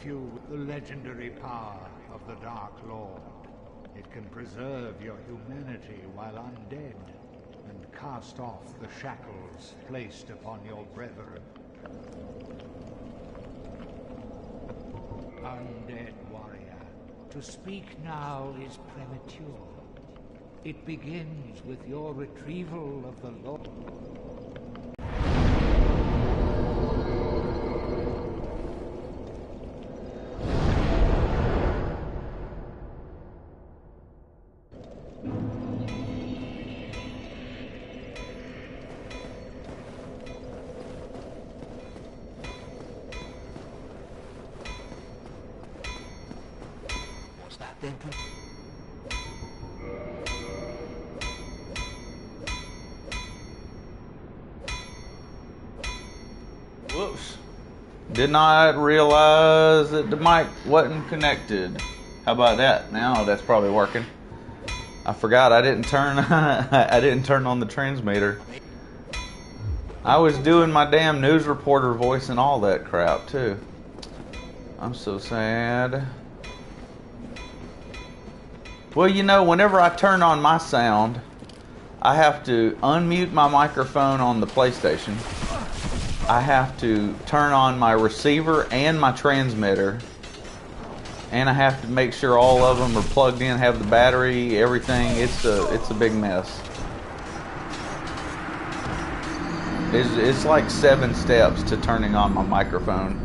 you the legendary power of the Dark Lord. It can preserve your humanity while undead, and cast off the shackles placed upon your brethren. Undead warrior, to speak now is premature. It begins with your retrieval of the Lord. Whoops. Did not realize that the mic wasn't connected. How about that? Now that's probably working. I forgot I didn't turn I didn't turn on the transmitter. I was doing my damn news reporter voice and all that crap too. I'm so sad. Well, you know, whenever I turn on my sound, I have to unmute my microphone on the PlayStation. I have to turn on my receiver and my transmitter. And I have to make sure all of them are plugged in, have the battery, everything. It's a big mess. It's like 7 steps to turning on my microphone.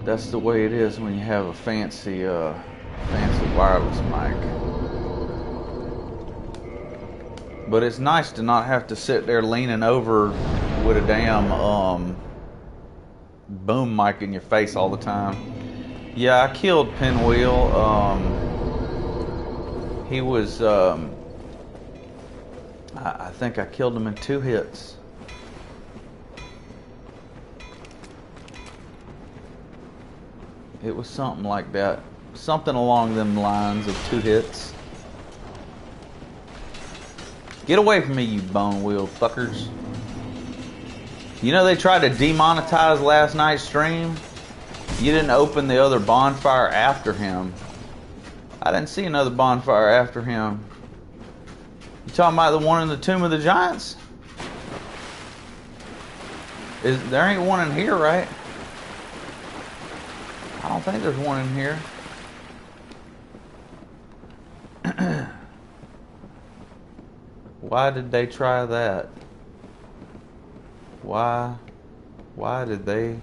That's the way it is when you have a fancy wireless mic. But it's nice to not have to sit there leaning over with a damn boom mic in your face all the time. Yeah, I killed Pinwheel. He was I think I killed him in 2 hits. It was something like that. Something along them lines of 2 hits. Get away from me, you bone wheel fuckers. You know they tried to demonetize last night's stream? You didn't open the other bonfire after him. I didn't see another bonfire after him. You talking about the one in the Tomb of the Giants? There ain't one in here, right? I don't think there's one in here. Why did they try that? Why did they?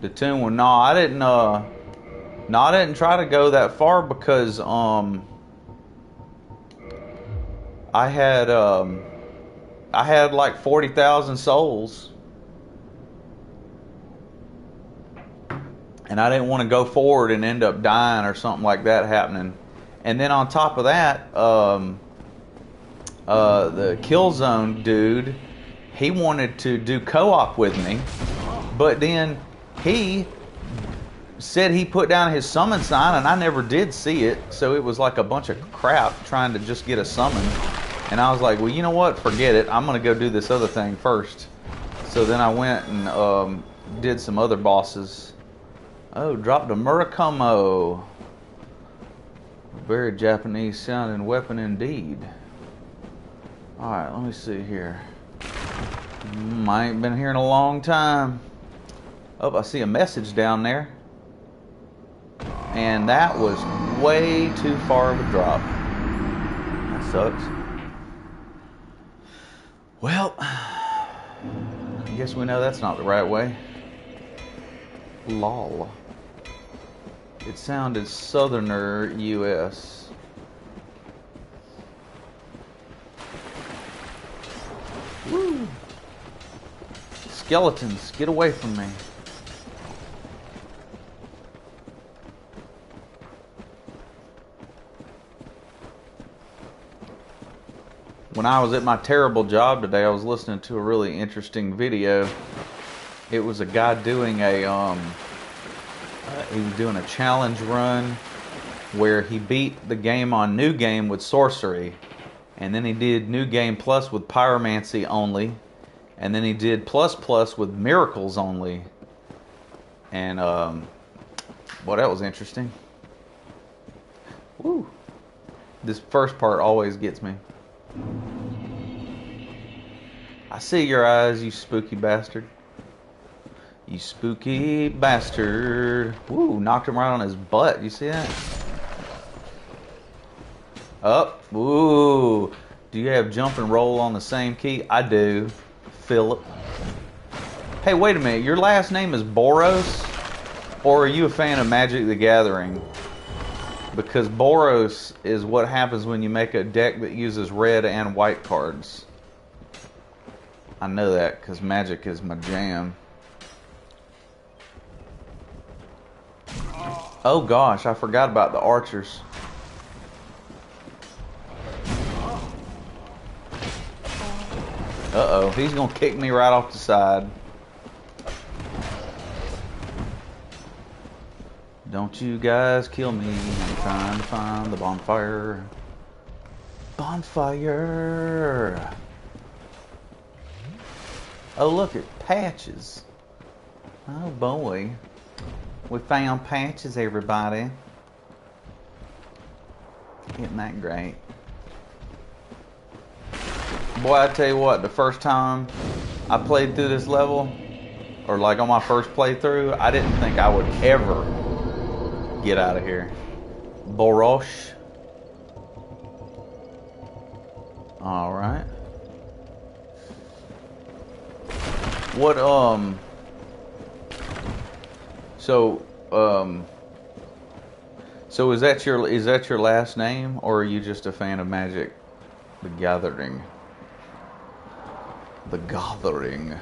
The tomb one? No, I didn't. No, I didn't try to go that far because I had like 40,000 souls. And I didn't want to go forward and end up dying or something like that happening. And then on top of that, the Killzone dude, he wanted to do co-op with me. But then he said he put down his summon sign and I never did see it. So it was like a bunch of crap trying to just get a summon. And I was like, well, you know what? Forget it. I'm going to go do this other thing first. So then I went and did some other bosses. Oh, dropped a Murakumo. Very Japanese sounding weapon indeed. Alright, let me see here. I ain't been here in a long time. Oh, I see a message down there. And that was way too far of a drop. That sucks. Well, I guess we know that's not the right way. Lol. It sounded southerner US. Woo! Skeletons, get away from me. When I was at my terrible job today, I was listening to a really interesting video. It was a guy doing he was doing a challenge run where he beat the game on New Game with sorcery, and then he did New Game Plus with pyromancy only, And then he did plus plus with miracles only. And, well, that was interesting. Woo. This first part always gets me. I see your eyes, you spooky bastard. You spooky bastard. Woo, knocked him right on his butt. You see that? Up. Woo. Do you have jump and roll on the same key? I do. Philip. Hey, wait a minute. Your last name is Boros? Or are you a fan of Magic the Gathering? Because Boros is what happens when you make a deck that uses red and white cards. I know that because Magic is my jam. Oh gosh, I forgot about the archers. Uh-oh, he's gonna kick me right off the side. Don't you guys kill me. I'm trying to find the bonfire. Bonfire! Oh, look at patches. Oh boy. We found patches, everybody. Isn't that great? Boy, I tell you what, the first time I played through this level, or like on my first playthrough, I didn't think I would ever get out of here. Borosh. Alright. What, so is that your last name, or are you just a fan of Magic the Gathering? The Gathering.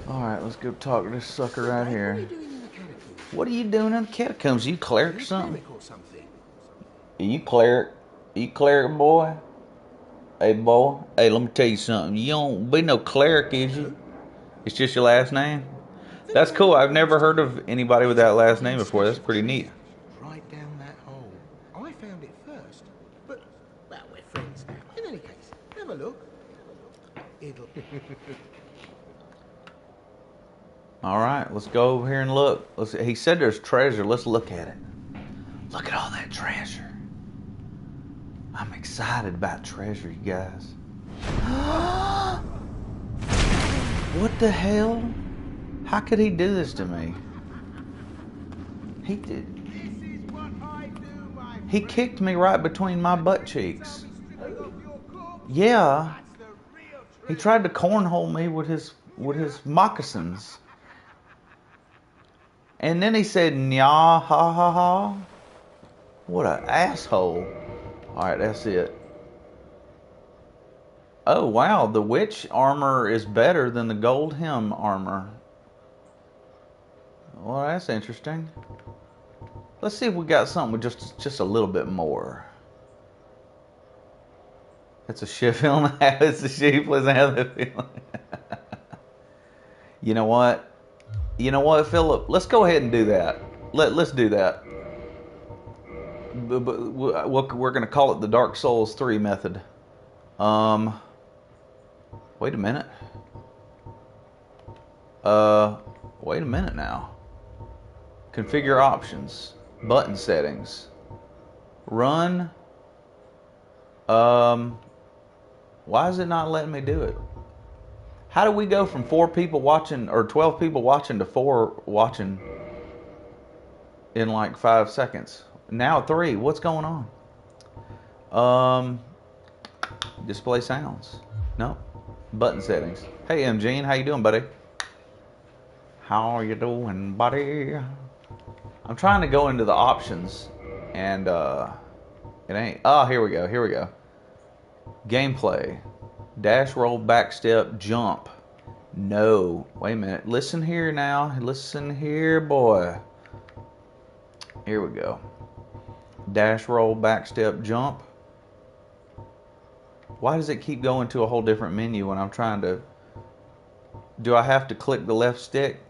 Alright, let's go talk to this sucker right here. What are you doing in the catacombs? You cleric or something? You cleric? You cleric boy? Hey boy, hey, let me tell you something. You don't be no cleric, is you? It's just your last name? That's cool. I've never heard of anybody with that last name before. That's pretty neat. Right down that hole. I found it first, but, well, we're friends now. In any case, have a look. It'll... Alright, let's go over here and look. He said there's treasure. Let's look at it. Look at all that treasure. I'm excited about treasure, you guys. What the hell? How could he do this to me? He did. He kicked me right between my butt cheeks. Yeah. He tried to cornhole me with his moccasins. And then he said, "Nya ha ha ha." What an asshole. Alright, that's it. Oh, wow. The witch armor is better than the gold hem armor. Well, that's interesting. Let's see if we got something with just a little bit more. It's a shit feeling. It's a sheep. Doesn't have that feeling. You know what? You know what, Philip? Let's go ahead and do that. Let's do that. But we're going to call it the Dark Souls 3 method. Wait a minute. Wait a minute now. Configure options. Button settings. Run. Why is it not letting me do it? How do we go from 4 people watching, or 12 people watching, to 4 watching in like 5 seconds? Now 3. What's going on? Display sounds. No. Button settings. Hey, M. Gene, how you doing, buddy? How are you doing, buddy? I'm trying to go into the options, and it ain't. Oh, here we go. Here we go. Gameplay. Dash, roll, backstep, jump. No. Wait a minute. Listen here now. Listen here, boy. Here we go. Dash, roll, backstep, jump. Why does it keep going to a whole different menu when I'm trying to... Do I have to click the left stick?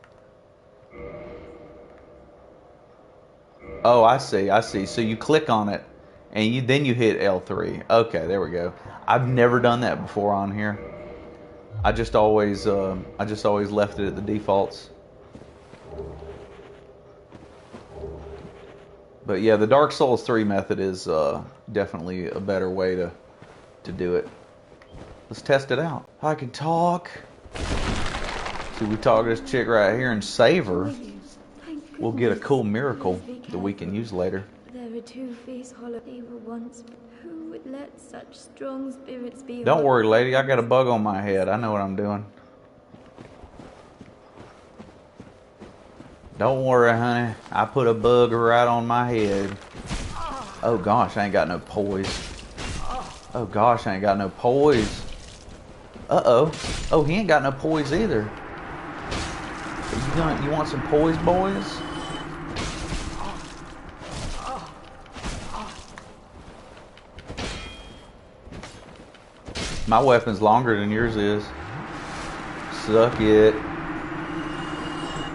Oh, I see. I see. So you click on it, and then you hit L3. Okay, there we go. I've never done that before on here. I just always left it at the defaults. But yeah, the Dark Souls 3 method is definitely a better way to do it. Let's test it out. I can talk. See, we talk to this chick right here and save her. We'll get a cool miracle that we can use later. There are two fierce hollow. They were once. Who would let such strong spirits be? Don't worry, lady. I got a bug on my head. I know what I'm doing. Don't worry, honey. I put a bug right on my head. Oh gosh, I ain't got no poise. Oh gosh, I ain't got no poise. Uh-oh. Oh, he ain't got no poise either. You want some poise, boys? My weapon's longer than yours is. Suck it.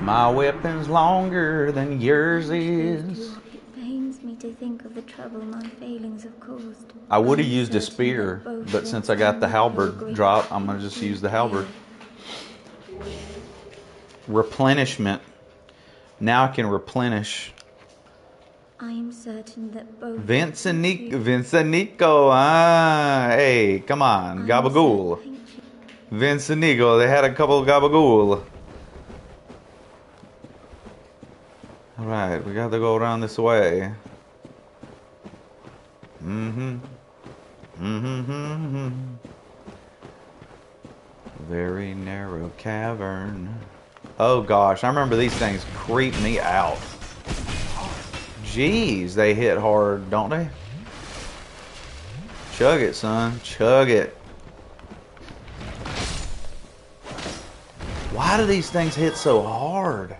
My weapon's longer than yours is. It pains me to think of the trouble my failings have caused. I would have used a spear, but since I got the halberd drop, I'm going to just use the halberd. Replenishment. Now I can replenish. I am certain that both Vince and Nico, hey, come on, gabagool. Vince and Nico, they had a couple of gabagool. Alright, we got to go around this way. Very narrow cavern. Oh gosh, I remember these things creep me out. Jeez, they hit hard, don't they? Chug it, son. Chug it. Why do these things hit so hard?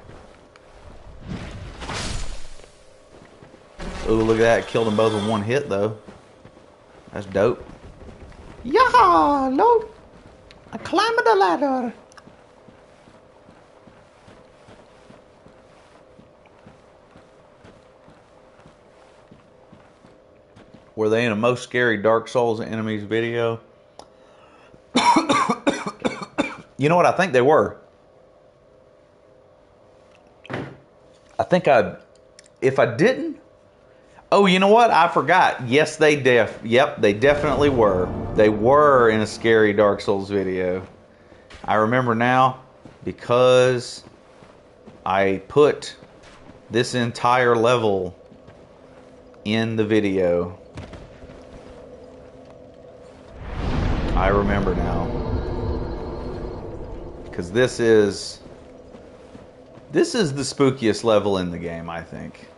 Ooh, look at that. Killed them both in one hit, though. That's dope. Yeah, look. I climbed the ladder. Were they in a most scary Dark Souls enemies video? You know what? I think they were. If I didn't. Oh, you know what? I forgot. Yes, they Yep, they definitely were. They were in a scary Dark Souls video. I remember now because I put this entire level in the video. I remember now. Because this is the spookiest level in the game, I think.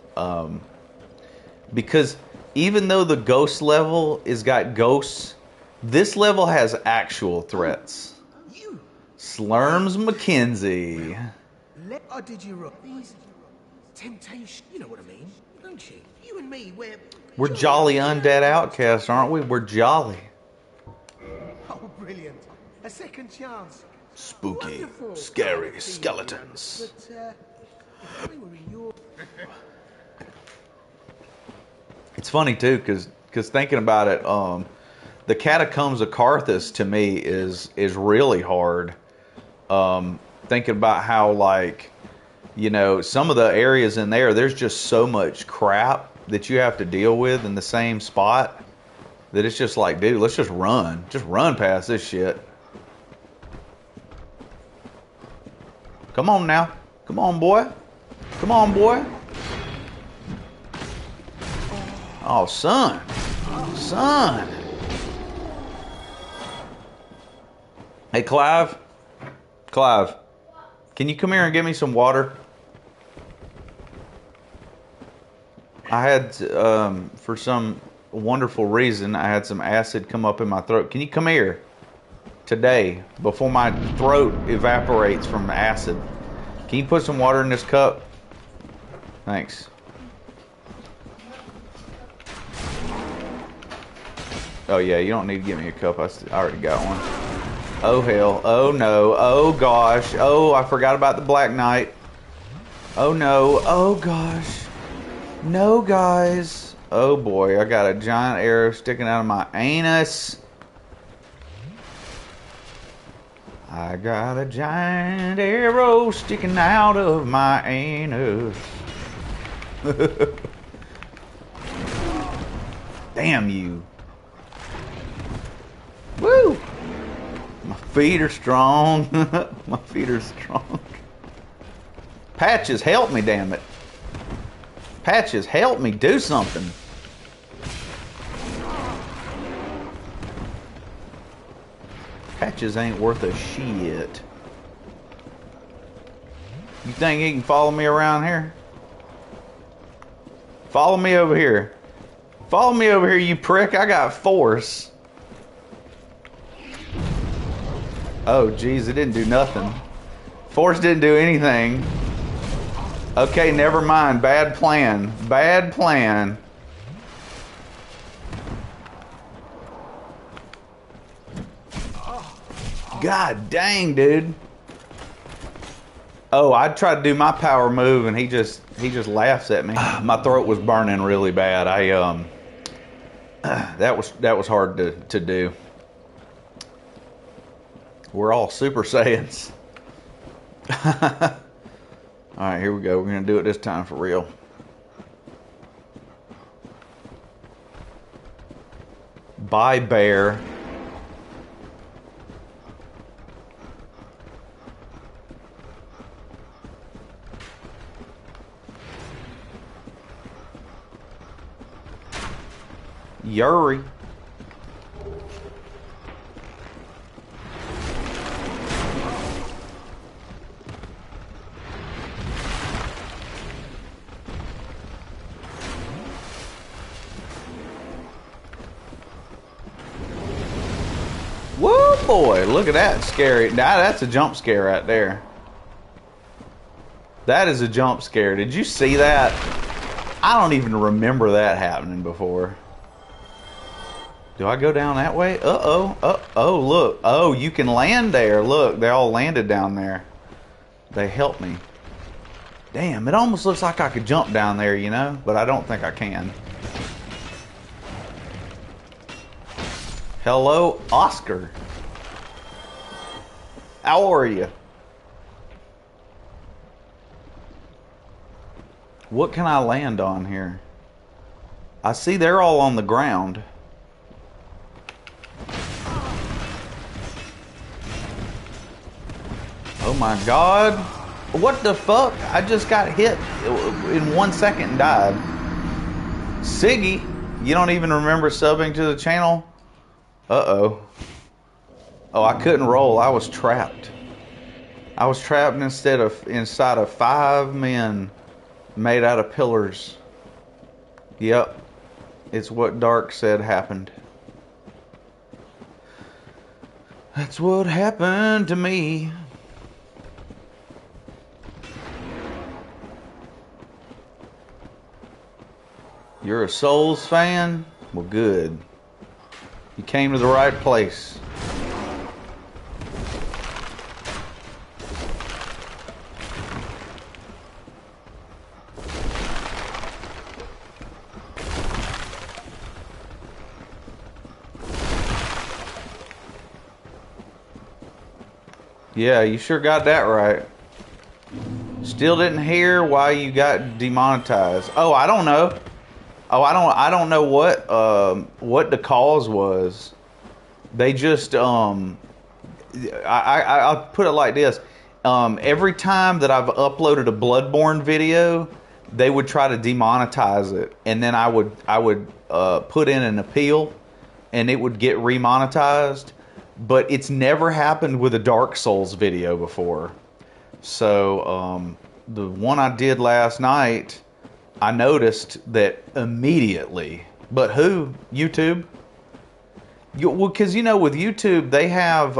Because even though the ghost level has got ghosts, this level has actual threats. Slurms McKenzie. Oh, did you wrong? These temptation, you know what I mean, don't you? You and me, we're jolly undead outcasts, aren't we? We're jolly. Oh, brilliant. A second chance. Spooky, Wonderful. scary skeletons. But, if we were in your... It's funny too, because thinking about it, the Catacombs of Carthus to me is really hard. Thinking about how, like, you know, some of the areas in there, there's just so much crap that you have to deal with in the same spot that it's just like, dude, let's just run past this shit. Come on now, come on, boy, come on, boy. Oh, son. Hey, Clive. Can you come here and get me some water? I had, for some wonderful reason, I had some acid come up in my throat. Can you come here today before my throat evaporates from acid? Can you put some water in this cup? Thanks. Oh yeah, you don't need to give me a cup. I already got one. Oh hell. Oh no. Oh gosh. Oh, I forgot about the Black Knight. Oh no. Oh gosh. No, guys. Oh boy, I got a giant arrow sticking out of my anus. I got a giant arrow sticking out of my anus. Damn you. Woo! My feet are strong. My feet are strong. Patches, help me, damn it. Patches, help me do something. Patches ain't worth a shit. You think he can follow me around here? Follow me over here. Follow me over here, you prick. I got force. Oh, geez, it didn't do nothing. Force didn't do anything. Okay, never mind. Bad plan. Bad plan. God dang, dude. Oh, I tried to do my power move and he just laughs at me. My throat was burning really bad. That was hard to do. We're all Super Saiyans. Alright, here we go. We're gonna do it this time for real. Bye, bear. Yuri. Whoa, boy, look at that scary. Now that's a jump scare right there. That is a jump scare. Did you see that? I don't even remember that happening before. Do I go down that way? Uh-oh. Uh-oh, look. Oh, you can land there. Look, they all landed down there. They helped me. Damn, it almost looks like I could jump down there, you know? But I don't think I can. Hello, Oscar. How are you? What can I land on here? I see they're all on the ground. Oh my god. What the fuck? I just got hit in 1 second and died. Siggy, you don't even remember subbing to the channel? Uh-oh. Oh, I couldn't roll. I was trapped. I was trapped inside of 5 men made out of pillars. Yep. It's what Dark said happened. That's what happened to me. You're a Souls fan? Well, good. You came to the right place. Yeah, you sure got that right. Still didn't hear why you got demonetized. Oh, I don't know. Oh, I don't know what the cause was. They just I'll put it like this. Every time that I've uploaded a Bloodborne video, they would try to demonetize it, and then I would put in an appeal, and it would get remonetized. But it's never happened with a Dark Souls video before. So the one I did last night, I noticed that immediately. But who? YouTube? Well, because you know, with YouTube they have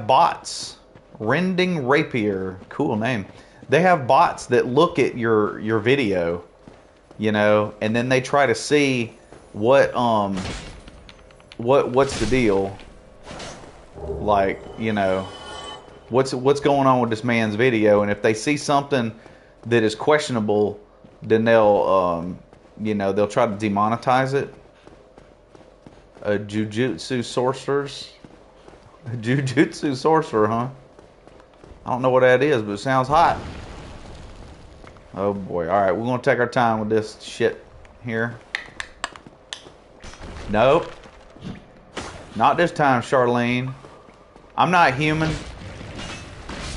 bots. Rending Rapier, cool name. They have bots that look at your video, you know, and then they try to see what's the deal. Like, you know, what's going on with this man's video, and if they see something that is questionable, then they'll you know, they'll try to demonetize it. Jujutsu sorcerers. Jujutsu sorcerer, huh? I don't know what that is, but it sounds hot. Oh boy. Alright, we're gonna take our time with this shit here. Nope. Not this time, Charlene. I'm not human.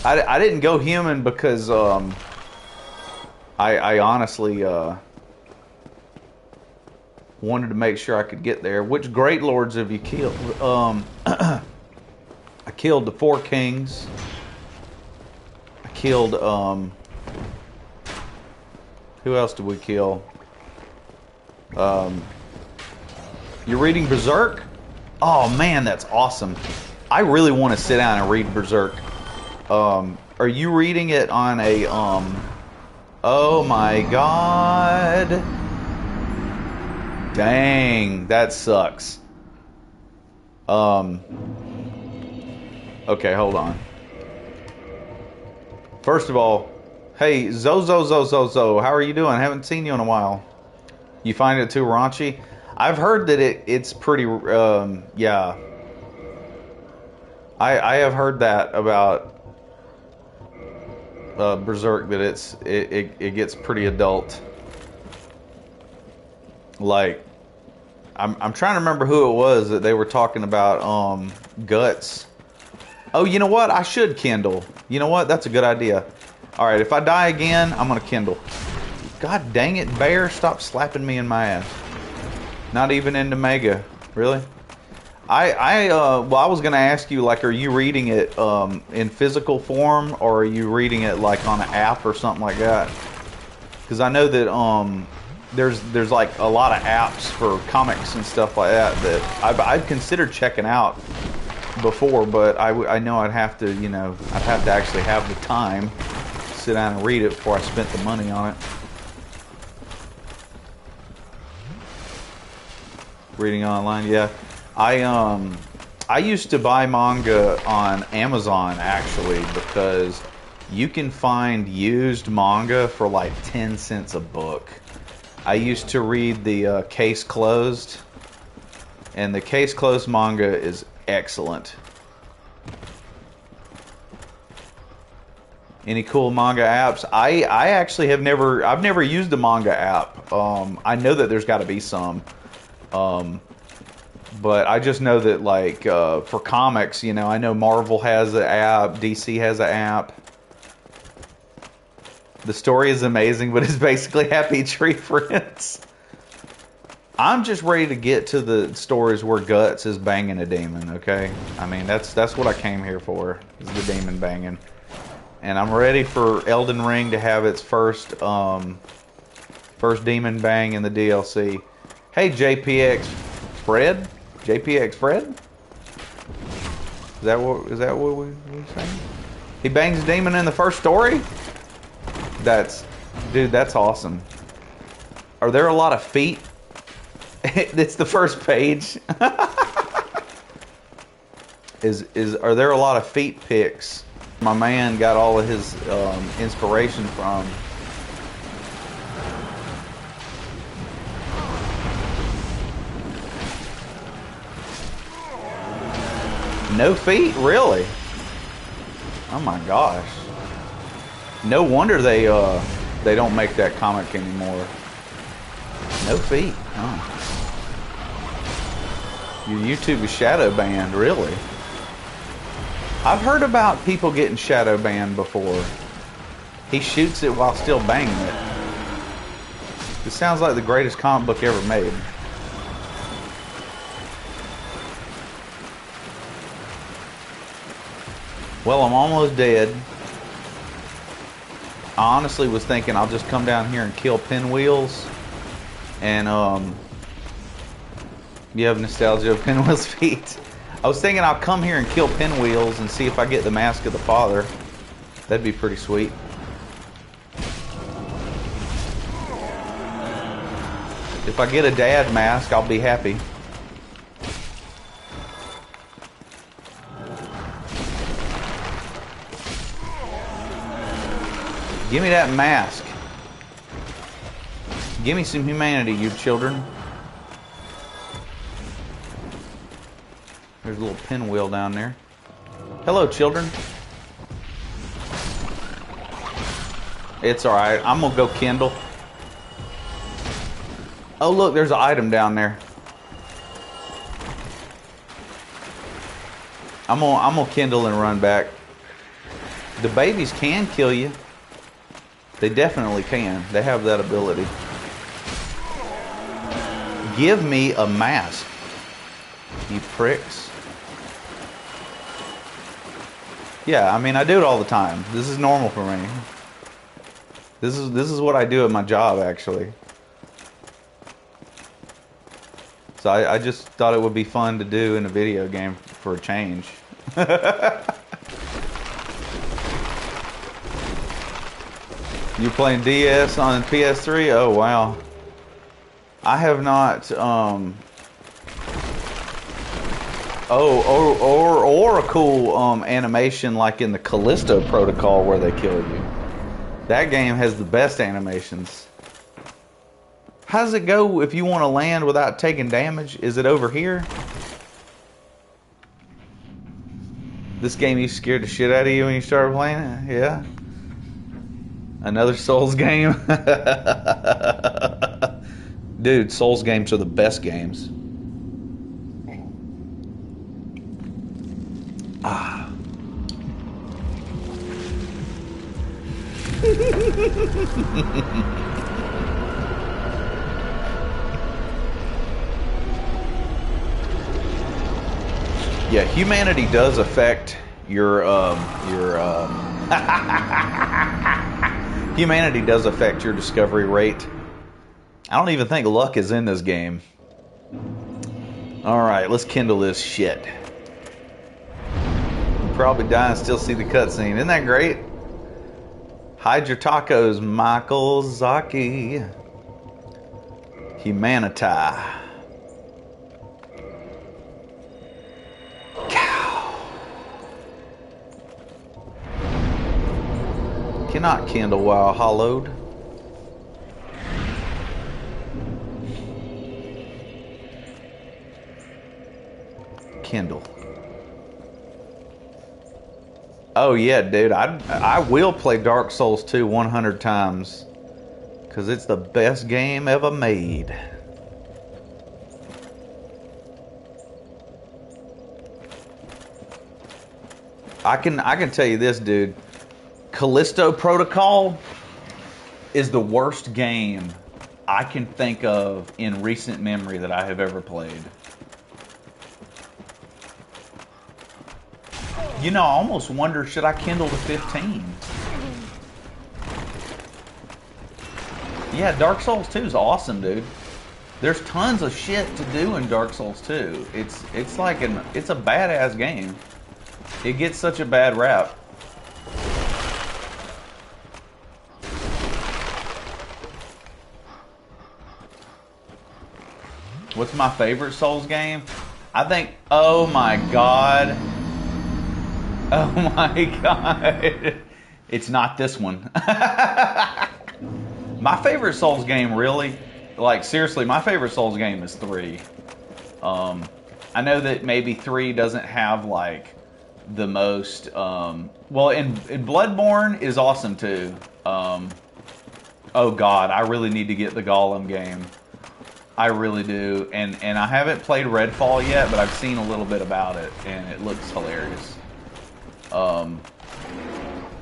I didn't go human because I honestly wanted to make sure I could get there. Which great lords have you killed? I killed the 4 kings. I killed who else did we kill? You're reading Berserk? Oh man, that's awesome. I really want to sit down and read Berserk. Are you reading it on a oh my god. Dang, that sucks. Okay, hold on. First of all, hey, Zo, how are you doing? I haven't seen you in a while. You find it too raunchy? I've heard that it's pretty, yeah. I have heard that about Berserk, that it gets pretty adult. Like, I'm trying to remember who it was that they were talking about guts. Oh, you know what? I should Kindle. You know what? That's a good idea. Alright, if I die again, I'm gonna Kindle. God dang it, Bear, stop slapping me in my ass. Not even into Mega. Really? Well, I was gonna ask you, like, are you reading it in physical form, or are you reading it like on an app or something like that? Because I know that there's like a lot of apps for comics and stuff like that I'd considered checking out before, but I know I'd have to, you know, I'd have to actually have the time to sit down and read it before I spent the money on it. Reading online, yeah. I used to buy manga on Amazon, actually, because you can find used manga for like 10 cents a book. I used to read the Case Closed, and the Case Closed manga is excellent. Any cool manga apps? I actually I've never used a manga app. I know that there's got to be some. But I just know that, like, for comics, you know, I know Marvel has an app, DC has an app. The story is amazing, but it's basically Happy Tree Friends. I'm just ready to get to the stories where Guts is banging a demon, okay? I mean, that's what I came here for, is the demon banging. And I'm ready for Elden Ring to have its first demon bang in the DLC. Hey, JPX Fred? JPX Fred? Is that what we saying? He bangs a demon in the first story? Dude, that's awesome. Are there a lot of feet? It's the first page. Are there a lot of feet pics? My man got all of his inspiration from. No feet? Really? Oh my gosh. No wonder they don't make that comic anymore. No feet. Oh. Your YouTube is shadow banned, really? I've heard about people getting shadow banned before. He shoots it while still banging it. It sounds like the greatest comic book ever made. Well, I'm almost dead. I honestly was thinking I'll just come down here and kill Pinwheels. And, you have nostalgia of Pinwheel's feet. I was thinking I'll come here and kill Pinwheels and see if I get the Mask of the Father. That'd be pretty sweet. If I get a dad mask, I'll be happy. Give me that mask. Give me some humanity, you children. There's a little pinwheel down there. Hello, children. It's alright. I'm gonna go kindle. Oh, look, there's an item down there. I'm gonna kindle and run back. The babies can kill you. They definitely can. They have that ability. Give me a mask, you pricks. Yeah, I mean, I do it all the time. This is normal for me. This is what I do at my job, actually. So I just thought it would be fun to do in a video game for a change. You playing DS on PS3? Oh wow. I have not. Or a cool animation like in the Callisto Protocol where they kill you. That game has the best animations. How does it go if you want to land without taking damage? Is it over here? This game used to scare the shit out of you when you started playing it? Yeah? Another Souls game? Dude, Souls games are the best games. Ah. Yeah, humanity does affect your humanity does affect your discovery rate. I don't even think luck is in this game. Alright, let's kindle this shit. You'll probably die and still see the cutscene. Isn't that great? Hide your tacos, Michael Zaki. Humanity. Cannot kindle while hollowed. Kindle. Oh yeah, dude. I will play Dark Souls 2 100 times. Because it's the best game ever made. I can tell you this, dude. Callisto Protocol is the worst game I can think of in recent memory that I have ever played. You know, I almost wonder, should I kindle to 15? Yeah, Dark Souls 2 is awesome, dude. There's tons of shit to do in Dark Souls 2. It's a badass game. It gets such a bad rap. What's my favorite Souls game? I think, oh my god. Oh my god. It's not this one. My favorite Souls game, really, like seriously, my favorite Souls game is 3. I know that maybe 3 doesn't have like the most, well, and Bloodborne is awesome too. Oh god, I really need to get the Golem game. I really do, and I haven't played Redfall yet, but I've seen a little bit about it, and it looks hilarious.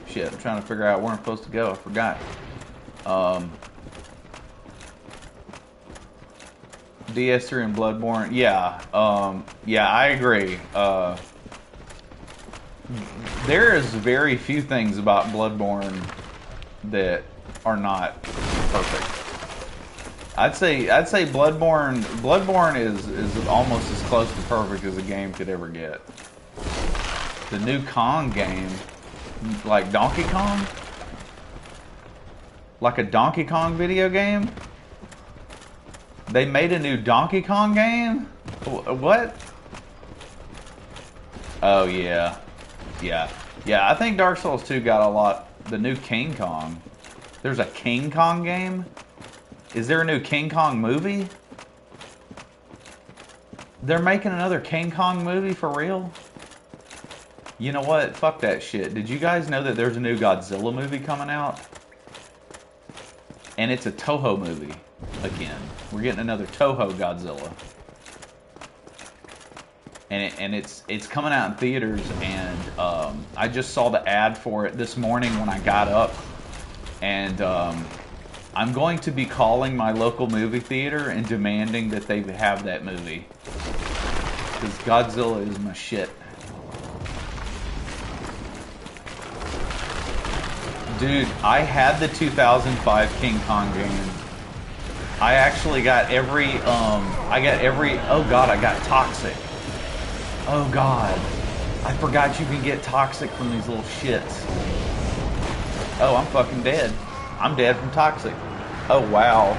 Shit, I'm trying to figure out where I'm supposed to go. I forgot. DS3 and Bloodborne, yeah, yeah, I agree. There is very few things about Bloodborne that are not perfect. I'd say Bloodborne is almost as close to perfect as a game could ever get. The new Kong game, like Donkey Kong? Like a Donkey Kong video game? They made a new Donkey Kong game? What? Oh yeah. Yeah. Yeah, I think Dark Souls 2 got a lot. The new King Kong. There's a King Kong game? Is there a new King Kong movie? They're making another King Kong movie for real? You know what? Fuck that shit. Did you guys know that there's a new Godzilla movie coming out? And it's a Toho movie. Again. We're getting another Toho Godzilla. And it's coming out in theaters, and I just saw the ad for it this morning when I got up. And I'm going to be calling my local movie theater and demanding that they have that movie. Because Godzilla is my shit. Dude, I had the 2005 King Kong game. I actually got every, oh god, I got Toxic. Oh god. I forgot you can get Toxic from these little shits. Oh, I'm fucking dead. I'm dead from Toxic. Oh, wow.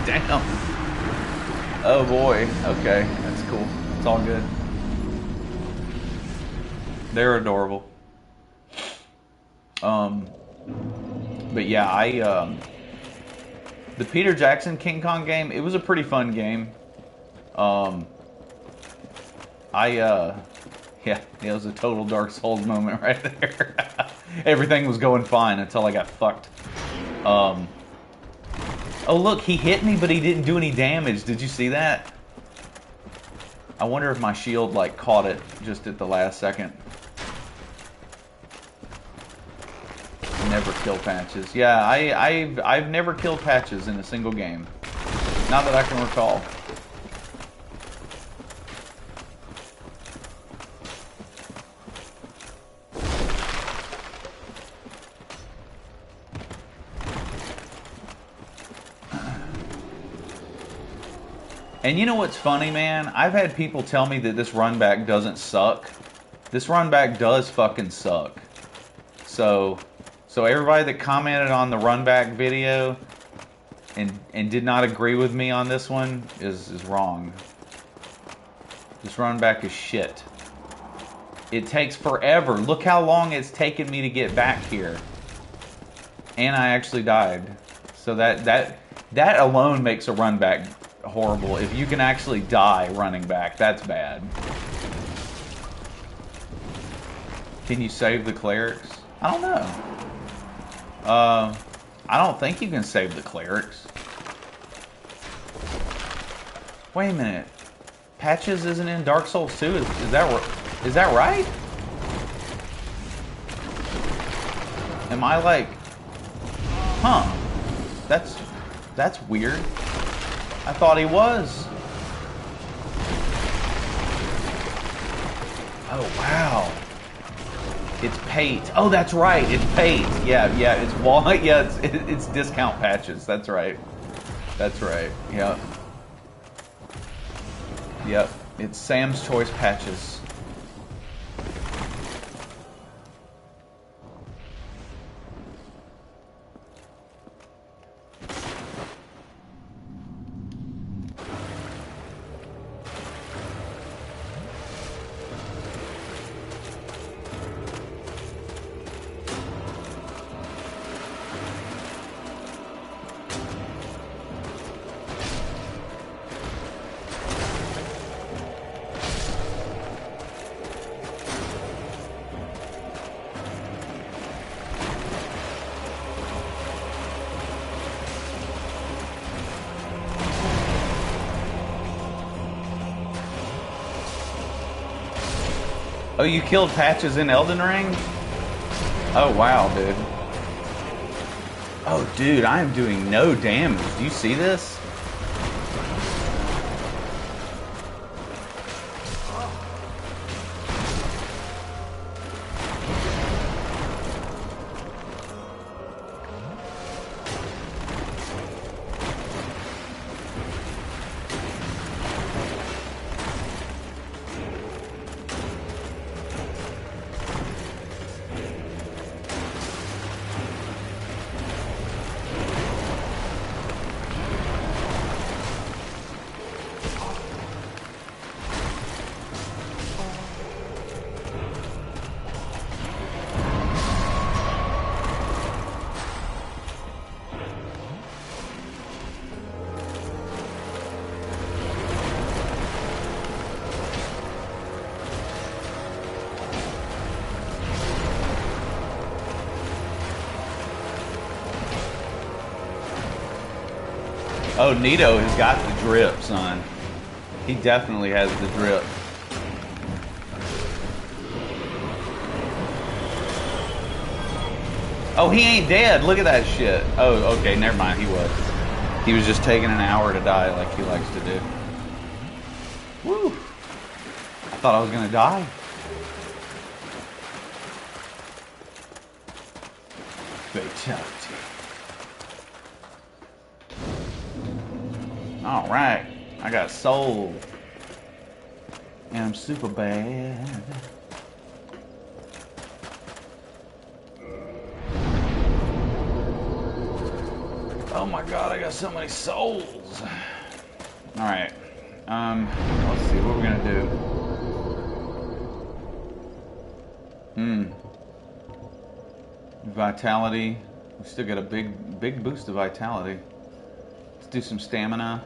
Damn. Oh boy. Okay, that's cool. It's all good. They're adorable. But yeah, the Peter Jackson King Kong game, it was a pretty fun game. Yeah, it was a total Dark Souls moment right there. Everything was going fine until I got fucked. Oh look, he hit me, but he didn't do any damage. Did you see that? I wonder if my shield, like, caught it just at the last second. Never kill patches. Yeah, I've never killed patches in a single game. Not that I can recall. And you know what's funny, man? I've had people tell me that this run back doesn't suck. This run back does fucking suck. So everybody that commented on the run back video and did not agree with me on this one is wrong. This run back is shit. It takes forever. Look how long it's taken me to get back here. And I actually died. So that alone makes a run back horrible. If you can actually die running back, that's bad. Can you save the clerics? I don't know. I don't think you can save the clerics. Wait a minute. Patches isn't in Dark Souls 2. Is that right? Am I like... Huh. That's weird. I thought he was. Oh, wow. It's Pate. Oh, that's right. It's Pate. Yeah, it's Walnut. Yeah, it's discount patches. That's right. That's right. Yep. Yep. It's Sam's Choice patches. Oh, you killed Patches in Elden Ring? Oh, wow, dude. Oh, dude, I am doing no damage. Do you see this? Oh, Nito has got the drip, son. He definitely has the drip. Oh, he ain't dead. Look at that shit. Oh, okay, never mind. He was. He was just taking an hour to die like he likes to do. Woo! I thought I was gonna die. Fatality. Alright. I got soul. And I'm super bad. Oh my god, I got so many souls. Alright. Let's see, what we're gonna do. Vitality. We still got a big boost of vitality. Let's do some stamina.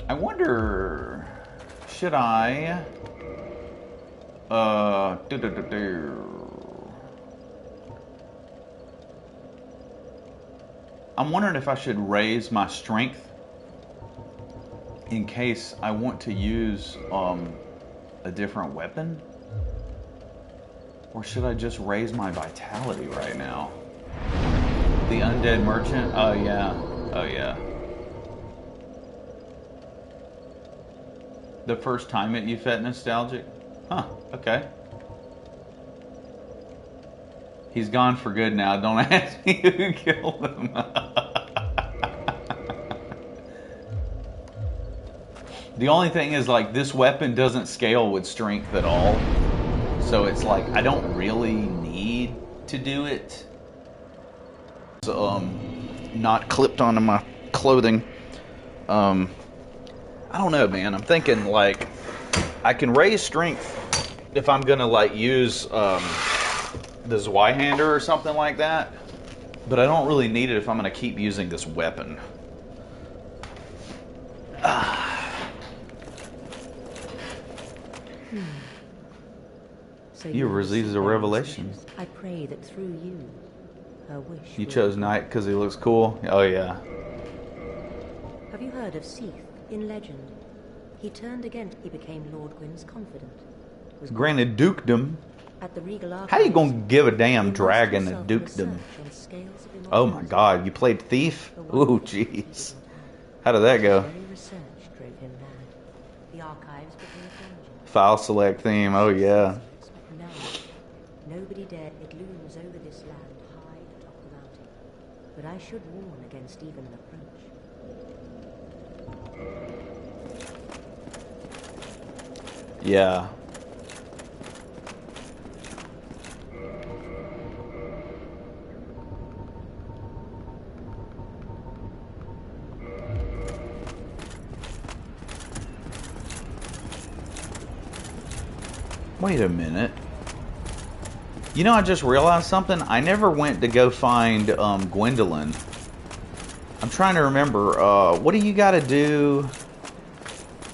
I wonder, should I I'm wondering if I should raise my strength in case I want to use a different weapon, or should I just raise my vitality right now? The undead merchant. Oh yeah. Oh yeah. The first time you felt nostalgic? Huh, okay. He's gone for good now. Don't ask me who killed him. The only thing is, like, this weapon doesn't scale with strength at all. So it's like, I don't really need to do it. Not clipped onto my clothing. I don't know, man. I'm thinking, like, I can raise strength if I'm gonna, like, use the Zweihander or something like that, but I don't really need it if I'm gonna keep using this weapon. So You received a revelation. I pray that through you, her wish. You chose Knight because he looks cool. Oh yeah. Have you heard of Seath in legend? He turned again. He became Lord Gwyn's confidant. Was Granted dukedom. at the regal How you gonna archives, give a damn he dragon lost a himself dukedom? research on scales of Oh my immortality. god, you played thief? The one Ooh, he jeez. didn't have. How did that go? His very research drove him mad. The archives became a dungeon. File select theme, oh yeah. Now, nobody dared. It looms over this land, high atop the mountain. But I should warn against even an approach. Yeah. Wait a minute. You know, I just realized something. I never went to go find Gwendolin. I'm trying to remember. What do you got to do?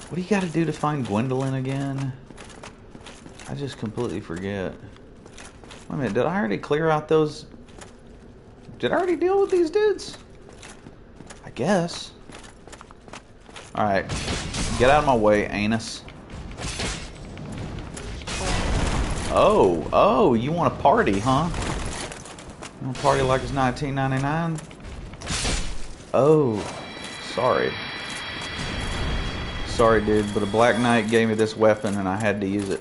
What do you got to do to find Gwendolin again? I just completely forget. Wait a minute. Did I already clear out those? Did I already deal with these dudes? I guess. All right. Get out of my way, anus. Oh, you want to party, huh? You want to party like it's 1999? Oh, sorry. Sorry, dude, but a Black Knight gave me this weapon and I had to use it.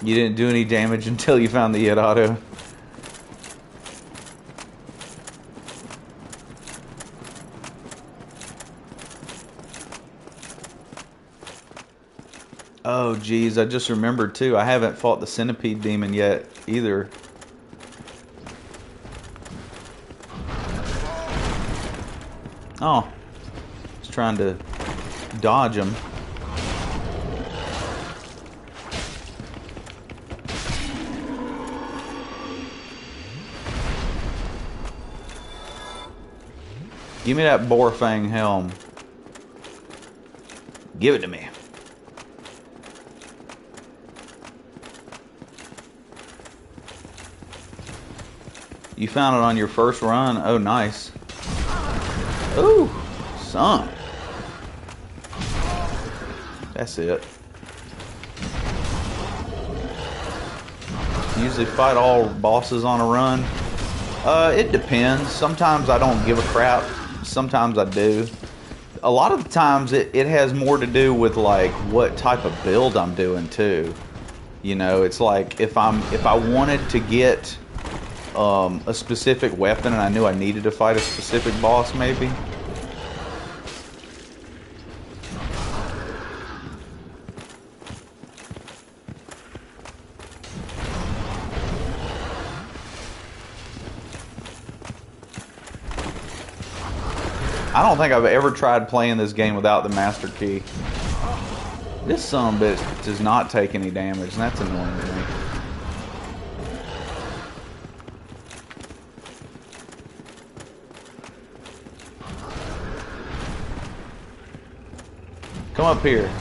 You didn't do any damage until you found the Yet Auto. Oh, geez, I just remembered, too. I haven't fought the Centipede Demon yet, either. Oh. Just trying to dodge him. Give me that Boar Fang helm. Give it to me. You found it on your first run? Oh, nice. Ooh, son. That's it. Usually fight all bosses on a run. It depends. Sometimes I don't give a crap. Sometimes I do. A lot of the times it has more to do with like what type of build I'm doing too. You know, it's like if I wanted to get a specific weapon and I knew I needed to fight a specific boss maybe. I don't think I've ever tried playing this game without the master key. This son of a bitch does not take any damage, and that's annoying to me. Come up here.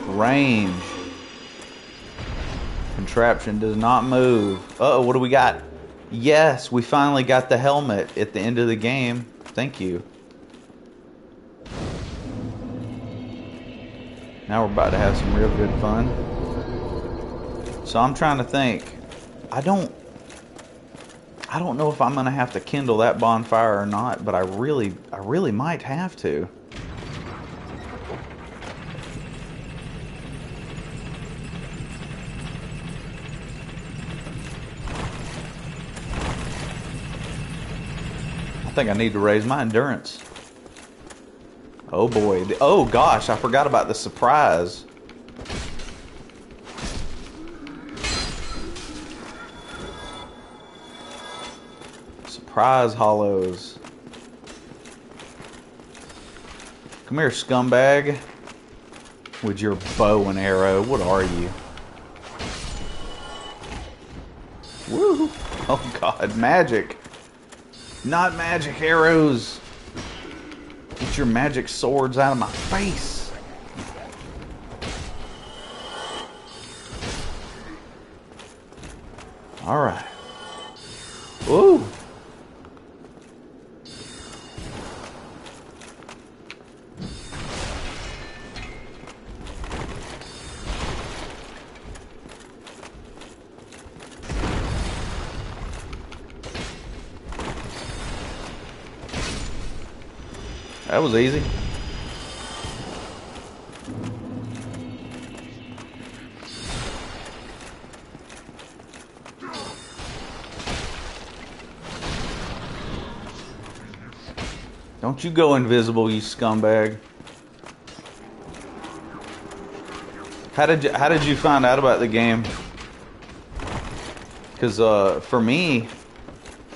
Range. Contraption does not move. Uh-oh, what do we got? Yes, we finally got the helmet at the end of the game. Thank you. Now we're about to have some real good fun. So I'm trying to think. I don't know if I'm gonna have to kindle that bonfire or not, but I really might have to. I think I need to raise my endurance. Oh boy. Oh gosh, I forgot about the surprise. Surprise hollows. Come here, scumbag. With your bow and arrow. What are you? Woo! Oh god, magic. Not magic arrows. Get your magic swords out of my face. Alright. Ooh. That was easy. Don't you go invisible, you scumbag. How did you find out about the game? Because for me,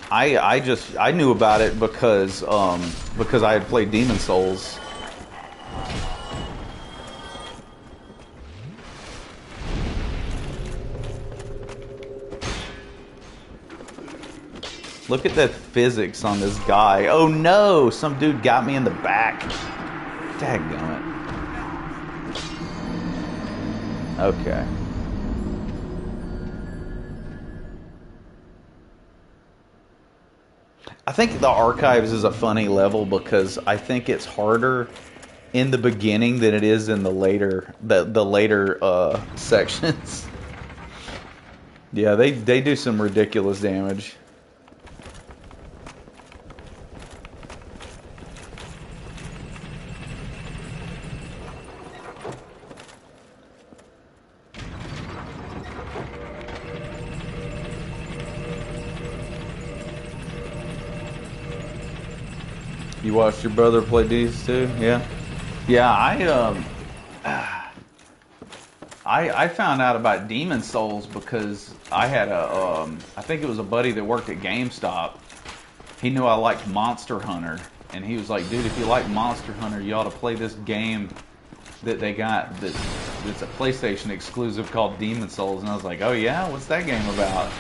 I knew about it because I had played Demon Souls. Look at the physics on this guy. Oh no! Some dude got me in the back. Dadgummit. Okay. I think the Archives is a funny level because I think it's harder in the beginning than it is in the later sections. Yeah, they do some ridiculous damage. You watched your brother play these too? Yeah. Yeah, I found out about Demon Souls because I had I think it was a buddy that worked at GameStop. he knew I liked Monster Hunter, and he was like, dude, if you like Monster Hunter, you ought to play this game that they got that's a PlayStation exclusive called Demon Souls. And I was like, oh yeah, what's that game about?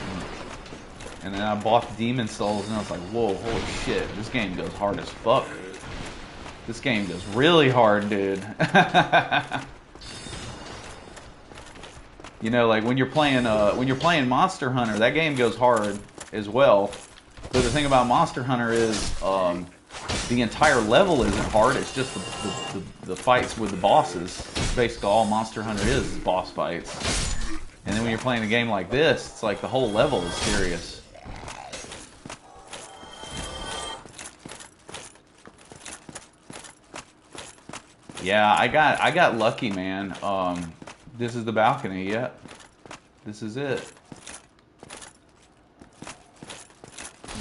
And then I bought Demon Souls, and I was like, whoa, holy shit, this game goes hard as fuck. This game goes really hard, dude. You know, like when you're playing Monster Hunter, that game goes hard as well. But the thing about Monster Hunter is the entire level isn't hard. It's just the fights with the bosses. Basically, all Monster Hunter is boss fights. And then when you're playing a game like this, it's like the whole level is serious. Yeah, I got lucky, man. This is the balcony. Yep, this is it.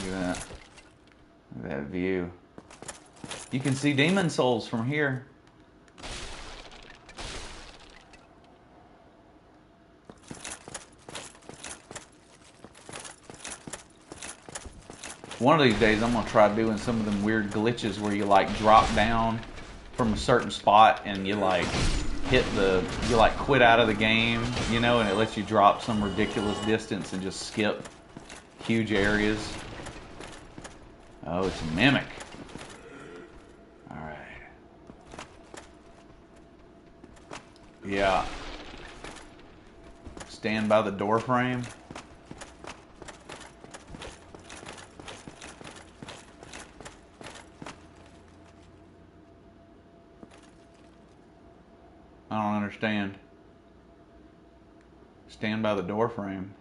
Look at that. Look at that view. You can see Demon Souls from here. One of these days, I'm gonna try doing some of them weird glitches where you like drop down from a certain spot and you like you like quit out of the game, you know, and it lets you drop some ridiculous distance and just skip huge areas. Oh, it's a mimic. Alright. Yeah. Stand by the door frame. I don't understand. Stand by the door frame.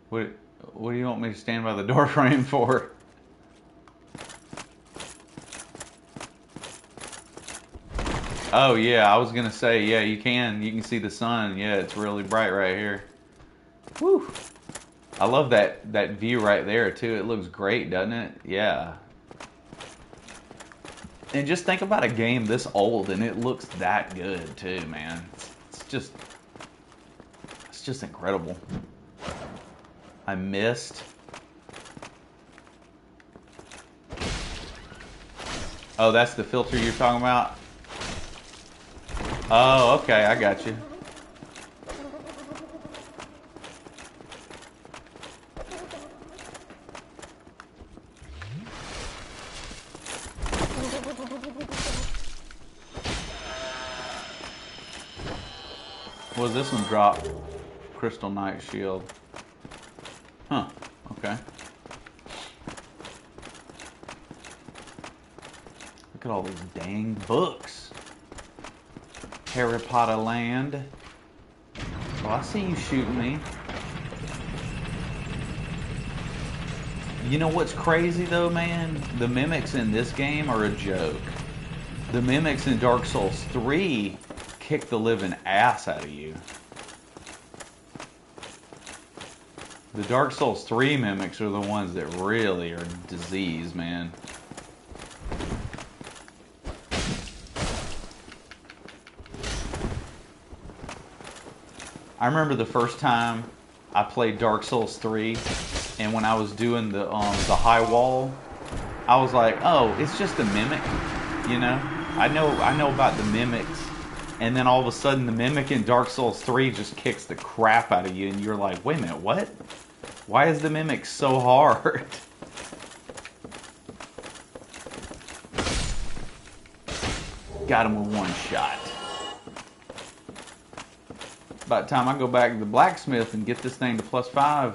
What do you want me to stand by the door frame for? Oh yeah, I was gonna say, yeah, you can see the sun. Yeah, it's really bright right here. Whew. I love that view right there too. It looks great, doesn't it? Yeah. And just think about a game this old and it looks that good too, man. It's just incredible. I missed. Oh, that's the filter you're talking about? Oh, okay, I got you. What does this one drop? Crystal Knight Shield. Huh, okay. Look at all these dang books. Harry Potter Land. Oh, I see you shooting me. You know what's crazy though, man? The mimics in this game are a joke. The mimics in Dark Souls 3 kick the living ass out of you. The Dark Souls 3 mimics are the ones that really are disease, man. I remember the first time I played Dark Souls 3, and when I was doing the high wall, I was like, oh, it's just a mimic, you know? I know about the mimics, and then all of a sudden the mimic in Dark Souls 3 just kicks the crap out of you, and you're like, wait a minute, what? Why is the mimic so hard? Got him with one shot. About time I go back to the blacksmith and get this thing to +5.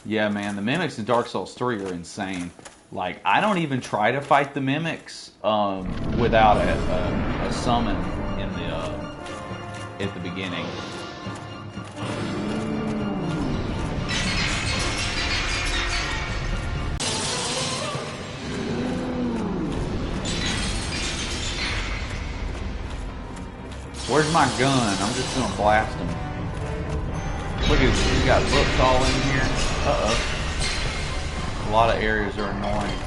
Yeah, man, the mimics in Dark Souls 3 are insane. Like, I don't even try to fight the mimics without a summon in the at the beginning. Where's my gun? I'm just gonna blast him. Look at this, he's got books all in here. Uh-oh. A lot of areas are annoying.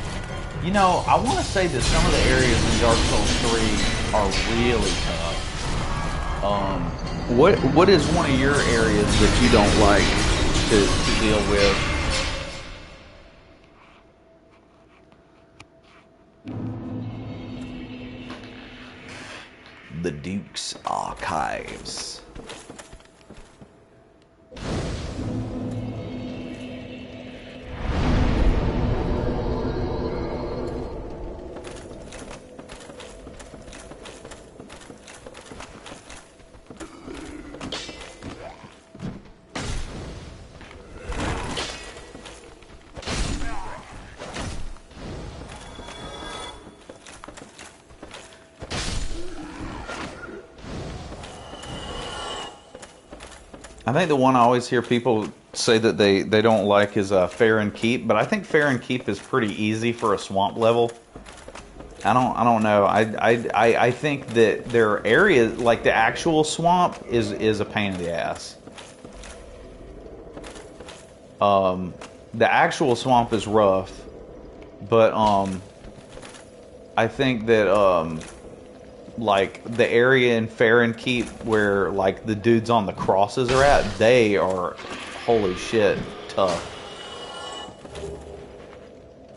You know, I want to say that some of the areas in Dark Souls 3 are really tough. What is one of your areas that you don't like to deal with? The Duke's Archives. I think the one I always hear people say that they don't like is Fair and Keep, but I think Fair and Keep is pretty easy for a swamp level. I don't know. I think that there are areas like the actual swamp is a pain in the ass. The actual swamp is rough, but I think that like the area in Fair and Keep where like the dudes on the crosses are at, they are holy shit tough.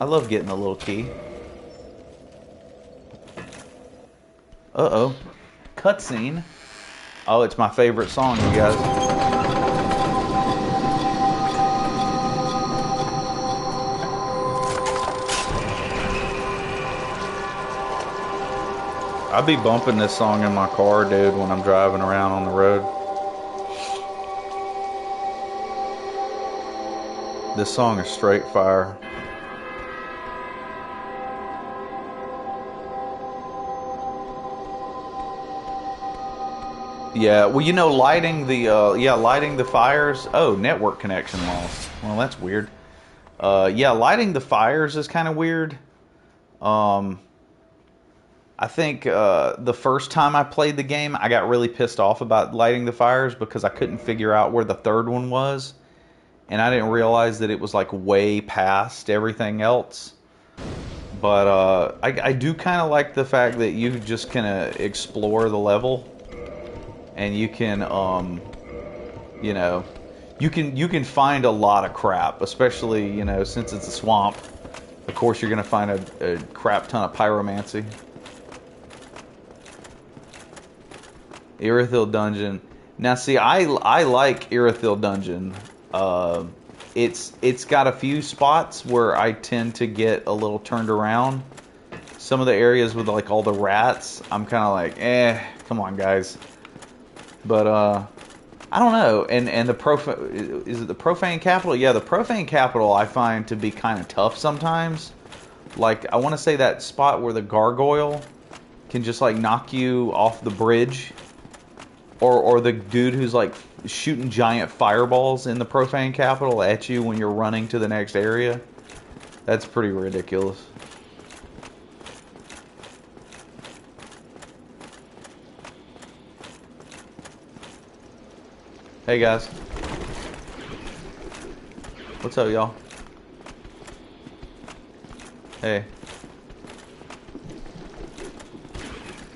I love getting the little key. Uh-oh. Cutscene. Oh, it's my favorite song, you guys. I'll be bumping this song in my car, dude, when I'm driving around on the road. This song is straight fire. Yeah, well, you know, lighting the fires. Oh, network connection lost. Well, that's weird. Yeah, lighting the fires is kind of weird. I think the first time I played the game, I got really pissed off about lighting the fires because I couldn't figure out where the third one was. And I didn't realize that it was like way past everything else. But I do kind of like the fact that you just can explore the level. And you can, you know, you can find a lot of crap, especially, you know, since it's a swamp. Of course, you're going to find a crap ton of pyromancy. Irithil Dungeon. Now, see, I like Irithil Dungeon. It's got a few spots where I tend to get a little turned around. Some of the areas with like all the rats, I'm kind of like, come on, guys. But I don't know. And is it the Profane Capital? Yeah, the Profane Capital I find to be kind of tough sometimes. Like, I want to say that spot where the gargoyle can just like knock you off the bridge. Or the dude who's like shooting giant fireballs in the Profane Capital at you when you're running to the next area. That's pretty ridiculous. Hey guys. What's up, y'all? Hey.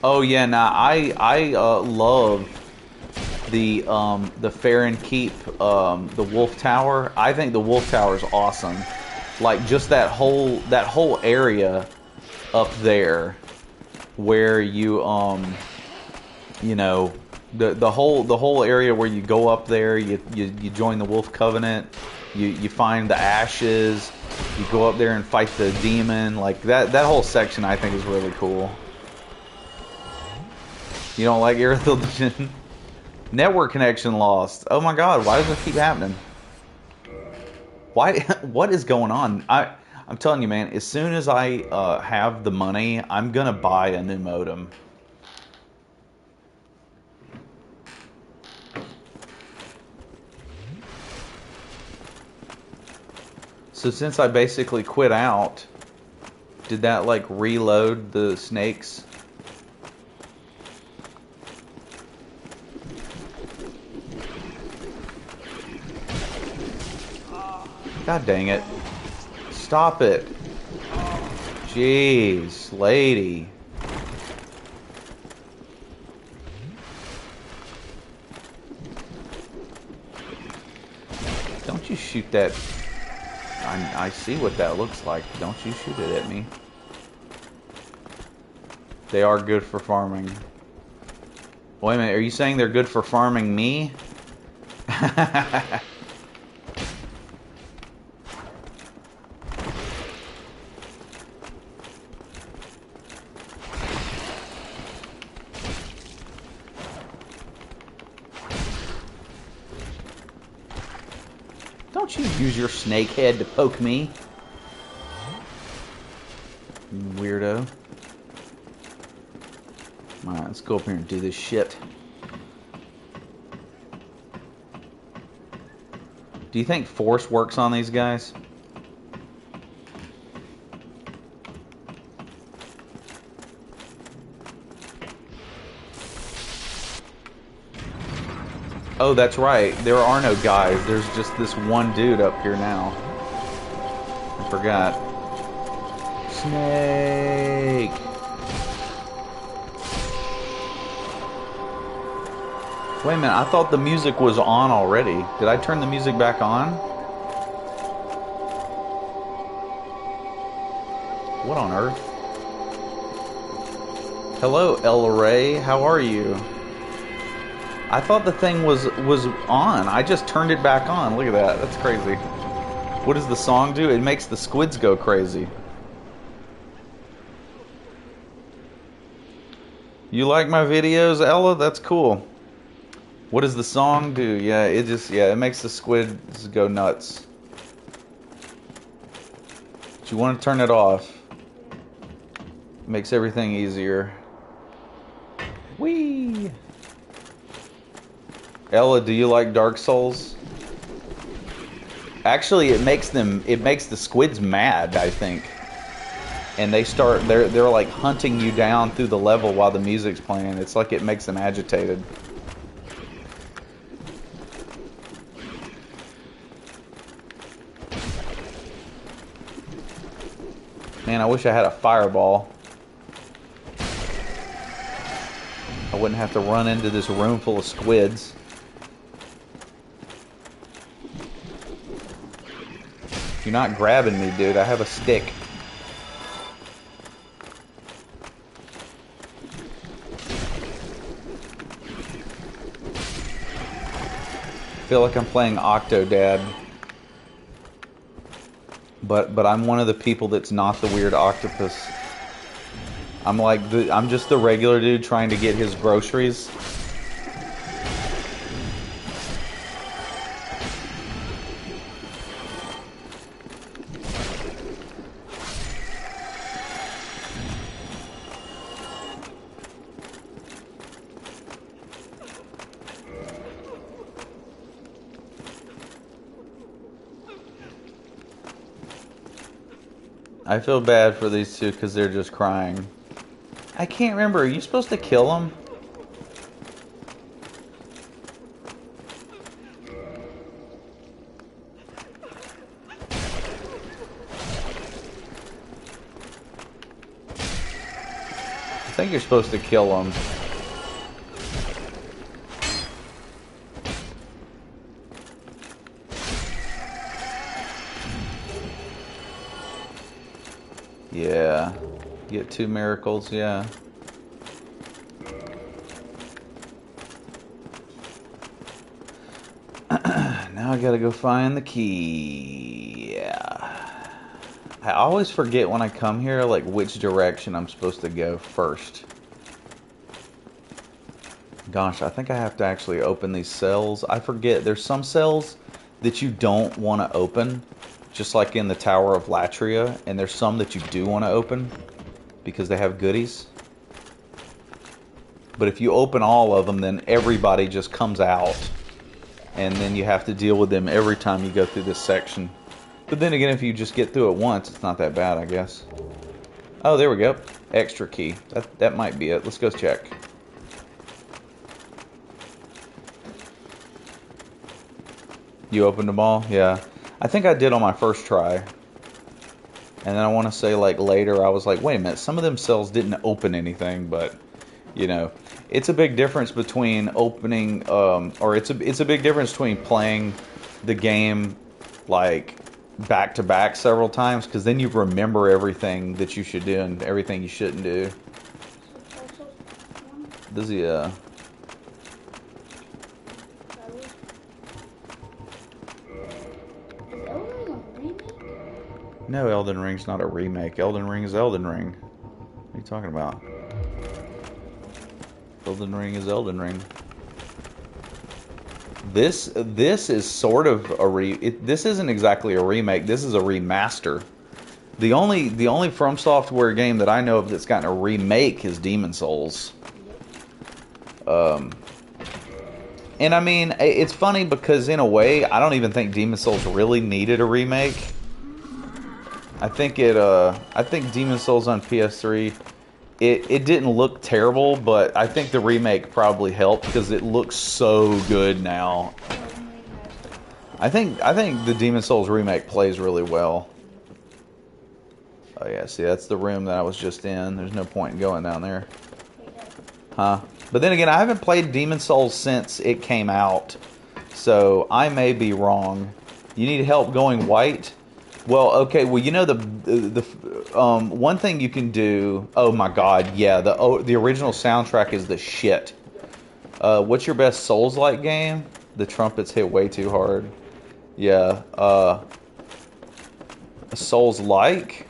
Oh yeah, now I love the Fair and Keep the Wolf Tower. I think the Wolf Tower is awesome. Like just that whole area up there where you you know, the whole area where you go up there, you join the Wolf Covenant, you find the ashes, you go up there and fight the demon. Like that whole section I think is really cool. You don't like Irithil Dungeon? Network connection lost. Oh my god, why does this keep happening? Why? What is going on? I'm telling you, man, as soon as I have the money, I'm gonna buy a new modem. So since I basically quit out, did that like reload the snakes? God dang it. Stop it. Jeez, lady. Don't you shoot that. I see what that looks like. Don't you shoot it at me. They are good for farming. Wait a minute, are you saying they're good for farming me? Don't you use your snake head to poke me. Weirdo. Alright, let's go up here and do this shit. Do you think force works on these guys? Oh, that's right. There are no guys. There's just this one dude up here now. I forgot. Snake! Wait a minute, I thought the music was on already. Did I turn the music back on? What on earth? Hello, El Rey. How are you? I thought the thing was on. I just turned it back on. Look at that. That's crazy. What does the song do? It makes the squids go crazy. You like my videos, Ella? That's cool. What does the song do? Yeah, it makes the squids go nuts. But you want to turn it off. It makes everything easier. Whee! Ella, do you like Dark Souls? Actually, it makes the squids mad, I think. And they're like hunting you down through the level while the music's playing. It's like it makes them agitated. Man, I wish I had a fireball. I wouldn't have to run into this room full of squids. You're not grabbing me, dude. I have a stick. I feel like I'm playing Octodad. But I'm one of the people that's not the weird octopus. I'm just the regular dude trying to get his groceries. I feel bad for these two because they're just crying. I can't remember. Are you supposed to kill them? I think you're supposed to kill them. Yeah. Get 2 miracles, yeah. Now I gotta go find the key. Yeah. I always forget when I come here, like, which direction I'm supposed to go first. Gosh, I think I have to actually open these cells. I forget. There's some cells that you don't want to open, just like in the Tower of Latria, and there's some that you do want to open because they have goodies. But if you open all of them, then everybody just comes out, and then you have to deal with them every time you go through this section. But then again, if you just get through it once, it's not that bad, I guess. Oh, there we go. Extra key. That might be it. Let's go check. You opened them all? Yeah. I think I did on my first try. And then I want to say, like, later, I was like, wait a minute, some of them cells didn't open anything, but, you know, it's a big difference between opening, or it's a big difference between playing the game, like, back to back several times, because then you remember everything that you should do and everything you shouldn't do. Does he, No, Elden Ring's not a remake. Elden Ring is Elden Ring. What are you talking about? Elden Ring is Elden Ring. This is sort of a this isn't exactly a remake. This is a remaster. The only From Software game that I know of that's gotten a remake is Demon Souls. And I mean, it's funny because in a way, I don't even think Demon Souls really needed a remake. I think Demon Souls on PS3, it didn't look terrible, but I think the remake probably helped because it looks so good now. I think the Demon Souls remake plays really well. Oh yeah, see, that's the room that I was just in. There's no point in going down there. Huh? But then again, I haven't played Demon Souls since it came out, so I may be wrong. You need help going white? Well, okay. Well, you know the one thing you can do. Oh my God, yeah. The original soundtrack is the shit. What's your best Souls-like game? The trumpets hit way too hard. Yeah. Souls-like.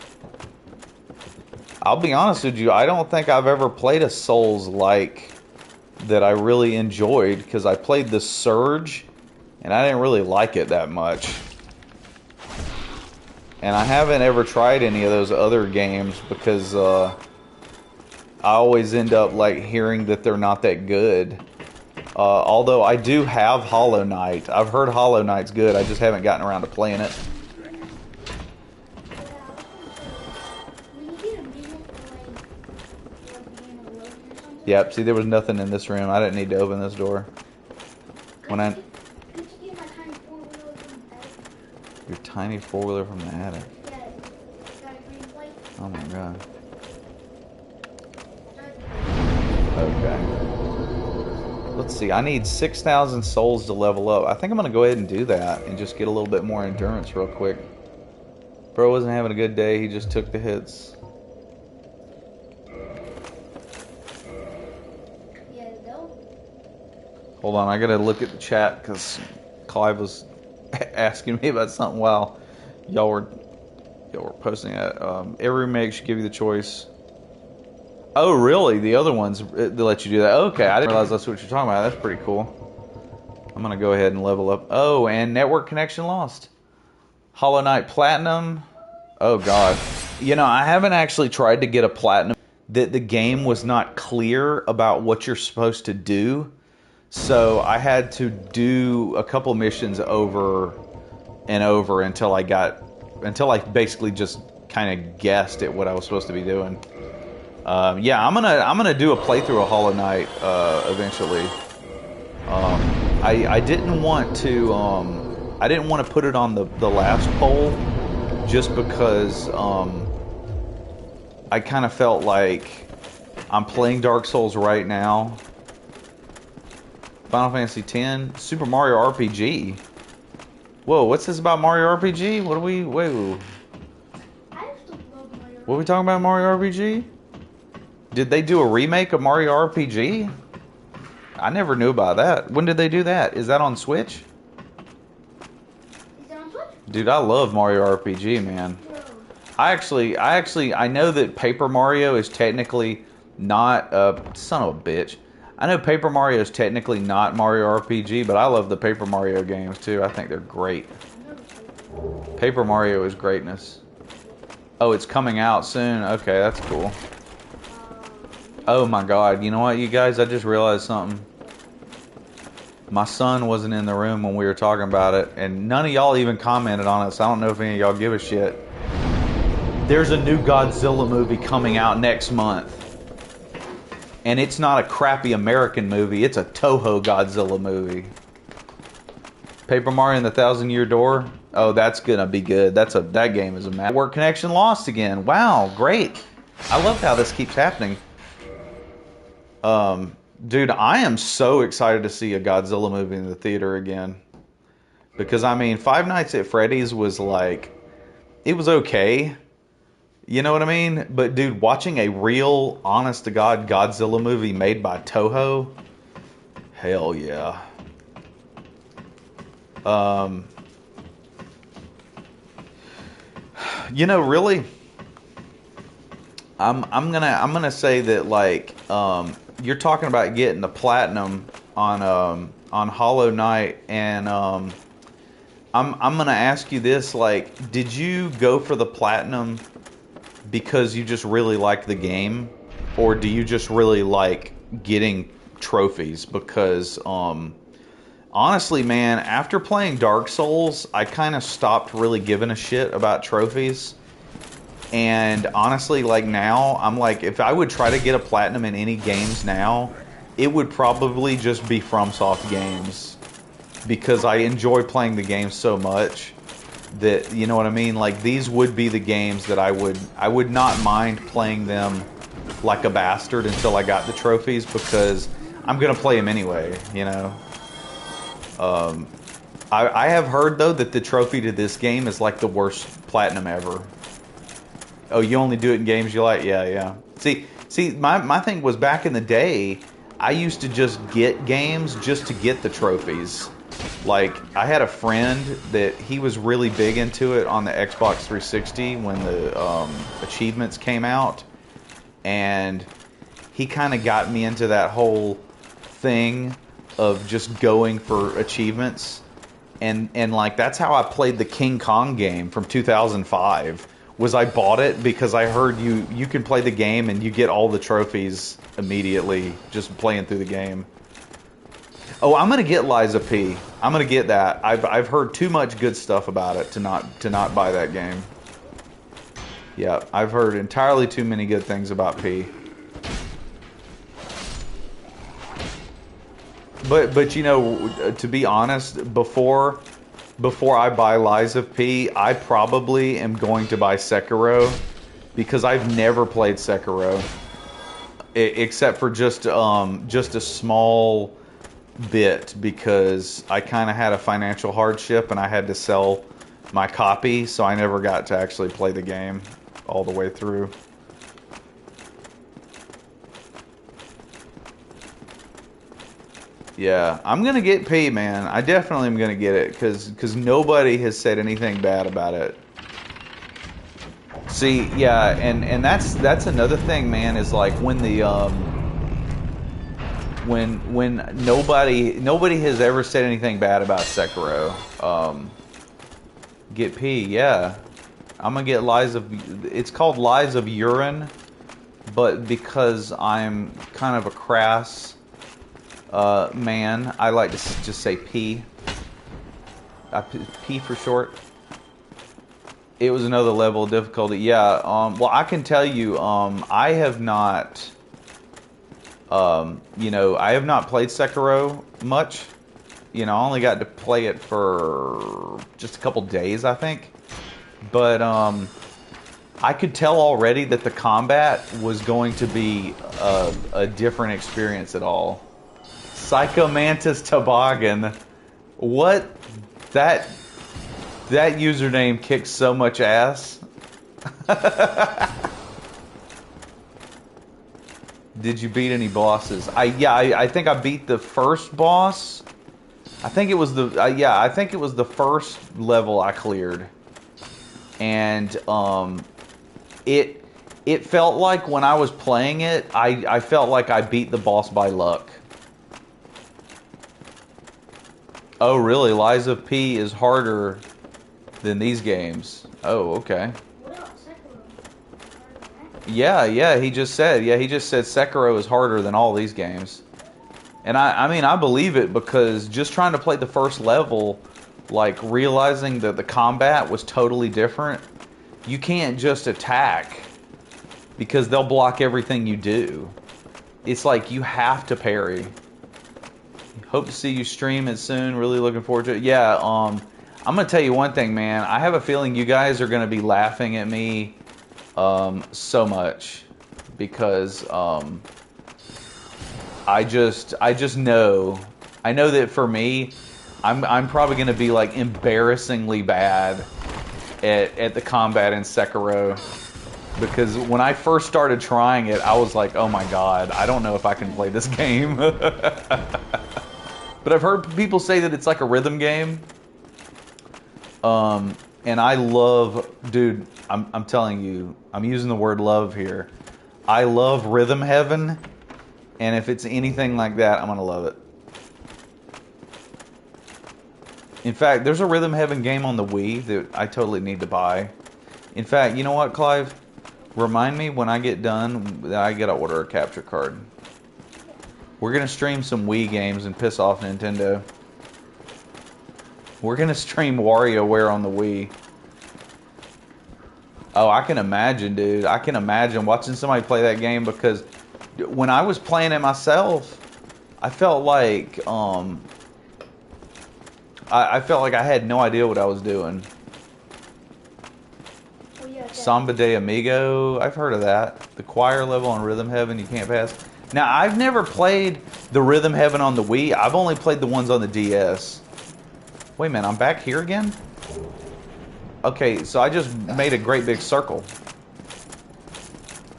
I'll be honest with you. I don't think I've ever played a Souls-like that I really enjoyed because I played the Surge, and I didn't really like it that much. And I haven't ever tried any of those other games because I always end up like hearing that they're not that good. Although I do have Hollow Knight. I've heard Hollow Knight's good. I just haven't gotten around to playing it. Yep, see, there was nothing in this room. I didn't need to open this door. Your tiny four-wheeler from the attic. Oh my God. Okay. Let's see. I need 6,000 souls to level up. I think I'm going to go ahead and do that and just get a little bit more endurance real quick. Bro wasn't having a good day. He just took the hits. Hold on. I got to look at the chat because Clive was asking me about something while y'all were posting it. Every remake should give you the choice. Oh, really? The other ones they let you do that? Okay, I didn't realize that's what you're talking about. That's pretty cool. I'm gonna go ahead and level up. Oh, and network connection lost. Hollow Knight Platinum. Oh God. You know, I haven't actually tried to get a platinum. The game was not clear about what you're supposed to do. So I had to do a couple missions over and over until I basically just kind of guessed at what I was supposed to be doing. Yeah, I'm gonna do a playthrough of Hollow Knight eventually. I didn't want to put it on the last poll just because I kind of felt like I'm playing Dark Souls right now. Final Fantasy X, Super Mario RPG. Whoa, what's this about Mario RPG? What are we? Wait. What are we talking about, Mario RPG? Did they do a remake of Mario RPG? I never knew about that. When did they do that? Is that on Switch? Is that on Switch? Dude, I love Mario RPG, man. I know that Paper Mario is technically not son of a bitch. I know Paper Mario is technically not Mario RPG, but I love the Paper Mario games too. I think they're great. Paper Mario is greatness. Oh, it's coming out soon. Okay, that's cool. Oh my God, you know what, you guys? I just realized something. My son wasn't in the room when we were talking about it, and none of y'all even commented on it, so I don't know if any of y'all give a shit. There's a new Godzilla movie coming out next month. And it's not a crappy American movie, it's a Toho Godzilla movie. Paper Mario and the Thousand Year Door? Oh, that's gonna be good. That game is a mad. Network connection lost again. Wow, great. I love how this keeps happening. Dude, I am so excited to see a Godzilla movie in the theater again. Because I mean, Five Nights at Freddy's was like, it was okay. You know what I mean? But dude, watching a real, honest to God Godzilla movie made by Toho, hell yeah. You know, really, I'm gonna say that like you're talking about getting the platinum on Hollow Knight, and I'm gonna ask you this: like, did you go for the platinum because you just really like the game, or do you just really like getting trophies? Because honestly, man, after playing Dark Souls, I kind of stopped really giving a shit about trophies. And honestly, like now, I'm like, if I would try to get a platinum in any games now, it would probably just be FromSoft games. Because I enjoy playing the game so much that, you know what I mean? Like, these would be the games that I would not mind playing them like a bastard until I got the trophies, because I'm going to play them anyway, you know? I have heard, though, that the trophy to this game is like the worst platinum ever. Oh, you only do it in games you like? Yeah, yeah. See, my thing was back in the day, I used to just get games just to get the trophies. Like, I had a friend that he was really big into it on the Xbox 360 when the achievements came out. And he kind of got me into that whole thing of just going for achievements. And like, that's how I played the King Kong game from 2005. Was I bought it because I heard you can play the game and you get all the trophies immediately just playing through the game. Oh, I'm gonna get Liza P. I'm gonna get that. I've heard too much good stuff about it to not buy that game. Yeah, I've heard entirely too many good things about P. But you know, to be honest, before I buy Lies of P, I probably am going to buy Sekiro, because I've never played Sekiro, except for just a small bit, because I kind of had a financial hardship and I had to sell my copy, so I never got to actually play the game all the way through. Yeah, I'm gonna get P, man. I definitely am gonna get it, because nobody has said anything bad about it. See, yeah, and that's another thing, man. Is like when the when nobody has ever said anything bad about Sekiro. Get P, yeah. I'm gonna get Lies of. It's called Lies of Urine, but because I'm kind of a crass man, I like to just say P. P for short. It was another level of difficulty. Yeah. Well, I can tell you, I have not. You know, I have not played Sekiro much. You know, I only got to play it for just a couple days, I think. But I could tell already that the combat was going to be a different experience at all. Psycho Mantis Toboggan. What? That username kicks so much ass. Did you beat any bosses? I think I beat the first boss. I think it was I think it was the first level I cleared. And it felt like when I was playing it, I felt like I beat the boss by luck. Oh, really? Lies of P is harder than these games. Oh, okay. Yeah, he just said Sekiro is harder than all these games. And I mean, I believe it, because just trying to play the first level, like realizing that the combat was totally different, you can't just attack because they'll block everything you do. It's like you have to parry. Hope to see you stream it soon. Really looking forward to it. Yeah, I'm gonna tell you one thing, man. I have a feeling you guys are gonna be laughing at me so much because I just know. I know that for me, I'm probably gonna be like embarrassingly bad at the combat in Sekiro. Because when I first started trying it, I was like, oh my god, I don't know if I can play this game. But I've heard people say that it's like a rhythm game. And I love, dude, I'm telling you, I'm using the word love here. I love Rhythm Heaven. And if it's anything like that, I'm going to love it. In fact, there's a Rhythm Heaven game on the Wii that I totally need to buy. In fact, you know what, Clive? Remind me when I get done that I gotta order a capture card. We're gonna stream some Wii games and piss off Nintendo. We're gonna stream WarioWare on the Wii. Oh, I can imagine, dude. I can imagine watching somebody play that game because when I was playing it myself, I felt like I felt like I had no idea what I was doing. Samba de Amigo, I've heard of that. The choir level on Rhythm Heaven you can't pass. Now, I've never played the Rhythm Heaven on the Wii. I've only played the ones on the DS. Wait a minute, I'm back here again? Okay, so I just made a great big circle.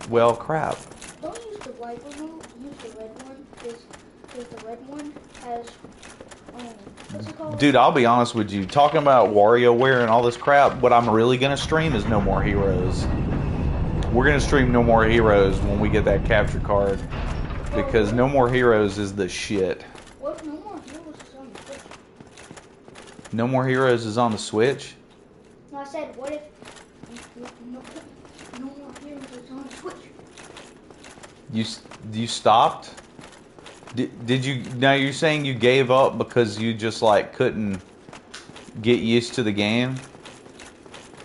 Well, crap. Don't use the white remote, use the red one, because the red one has, what's it called? Dude, I'll be honest with you. Talking about WarioWare and all this crap, what I'm really going to stream is No More Heroes. We're going to stream No More Heroes when we get that capture card. Because No More Heroes is the shit. What? No More Heroes is on the Switch. No More Heroes is on the Switch? No, I said, what if No More Heroes is on the Switch? You stopped? Did you? Now you're saying you gave up because you just like couldn't get used to the game?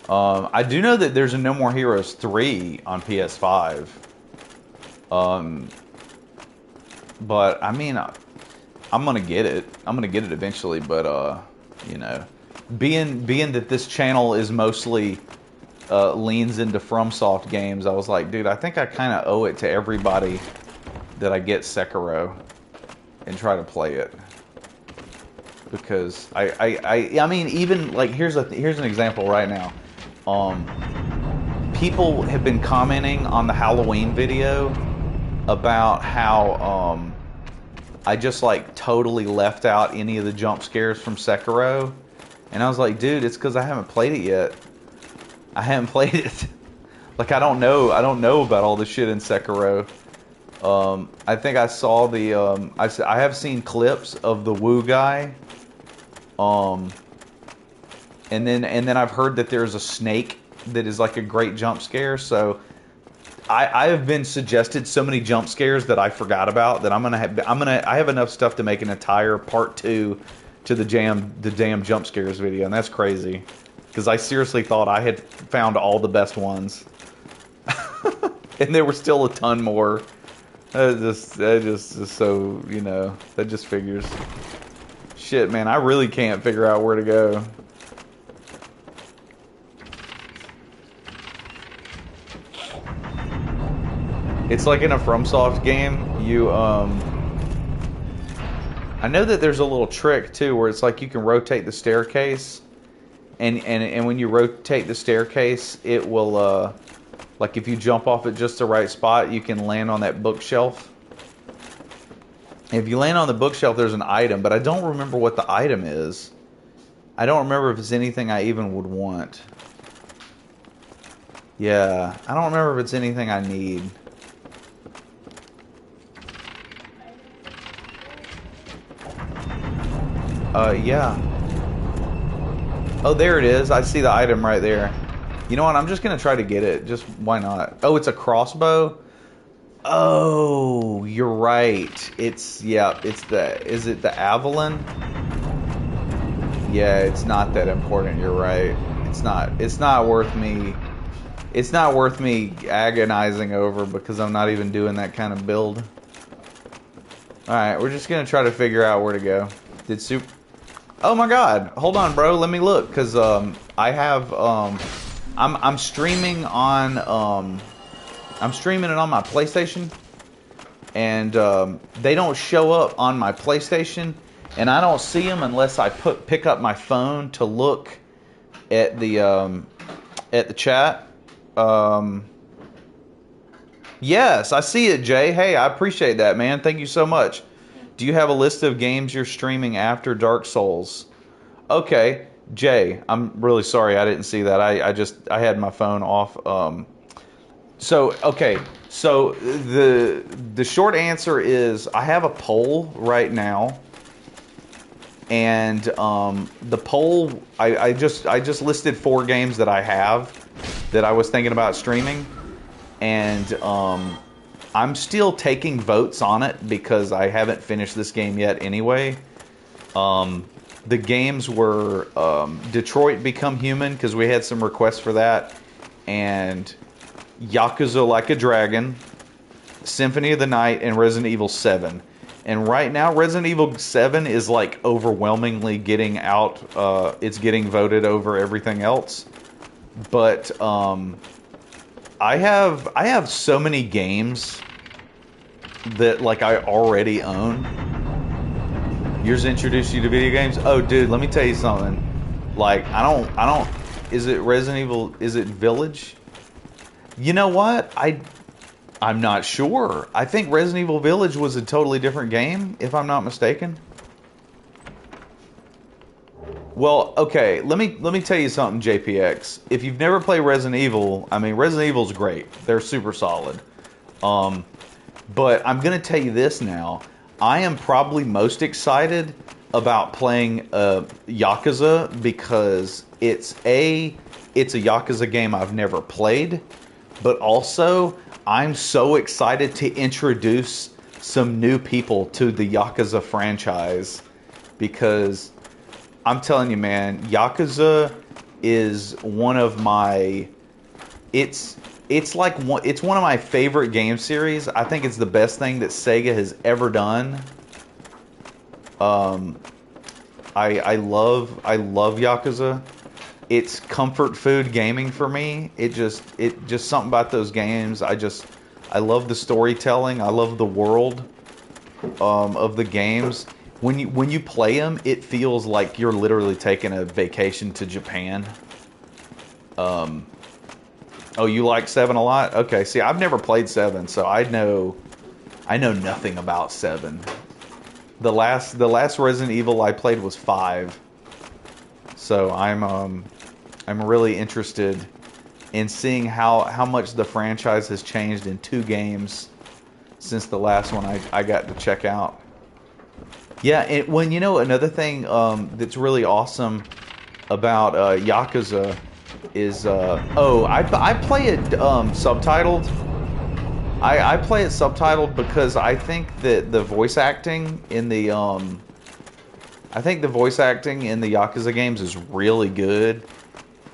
I do know that there's a No More Heroes 3 on PS5. But I mean, I'm gonna get it. I'm gonna get it eventually. But you know, being that this channel is mostly leans into FromSoft games, I was like, dude, I think I kind of owe it to everybody that I get Sekiro and try to play it. Because I mean, even like here's an example right now. People have been commenting on the Halloween video about how I just like totally left out any of the jump scares from Sekiro, and I was like, dude, it's because I haven't played it yet. I haven't played it. Like I don't know about all the shit in Sekiro. I think I saw the I have seen clips of the Woo guy. And then I've heard that there's a snake that is like a great jump scare. So I have been suggested so many jump scares that I forgot about that I have enough stuff to make an entire part 2 to the damn jump scares video, and that's crazy because I seriously thought I had found all the best ones, and there were still a ton more. That just is so, you know, that just figures. Shit, man, I really can't figure out where to go. It's like in a FromSoft game, you I know that there's a little trick too where it's like you can rotate the staircase, and when you rotate the staircase, it will like if you jump off at just the right spot, you can land on that bookshelf. If you land on the bookshelf, there's an item, but I don't remember what the item is. I don't remember if it's anything I even would want. Yeah, I don't remember if it's anything I need. Yeah. Oh, there it is. I see the item right there. You know what? I'm just gonna try to get it. Just why not? Oh, it's a crossbow. Oh, you're right. It's is it the Avalon? Yeah, it's not that important. You're right. It's not worth me agonizing over because I'm not even doing that kind of build. All right, we're just gonna try to figure out where to go. Oh my God! Hold on, bro. Let me look, cause I have I'm streaming on I'm streaming it on my PlayStation, and they don't show up on my PlayStation, and I don't see them unless I pick up my phone to look at the chat. Yes, I see it, Jay. Hey, I appreciate that, man. Thank you so much. Do you have a list of games you're streaming after Dark Souls? Okay, Jay, I'm really sorry I didn't see that. I had my phone off. So the short answer is I have a poll right now, and the poll I just listed 4 games that I have that I was thinking about streaming, and I'm still taking votes on it because I haven't finished this game yet anyway. The games were Detroit Become Human, because we had some requests for that, and Yakuza Like a Dragon, Symphony of the Night, and Resident Evil 7. And right now, Resident Evil 7 is like overwhelmingly getting out. It's getting voted over everything else. But I have so many games that like I already own. Yours introduced you to video games? Oh, dude, let me tell you something. Like, I don't. Is it Resident Evil? Is it Village? You know what? I'm not sure. I think Resident Evil Village was a totally different game, if I'm not mistaken. Well, okay, let me tell you something, JPX. If you've never played Resident Evil, I mean, Resident Evil's great. They're super solid. But I'm going to tell you this now. I am probably most excited about playing Yakuza because it's a Yakuza game I've never played, but also I'm so excited to introduce some new people to the Yakuza franchise, because I'm telling you, man, Yakuza is one of my it's one of my favorite game series. I think it's the best thing that Sega has ever done. I love Yakuza. It's comfort food gaming for me. It just something about those games. I love the storytelling. I love the world of the games. When you play them, it feels like you're literally taking a vacation to Japan. Oh, you like 7 a lot? Okay, see, I've never played 7, so I know nothing about 7. The last Resident Evil I played was 5. So I'm really interested in seeing how much the franchise has changed in 2 games since the last one I got to check out. Yeah, another thing that's really awesome about Yakuza is I play it subtitled. I play it subtitled because I think that the voice acting in the Yakuza games is really good,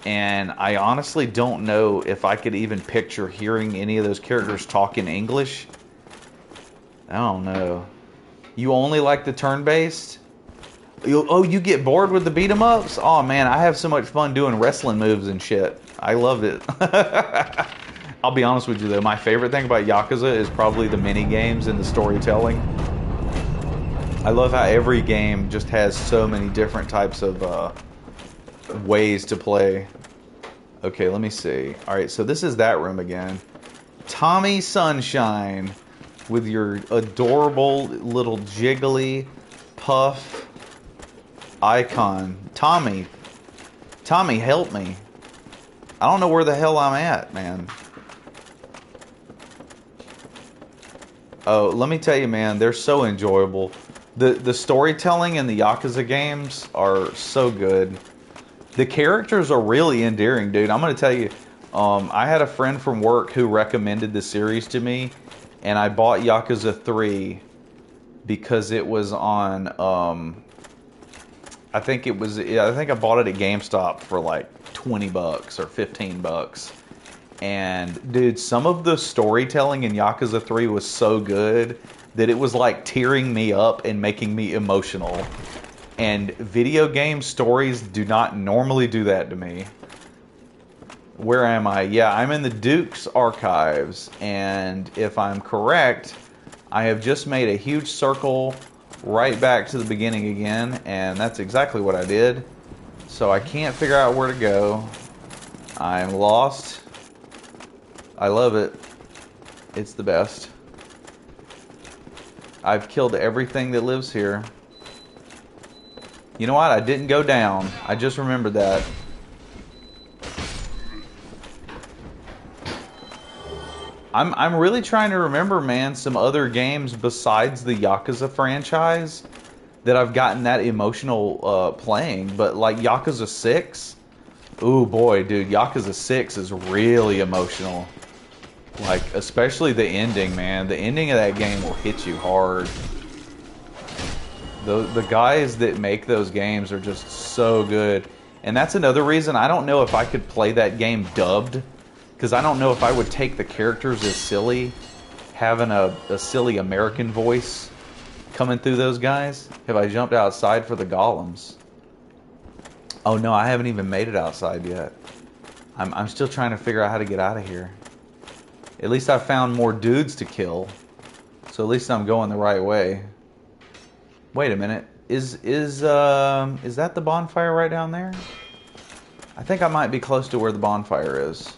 and I honestly don't know if I could even picture hearing any of those characters talk in English. I don't know. You only like the turn-based? You get bored with the beat-em-ups? Oh man, I have so much fun doing wrestling moves and shit. I loved it. I'll be honest with you though, my favorite thing about Yakuza is probably the mini-games and the storytelling. I love how every game just has so many different types of ways to play. Okay, let me see. Alright, so this is that room again. Tommy Sunshine with your adorable little jiggly puff icon. Tommy, help me. I don't know where the hell I'm at, man. Oh, let me tell you, man, they're so enjoyable. The storytelling in the Yakuza games are so good. The characters are really endearing, dude. I'm going to tell you, I had a friend from work who recommended the series to me, and I bought Yakuza 3 because it was on, I think I bought it at GameStop for like $20 or $15. And dude, some of the storytelling in Yakuza 3 was so good that it was like tearing me up and making me emotional. And video game stories do not normally do that to me. Where am I? Yeah, I'm in the Duke's archives. And if I'm correct, I have just made a huge circle right back to the beginning again. And that's exactly what I did. So I can't figure out where to go. I'm lost. I love it. It's the best. I've killed everything that lives here. You know what? I didn't go down. I just remembered that. I'm really trying to remember, man, some other games besides the Yakuza franchise that I've gotten that emotional playing. But like Yakuza 6, ooh boy, dude, Yakuza 6 is really emotional. Like, especially the ending, man. The ending of that game will hit you hard. The guys that make those games are just so good. And that's another reason I don't know if I could play that game dubbed. Because I don't know if I would take the characters as silly, having a silly American voice coming through those guys. Have I jumped outside for the golems? Oh no, I haven't even made it outside yet. I'm still trying to figure out how to get out of here. At least I found more dudes to kill. So at least I'm going the right way. Wait a minute. Is that the bonfire right down there? I think I might be close to where the bonfire is.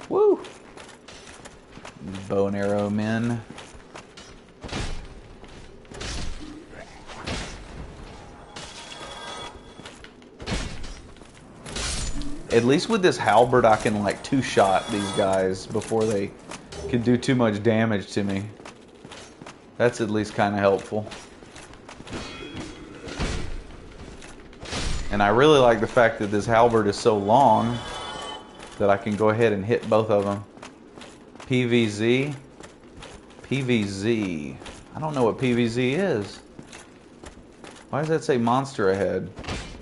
Woo! Bow and arrow men. At least with this halberd, I can like two-shot these guys before they can do too much damage to me. That's at least kind of helpful. And I really like the fact that this halberd is so long that I can go ahead and hit both of them. PVZ. PVZ. I don't know what PVZ is. Why does that say monster ahead?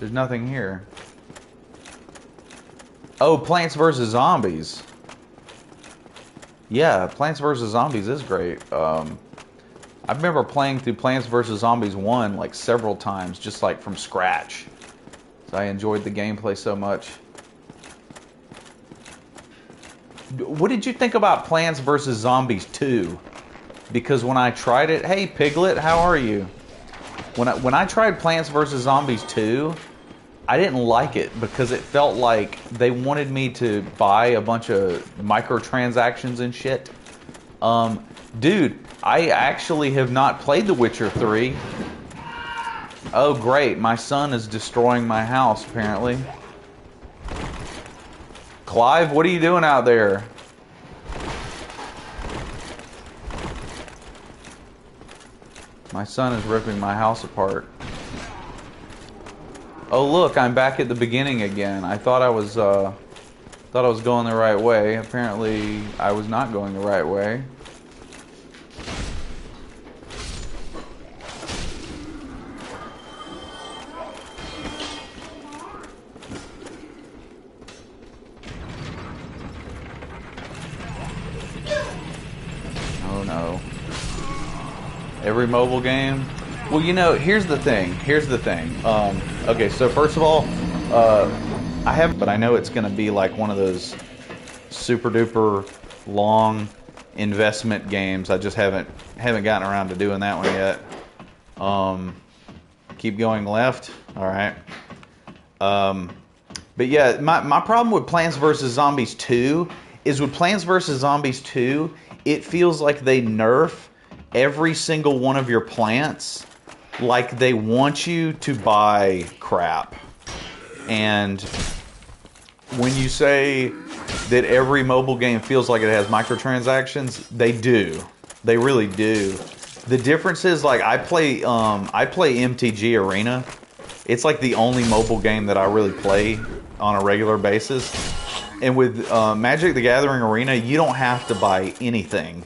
There's nothing here. Oh, Plants vs. Zombies. Yeah, Plants vs. Zombies is great. I remember playing through Plants vs. Zombies 1 like several times, just like from scratch. So I enjoyed the gameplay so much. What did you think about Plants vs. Zombies 2? Because when I tried it, hey Piglet, how are you? When I tried Plants vs. Zombies 2, I didn't like it because it felt like they wanted me to buy a bunch of microtransactions and shit. Dude, I actually have not played The Witcher 3. Oh great, my son is destroying my house apparently. Clive, what are you doing out there? My son is ripping my house apart. Oh look, I'm back at the beginning again. I thought I was going the right way. Apparently, I was not going the right way. Oh no. Every mobile game. Well, you know, here's the thing. Okay, so first of all, I have, but I know it's going to be like one of those super duper long investment games. I just haven't gotten around to doing that one yet. Keep going left. All right. But yeah, my problem with Plants vs. Zombies 2 is with Plants vs. Zombies 2, it feels like they nerf every single one of your plants. Like they want you to buy crap. And when you say that every mobile game feels like it has microtransactions, they do. They really do. The difference is, like, I play MTG Arena. It's like the only mobile game that I really play on a regular basis. And with Magic the Gathering Arena, you don't have to buy anything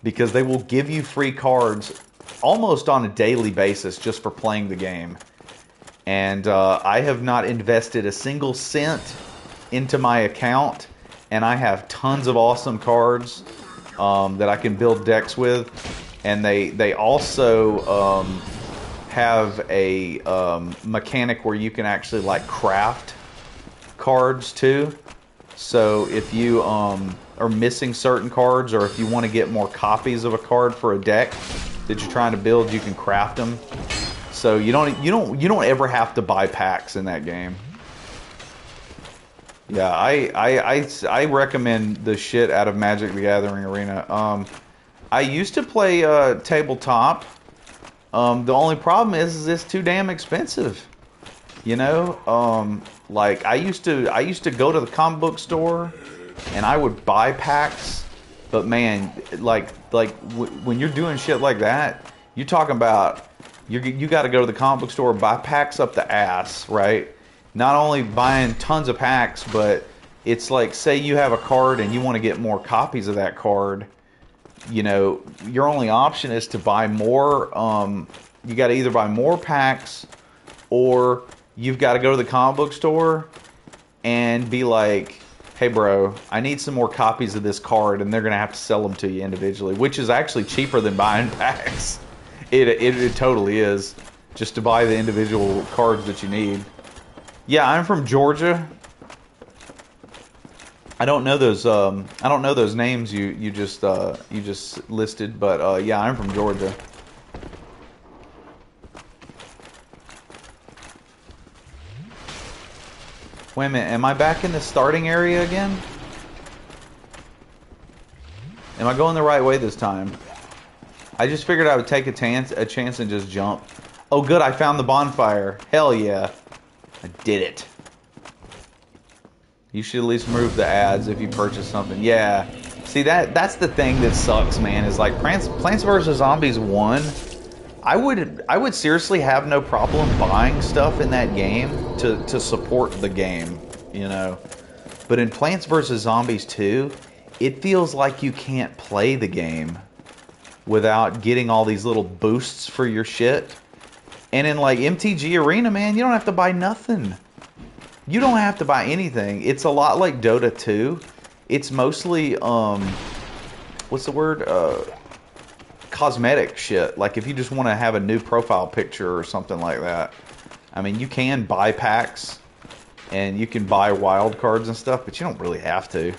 because they will give you free cards almost on a daily basis just for playing the game. And I have not invested a single cent into my account, and I have tons of awesome cards that I can build decks with. and they also have a mechanic where you can actually like craft cards too. So if you are missing certain cards, or if you want to get more copies of a card for a deck that you're trying to build, you can craft them. So you don't ever have to buy packs in that game. Yeah, I recommend the shit out of Magic the Gathering Arena. I used to play tabletop. The only problem is it's too damn expensive. You know, like I used to go to the comic book store and I would buy packs, but man, like when you're doing shit like that, you're talking about you got to go to the comic book store, buy packs up the ass, right? Not only buying tons of packs, but it's like, say you have a card and you want to get more copies of that card, you know, your only option is to buy more. You got to either buy more packs, or you've got to go to the comic book store and be like, hey bro, I need some more copies of this card, and they're going to have to sell them to you individually, which is actually cheaper than buying packs. It totally is, just to buy the individual cards that you need. Yeah, I'm from Georgia. I don't know those names you just listed, but yeah, I'm from Georgia. Wait a minute, am I back in the starting area again? Am I going the right way this time? I just figured I would take a chance and just jump. Oh good, I found the bonfire. Hell yeah. I did it. You should at least remove the ads if you purchase something. Yeah. See, that's the thing that sucks, man, is like Plants vs. Zombies 1. I would seriously have no problem buying stuff in that game to support the game, you know. But in Plants vs. Zombies 2, it feels like you can't play the game without getting all these little boosts for your shit. And in like MTG Arena, man, you don't have to buy nothing. You don't have to buy anything. It's a lot like Dota 2. It's mostly what's the word? Cosmetic shit. Like if you just want to have a new profile picture or something like that. I mean, you can buy packs and you can buy wild cards and stuff, but you don't really have to.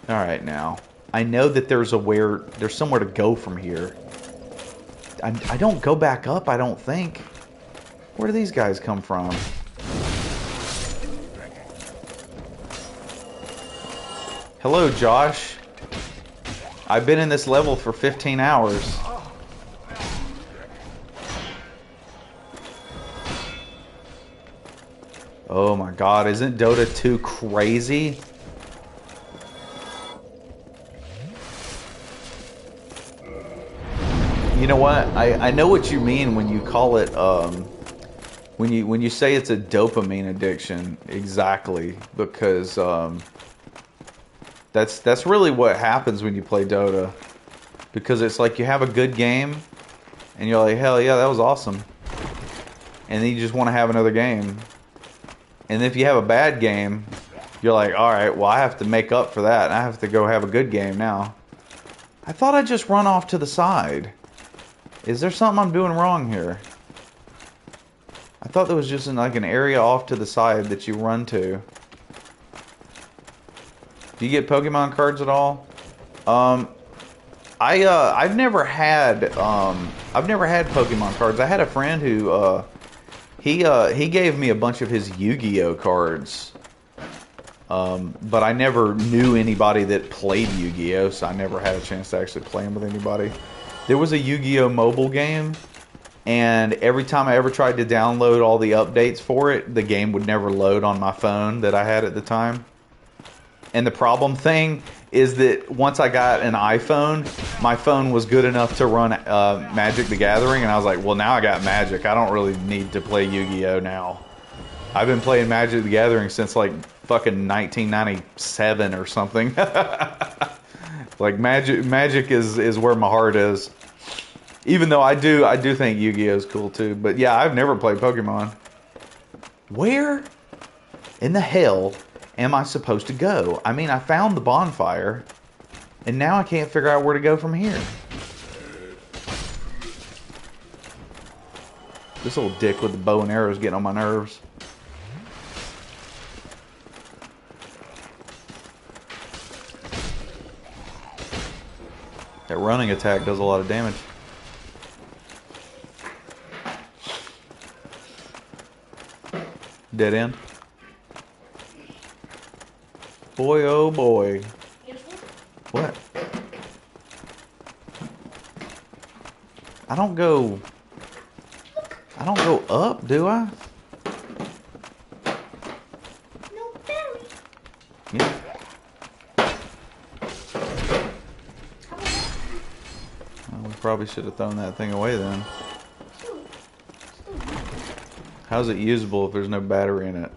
All right, now I know that there's somewhere to go from here. I don't go back up, I don't think. Where do these guys come from? Hello, Josh. I've been in this level for 15 hours. Oh my god, isn't Dota 2 crazy? You know what? I know what you mean when you call it when you say it's a dopamine addiction. Exactly, because that's really what happens when you play Dota. Because it's like you have a good game and you're like, hell yeah, that was awesome. And then you just want to have another game. And if you have a bad game, you're like, alright, well I have to make up for that. I have to go have a good game now. I thought I'd just run off to the side. Is there something I'm doing wrong here? I thought there was just like an area off to the side that you run to. Do you get Pokemon cards at all? I've never had Pokemon cards. I had a friend who he gave me a bunch of his Yu-Gi-Oh cards. But I never knew anybody that played Yu-Gi-Oh, so I never had a chance to actually play them with anybody. There was a Yu-Gi-Oh mobile game, and every time I ever tried to download all the updates for it, the game would never load on my phone that I had at the time. And the problem thing is that once I got an iPhone, my phone was good enough to run Magic the Gathering, and I was like, well, now I got Magic. I don't really need to play Yu-Gi-Oh now. I've been playing Magic the Gathering since like fucking 1997 or something. Like Magic is where my heart is. Even though I do think Yu-Gi-Oh is cool too. But yeah, I've never played Pokemon. Where in the hell am I supposed to go? I mean, I found the bonfire. And now I can't figure out where to go from here. This little dick with the bow and arrows getting on my nerves. That running attack does a lot of damage. Dead end. Boy, oh boy. What? I don't go up, do I? No berry. Yeah. Well, we probably should have thrown that thing away then. How's it usable if there's no battery in it?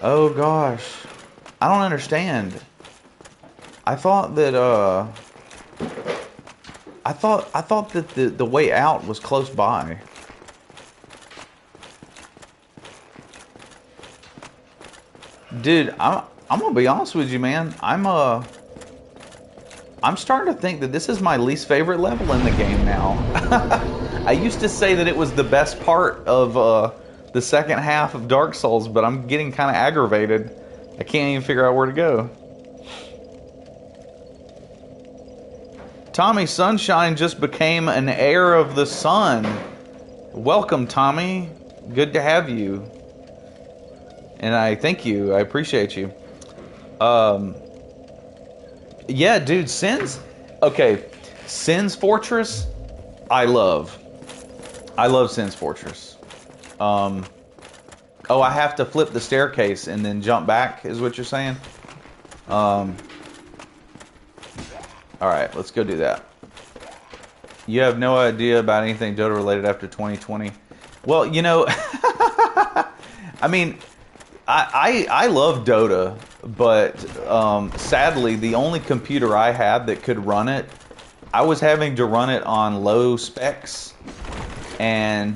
Oh gosh. I don't understand. I thought that I thought that the way out was close by. Dude, I'm gonna be honest with you, man. I'm starting to think that this is my least favorite level in the game now. I used to say that it was the best part of the second half of Dark Souls, but I'm getting kind of aggravated. I can't even figure out where to go. Tommy Sunshine just became an heir of the sun. Welcome, Tommy. Good to have you. And I thank you. I appreciate you. Yeah, dude, Sin's... Okay, Sin's Fortress, I love. I love Sin's Fortress. Oh, I have to flip the staircase and then jump back, is what you're saying? Alright, let's go do that. You have no idea about anything Dota related after 2020. Well, you know, I mean, I love Dota, but sadly, the only computer I had that could run it, I was having to run it on low specs, and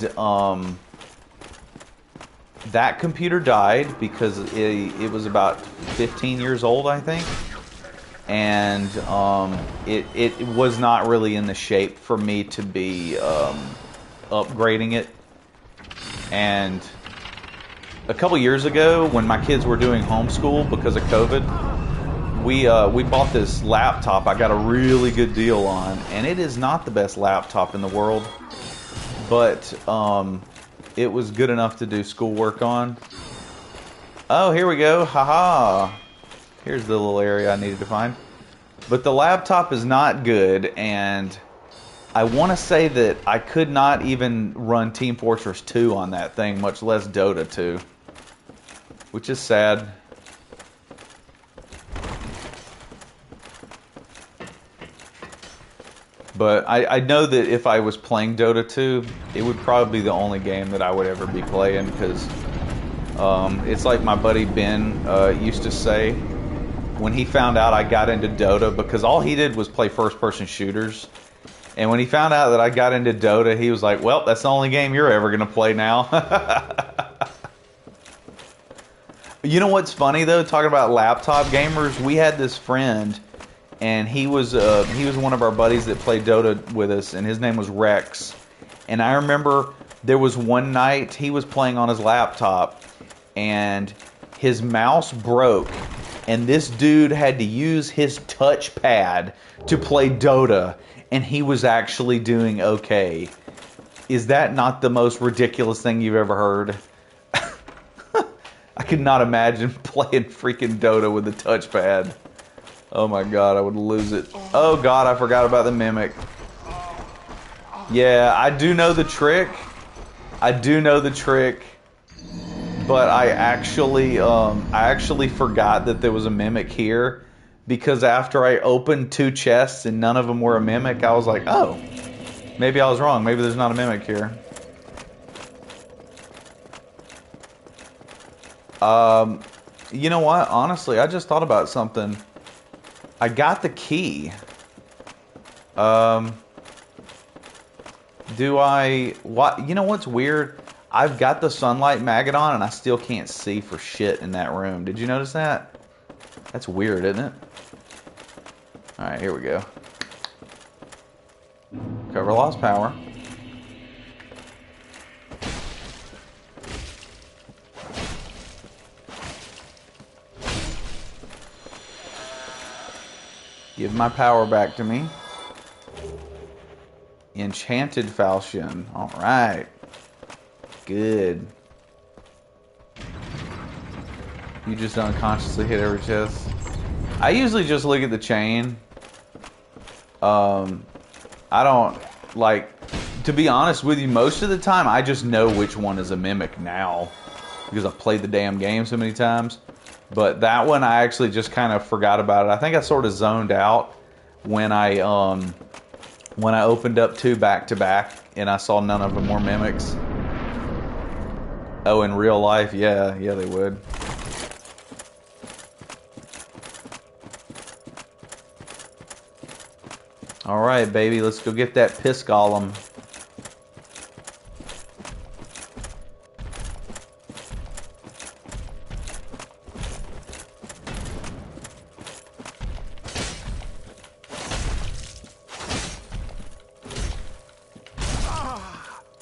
that computer died because it was about 15 years old, I think. And it was not really in the shape for me to be upgrading it. And a couple years ago, when my kids were doing homeschool because of COVID, we bought this laptop I got a really good deal on, and it is not the best laptop in the world, but it was good enough to do schoolwork on. Oh, here we go. Haha. Here's the little area I needed to find. But the laptop is not good, and I want to say that I could not even run Team Fortress 2 on that thing, much less Dota 2. Which is sad. But I know that if I was playing Dota 2, it would probably be the only game that I would ever be playing, because it's like my buddy Ben used to say when he found out I got into Dota, because all he did was play first-person shooters. And when he found out that I got into Dota, he was like, well, that's the only game you're ever going to play now. You know what's funny, though? Talking about laptop gamers, we had this friend, and he was one of our buddies that played Dota with us, and his name was Rex. And I remember there was one night he was playing on his laptop, and his mouse broke, and this dude had to use his touchpad to play Dota, and he was actually doing okay. Is that not the most ridiculous thing you've ever heard? I could not imagine playing freaking Dota with a touchpad. Oh my god, I would lose it. Oh god, I forgot about the mimic. Yeah, I do know the trick. I do know the trick. But I actually forgot that there was a mimic here, because after I opened 2 chests and none of them were a mimic, I was like, oh, maybe I was wrong. Maybe there's not a mimic here. You know what? Honestly, I just thought about something. I got the key. Do I... What? You know what's weird? I've got the sunlight maggot on and I still can't see for shit in that room. Did you notice that? That's weird, isn't it? Alright, here we go. Cover lost power. Give my power back to me. Enchanted falchion. Alright. Good. You just unconsciously hit every chest. I usually just look at the chain. I don't, like, to be honest with you, most of the time I just know which one is a mimic now. Because I've played the damn game so many times. But that one I actually just kind of forgot about it. I think I sort of zoned out when I opened up 2 back to back and I saw none of them were mimics. Oh, in real life, yeah, they would. All right, baby, let's go get that piss golem.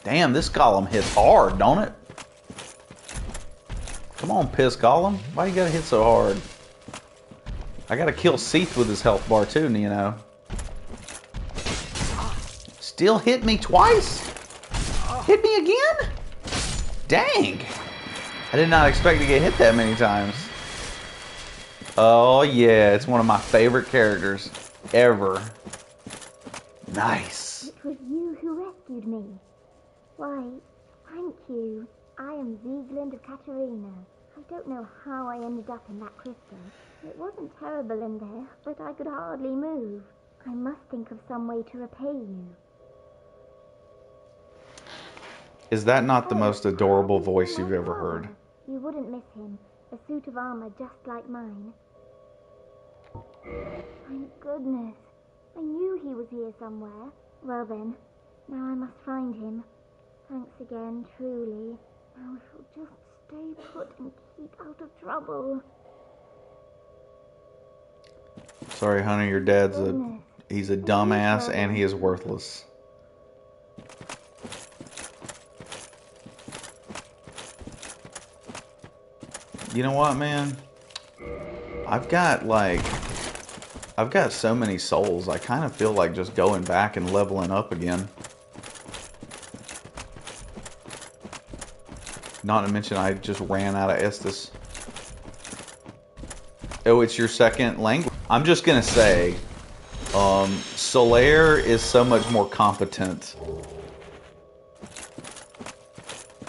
Damn, this golem hits hard, don't it? Come on, piss golem. Why you gotta hit so hard? I gotta kill Seath with his health bar too, you know. Still hit me twice? Hit me again? Dang. I did not expect to get hit that many times. Oh yeah, it's one of my favorite characters ever. Nice. It was you who rescued me. Why, thank you. I am Vigeland of Katarina. I don't know how I ended up in that crystal. It wasn't terrible in there, but I could hardly move. I must think of some way to repay you. Is that not the most adorable voice you've ever heard? You wouldn't miss him. A suit of armor just like mine. Thank goodness. I knew he was here somewhere. Well then, now I must find him. Thanks again, truly. Now I shall just stay put and keep out of trouble. Sorry, honey, your dad's he's a dumbass and he is worthless. You know what, man? I've got so many souls. I kind of feel like just going back and leveling up again. Not to mention I just ran out of Estus. Oh, it's your second language. I'm just gonna say, Solaire is so much more competent.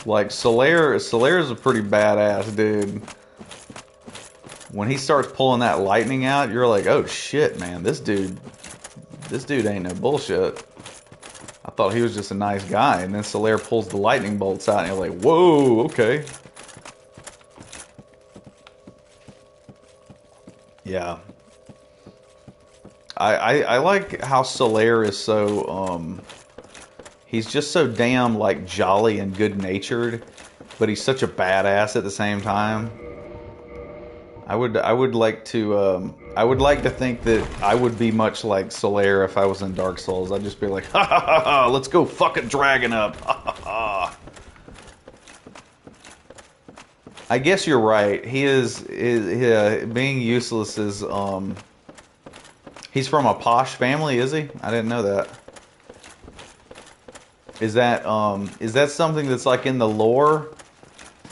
Like, Solaire is a pretty badass dude. When he starts pulling that lightning out, you're like, oh shit, man, this dude ain't no bullshit. I thought he was just a nice guy, and then Solaire pulls the lightning bolts out, and you're like, whoa, okay. Yeah. I like how Solaire is so, he's just so damn, like, jolly and good-natured, but he's such a badass at the same time. I would like to think that I would be much like Solaire if I was in Dark Souls. I'd just be like, ha ha ha ha, let's go fuck a dragon up. Ha ha ha. I guess you're right. He is being useless is he's from a posh family, is he? I didn't know that. Is that something that's like in the lore,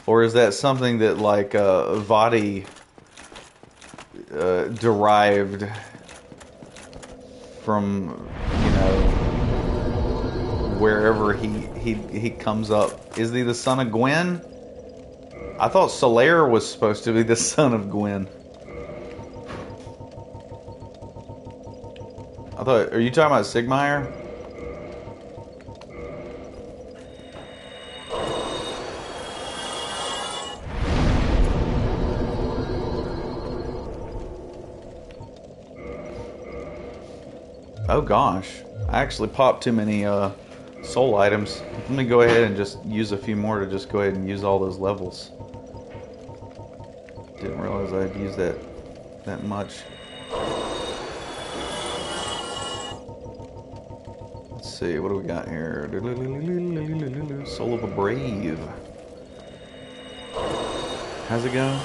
or is that something that like Vadi derived from, you know, wherever he comes up? Is he the son of Gwen? I thought Solaire was supposed to be the son of Gwen. Are you talking about Sigmire? Oh gosh, I actually popped too many soul items. Let me go ahead and just use a few more to just go ahead and use all those levels. Didn't realize I'd use that that much. Let's see, what do we got here? Soul of a Brave. How's it going?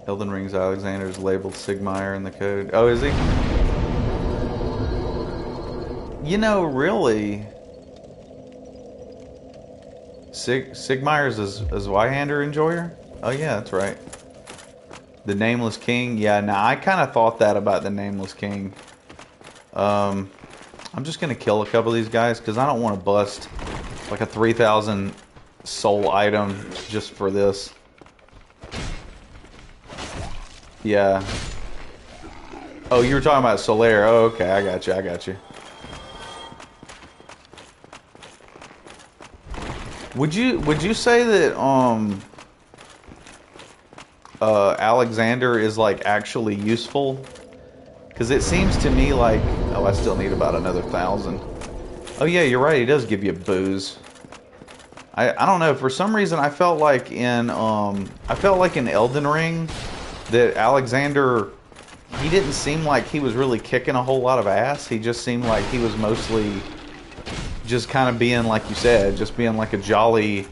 Elden Ring's Alexander's labeled Sigmire in the code. Oh, is he? You know, really, Sigmire's a Zweihander enjoyer? Oh yeah, that's right. The Nameless King? Yeah, now I kind of thought that about the Nameless King. I'm just going to kill a couple of these guys because I don't want to bust like a 3,000 soul item just for this. Yeah. Oh, you were talking about Solaire. Oh, okay, I got you. Would you say that Alexander is like actually useful? Because it seems to me like, oh, I still need about another 1,000. Oh yeah, you're right. He does give you booze. I don't know. For some reason, I felt like in Elden Ring that Alexander, he didn't seem like he was really kicking a whole lot of ass. He just seemed like he was mostly just kind of being, like you said, just being like a jolly,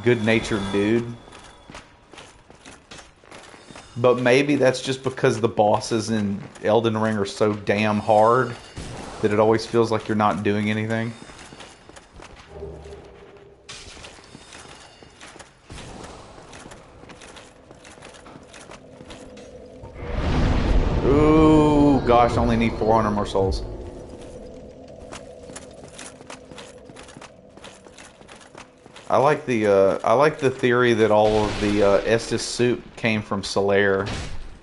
good-natured dude. But maybe that's just because the bosses in Elden Ring are so damn hard that it always feels like you're not doing anything. Ooh, gosh, I only need 400 more souls. I like the theory that all of the Estus soup came from Solaire.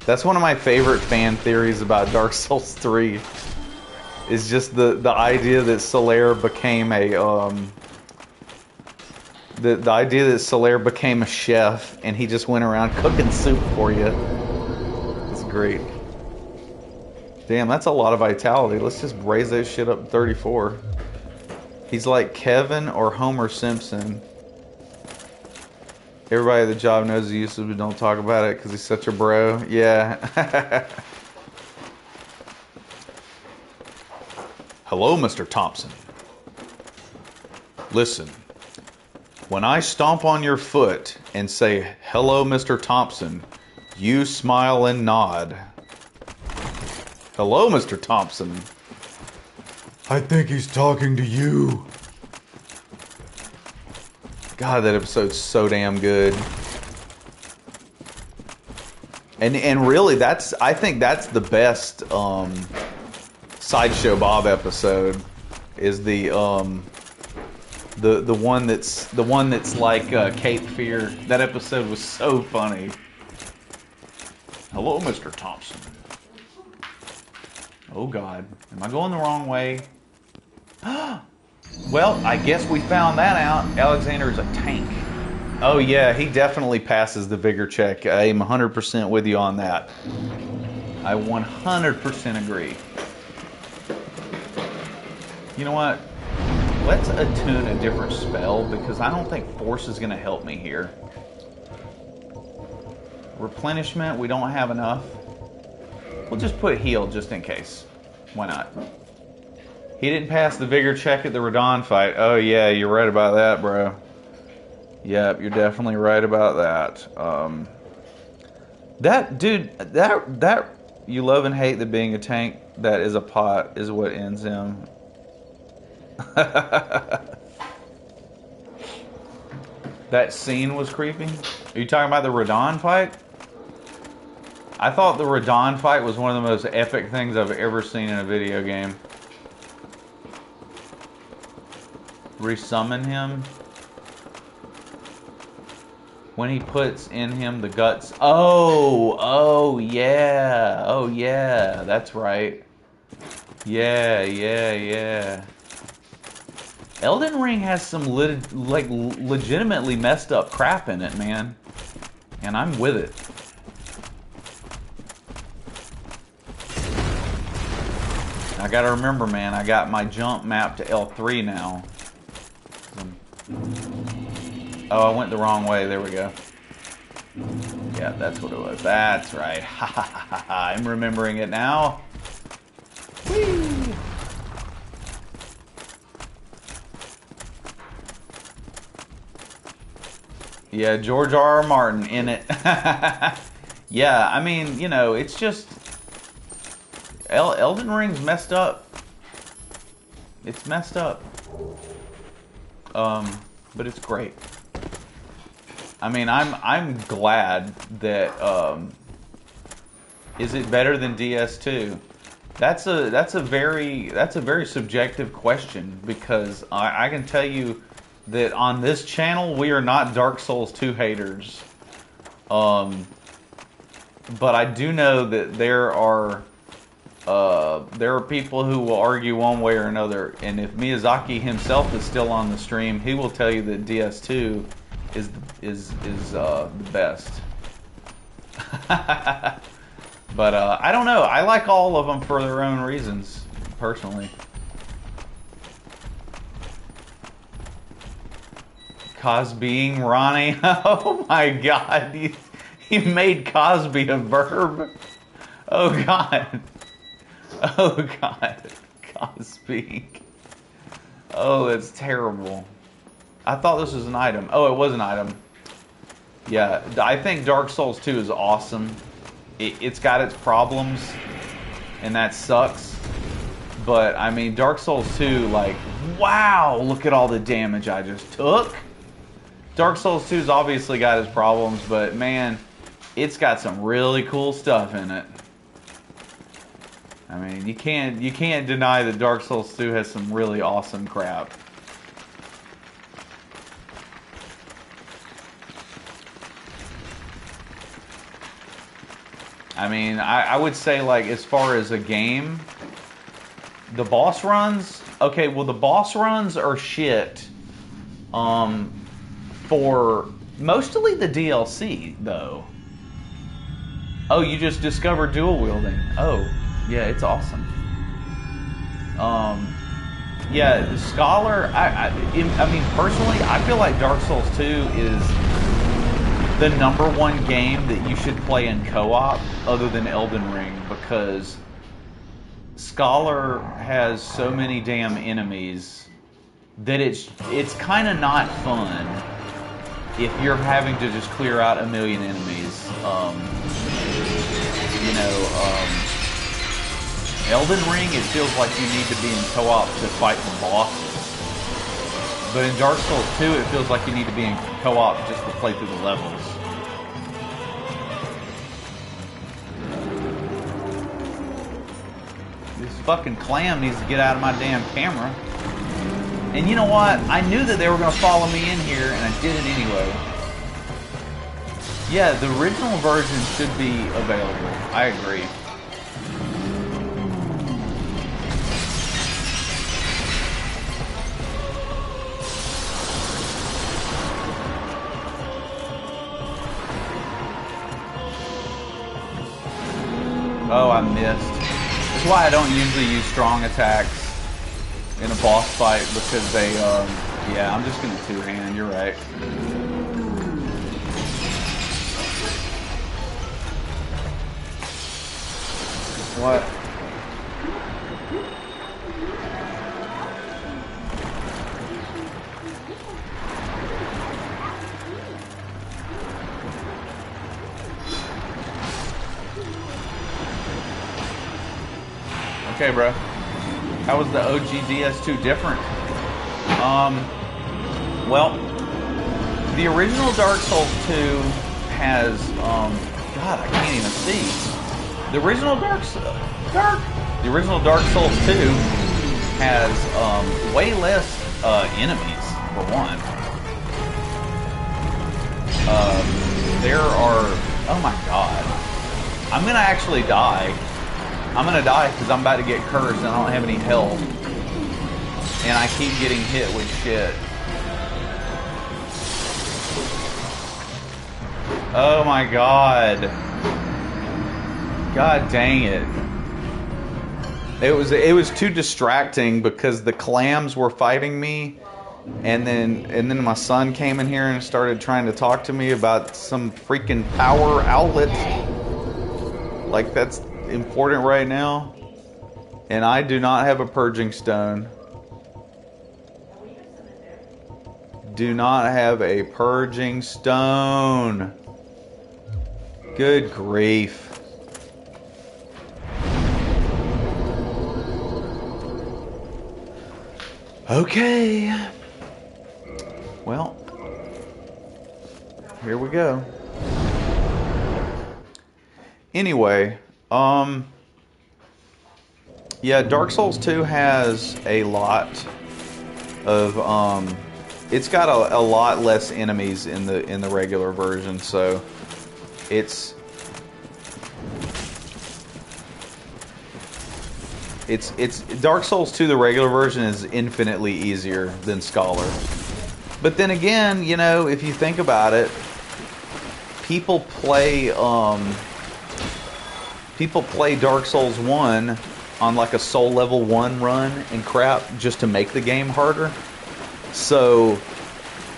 That's one of my favorite fan theories about Dark Souls 3. Is just the idea that Solaire became a the idea that Solaire became a chef and he just went around cooking soup for you. It's great. Damn, that's a lot of vitality. Let's just raise that shit up to 34. He's like Kevin or Homer Simpson. Everybody at the job knows the uses, but don't talk about it because he's such a bro. Yeah. Hello, Mr. Thompson. Listen, when I stomp on your foot and say, hello, Mr. Thompson, you smile and nod. Hello, Mr. Thompson. I think he's talking to you. God, that episode's so damn good. And really, I think that's the best Sideshow Bob episode. Is the one that's like Cape Fear. That episode was so funny. Hello, Mr. Thompson. Oh God, am I going the wrong way? Well, I guess we found that out. Alexander is a tank. Oh yeah, he definitely passes the vigor check. I'm 100% with you on that. I 100% agree. You know what? Let's attune a different spell because I don't think force is going to help me here. Replenishment, we don't have enough. We'll just put heal just in case. Why not? He didn't pass the vigor check at the Radon fight. Oh yeah, you're right about that, bro. Yep, you're definitely right about that. That dude, that you love and hate that being a tank that is a pot is what ends him. That scene was creepy. Are you talking about the Radon fight? I thought the Radon fight was one of the most epic things I've ever seen in a video game. Resummon him. When he puts in him the guts. Oh yeah, that's right. Yeah. Elden Ring has some legitimately messed up crap in it, man. And I'm with it. I gotta remember, man, I got my jump mapped to L3 now. Oh, I went the wrong way. There we go. Yeah, that's what it was. That's right. Ha ha ha ha ha. I'm remembering it now. Whee! Yeah, George R. R. Martin in it. Yeah, I mean, you know, it's just... Elden Ring's messed up. It's messed up. But it's great. I mean, I'm glad that... is it better than DS2? That's a very subjective question, because I can tell you that on this channel we are not Dark Souls 2 haters. But I do know that there are people who will argue one way or another, and if Miyazaki himself is still on the stream, he will tell you that DS2 is the best. But I don't know. I like all of them for their own reasons, personally. Cosbying Ronnie. Oh my God. He made Cosby a verb. Oh God. Oh God. Cosby. Oh, that's terrible. I thought this was an item. Oh, it was an item. Yeah, I think Dark Souls 2 is awesome. It's got its problems, and that sucks. But, I mean, Dark Souls 2, like, wow, look at all the damage I just took. Dark Souls 2's obviously got its problems, but, man, it's got some really cool stuff in it. I mean, you can't deny that Dark Souls 2 has some really awesome crap. I mean, I would say, like, as far as a game, the boss runs, okay, well, the boss runs are shit for mostly the DLC, though. Oh, you just discovered dual wielding. Oh, yeah, it's awesome. Yeah, the Scholar, I mean, personally, I feel like Dark Souls 2 is the #1 game that you should play in co-op other than Elden Ring, because Scholar has so many damn enemies that it's kind of not fun if you're having to just clear out a million enemies. You know, Elden Ring, it feels like you need to be in co-op to fight the bosses. But in Dark Souls 2, it feels like you need to be in co-op just to play through the levels. This fucking clam needs to get out of my damn camera. And you know what? I knew that they were going to follow me in here, and I did it anyway. Yeah, the original version should be available. I agree. Oh, I missed. That's why I don't usually use strong attacks in a boss fight, because they, yeah, I'm just gonna two-hand, you're right. What? Okay, bro. How was the OG DS2 different? Well, the original Dark Souls 2 has, God, I can't even see. The original Dark Souls 2 has way less enemies, for one. There are, oh my God, I'm gonna actually die. I'm gonna die because I'm about to get cursed and I don't have any health. And I keep getting hit with shit. Oh my God. God dang it. It was too distracting because the clams were fighting me And then my son came in here and started trying to talk to me about some freaking power outlet. Like that's important right now. And I do not have a purging stone. Do not have a purging stone. Good grief. Okay. Well, here we go. Anyway, yeah, Dark Souls 2 has a lot of it's got a lot less enemies in the regular version, so it's Dark Souls 2, the regular version, is infinitely easier than Scholar. But then again, you know, if you think about it, people play Dark Souls 1 on like a soul level 1 run and crap just to make the game harder. So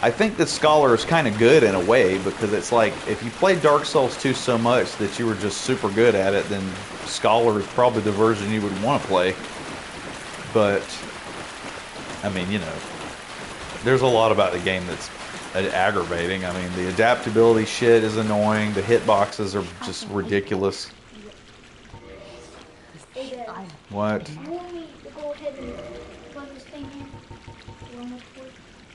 I think that Scholar is kind of good in a way, because it's like if you play Dark Souls 2 so much that you were just super good at it, then Scholar is probably the version you would want to play. But I mean, you know, there's a lot about the game that's aggravating. I mean, the adaptability shit is annoying. The hitboxes are just ridiculous. Hey, Dad. What? You want me to go ahead and plug this thing in? You want me to?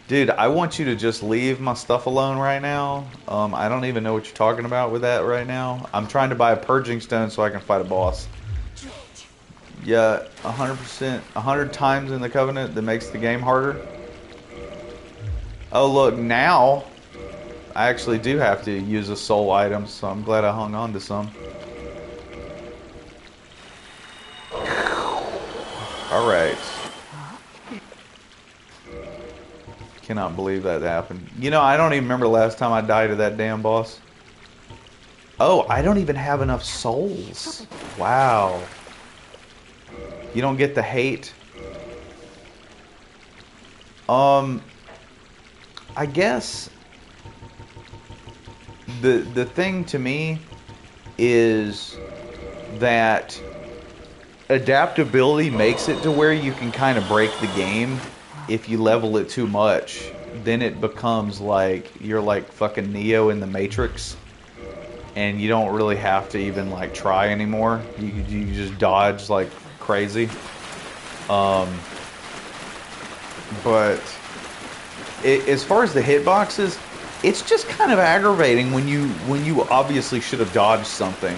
Dude, I want you to just leave my stuff alone right now. I don't even know what you're talking about with that right now. I'm trying to buy a purging stone so I can fight a boss. Yeah, 100%, 100 times in the Covenant that makes the game harder. Oh, look, now I actually do have to use a soul item, so I'm glad I hung on to some. Alright. Cannot believe that happened. You know, I don't even remember the last time I died to that damn boss. Oh, I don't even have enough souls. Wow. You don't get the hate. I guess the thing to me is that adaptability makes it to where you can kind of break the game. If you level it too much, then it becomes like you're like fucking Neo in the Matrix, and you don't really have to even like try anymore. You just dodge like crazy. But as far as the hitboxes, it's just kind of aggravating when you obviously should have dodged something,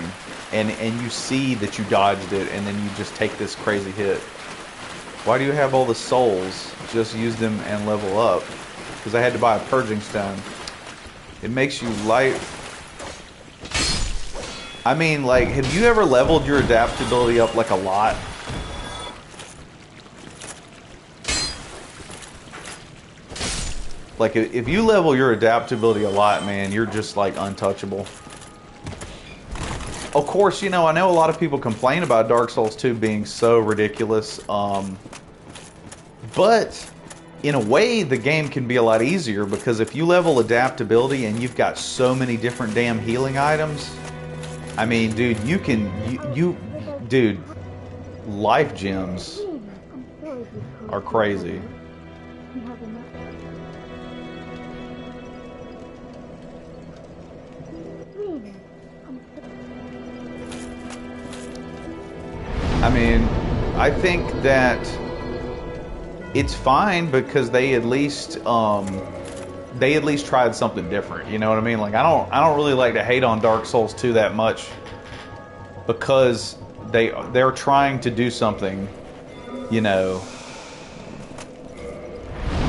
and you see that you dodged it, and then you just take this crazy hit. Why do you have all the souls? Just use them and level up. Because I had to buy a purging stone. It makes you light. I mean, like, have you ever leveled your adaptability up like a lot? Like, if you level your adaptability a lot, man, you're just like untouchable. Of course, you know, I know a lot of people complain about Dark Souls 2 being so ridiculous. But in a way, the game can be a lot easier, because if you level adaptability and you've got so many different damn healing items, I mean, dude, you can, dude, life gems are crazy. I mean, I think that it's fine because they at least tried something different. You know what I mean? Like, I don't really like to hate on Dark Souls 2 that much, because they're trying to do something. You know,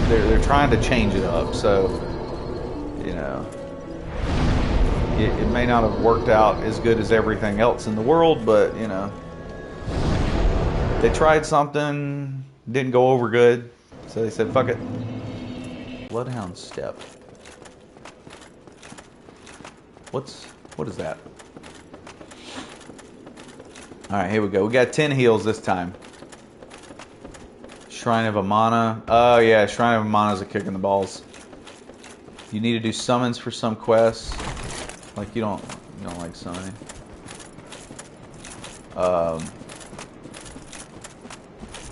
they're trying to change it up. So, you know, it may not have worked out as good as everything else in the world, but you know, they tried something. Didn't go over good, so they said, fuck it. Bloodhound Step. What is that? Alright, here we go. We got 10 heals this time. Shrine of Amana. Oh yeah, Shrine of Amana is a kick in the balls. You need to do summons for some quests. Like you don't like summoning.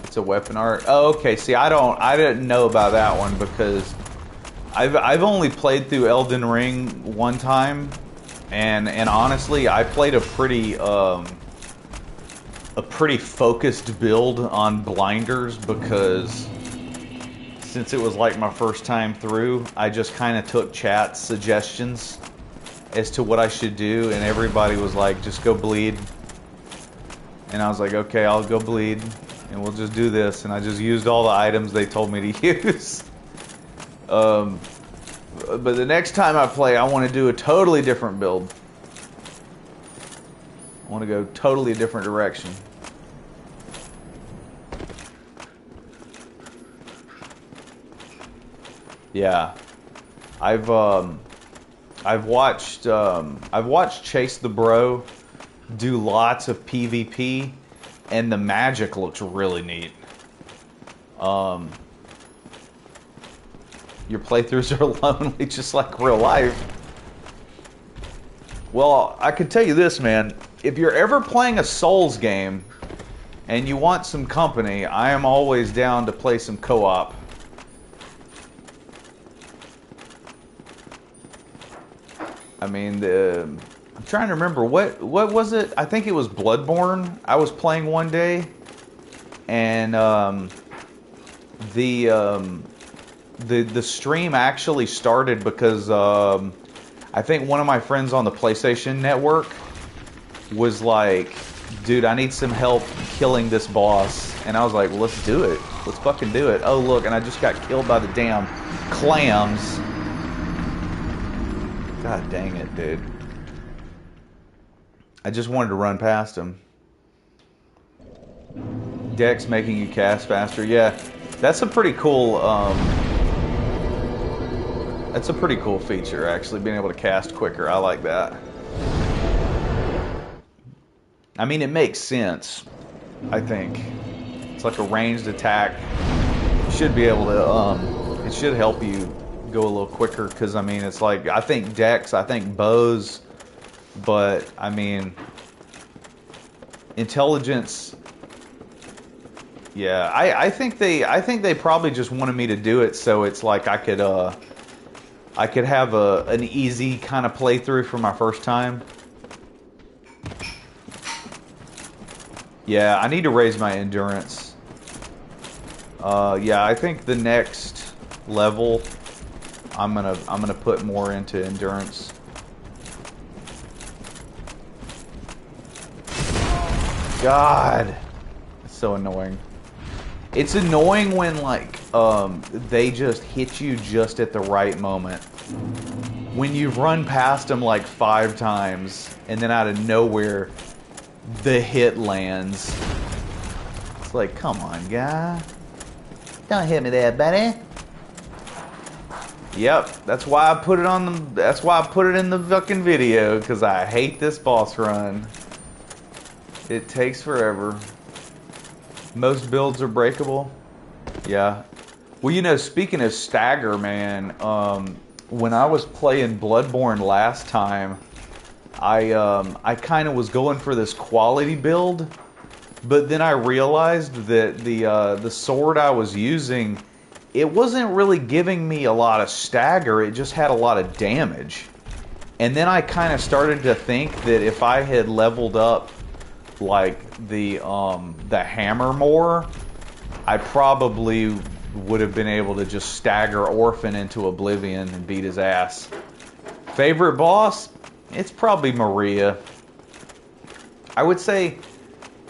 It's a weapon art. Oh, okay. See, I didn't know about that one because I've only played through Elden Ring one time, and honestly, I played a pretty focused build on blinders because since it was like my first time through, I just kind of took chat's suggestions as to what I should do, and everybody was like, just go bleed. And I was like, okay, I'll go bleed, and we'll just do this. And I just used all the items they told me to use. But the next time I play, I want to do a totally different build. I want to go totally different direction. Yeah, I've watched Chase the Bro do lots of PvP, and the magic looks really neat. Your playthroughs are lonely, just like real life. Well, I can tell you this, man. If you're ever playing a Souls game and you want some company, I am always down to play some co-op. I mean, I'm trying to remember what was it? I think it was Bloodborne. I was playing one day, and the stream actually started because I think one of my friends on the PlayStation Network was like, "Dude, I need some help killing this boss," and I was like, well, "Let's do it. Let's fucking do it." Oh look, and I just got killed by the damn clams. God dang it, dude. I just wanted to run past him. Dex making you cast faster. Yeah, that's a pretty cool feature, actually, being able to cast quicker. I like that. I mean, it makes sense, I think. It's like a ranged attack. You should be able to, it should help you go a little quicker, because I mean, it's like, I think dex, I think bows, but I mean, intelligence. Yeah, I think they probably just wanted me to do it so it's like I could have an easy kind of playthrough for my first time. Yeah, I need to raise my endurance. Yeah, I think the next level I'm gonna put more into endurance. God, it's so annoying. It's annoying when like they just hit you just at the right moment. When you've run past them like 5 times and then out of nowhere the hit lands. It's like, come on, guy. Don't hit me there, buddy. Yep, that's why I put it on the. That's why I put it in the fucking video, because I hate this boss run. It takes forever. Most builds are breakable. Yeah. Well, you know, speaking of stagger, man, when I was playing Bloodborne last time, I kind of was going for this quality build, but then I realized that the sword I was using, it wasn't really giving me a lot of stagger, it just had a lot of damage. And then I kind of started to think that if I had leveled up like the hammer more, I probably would have been able to just stagger Orphan into oblivion and beat his ass. Favorite boss? It's probably Maria. I would say,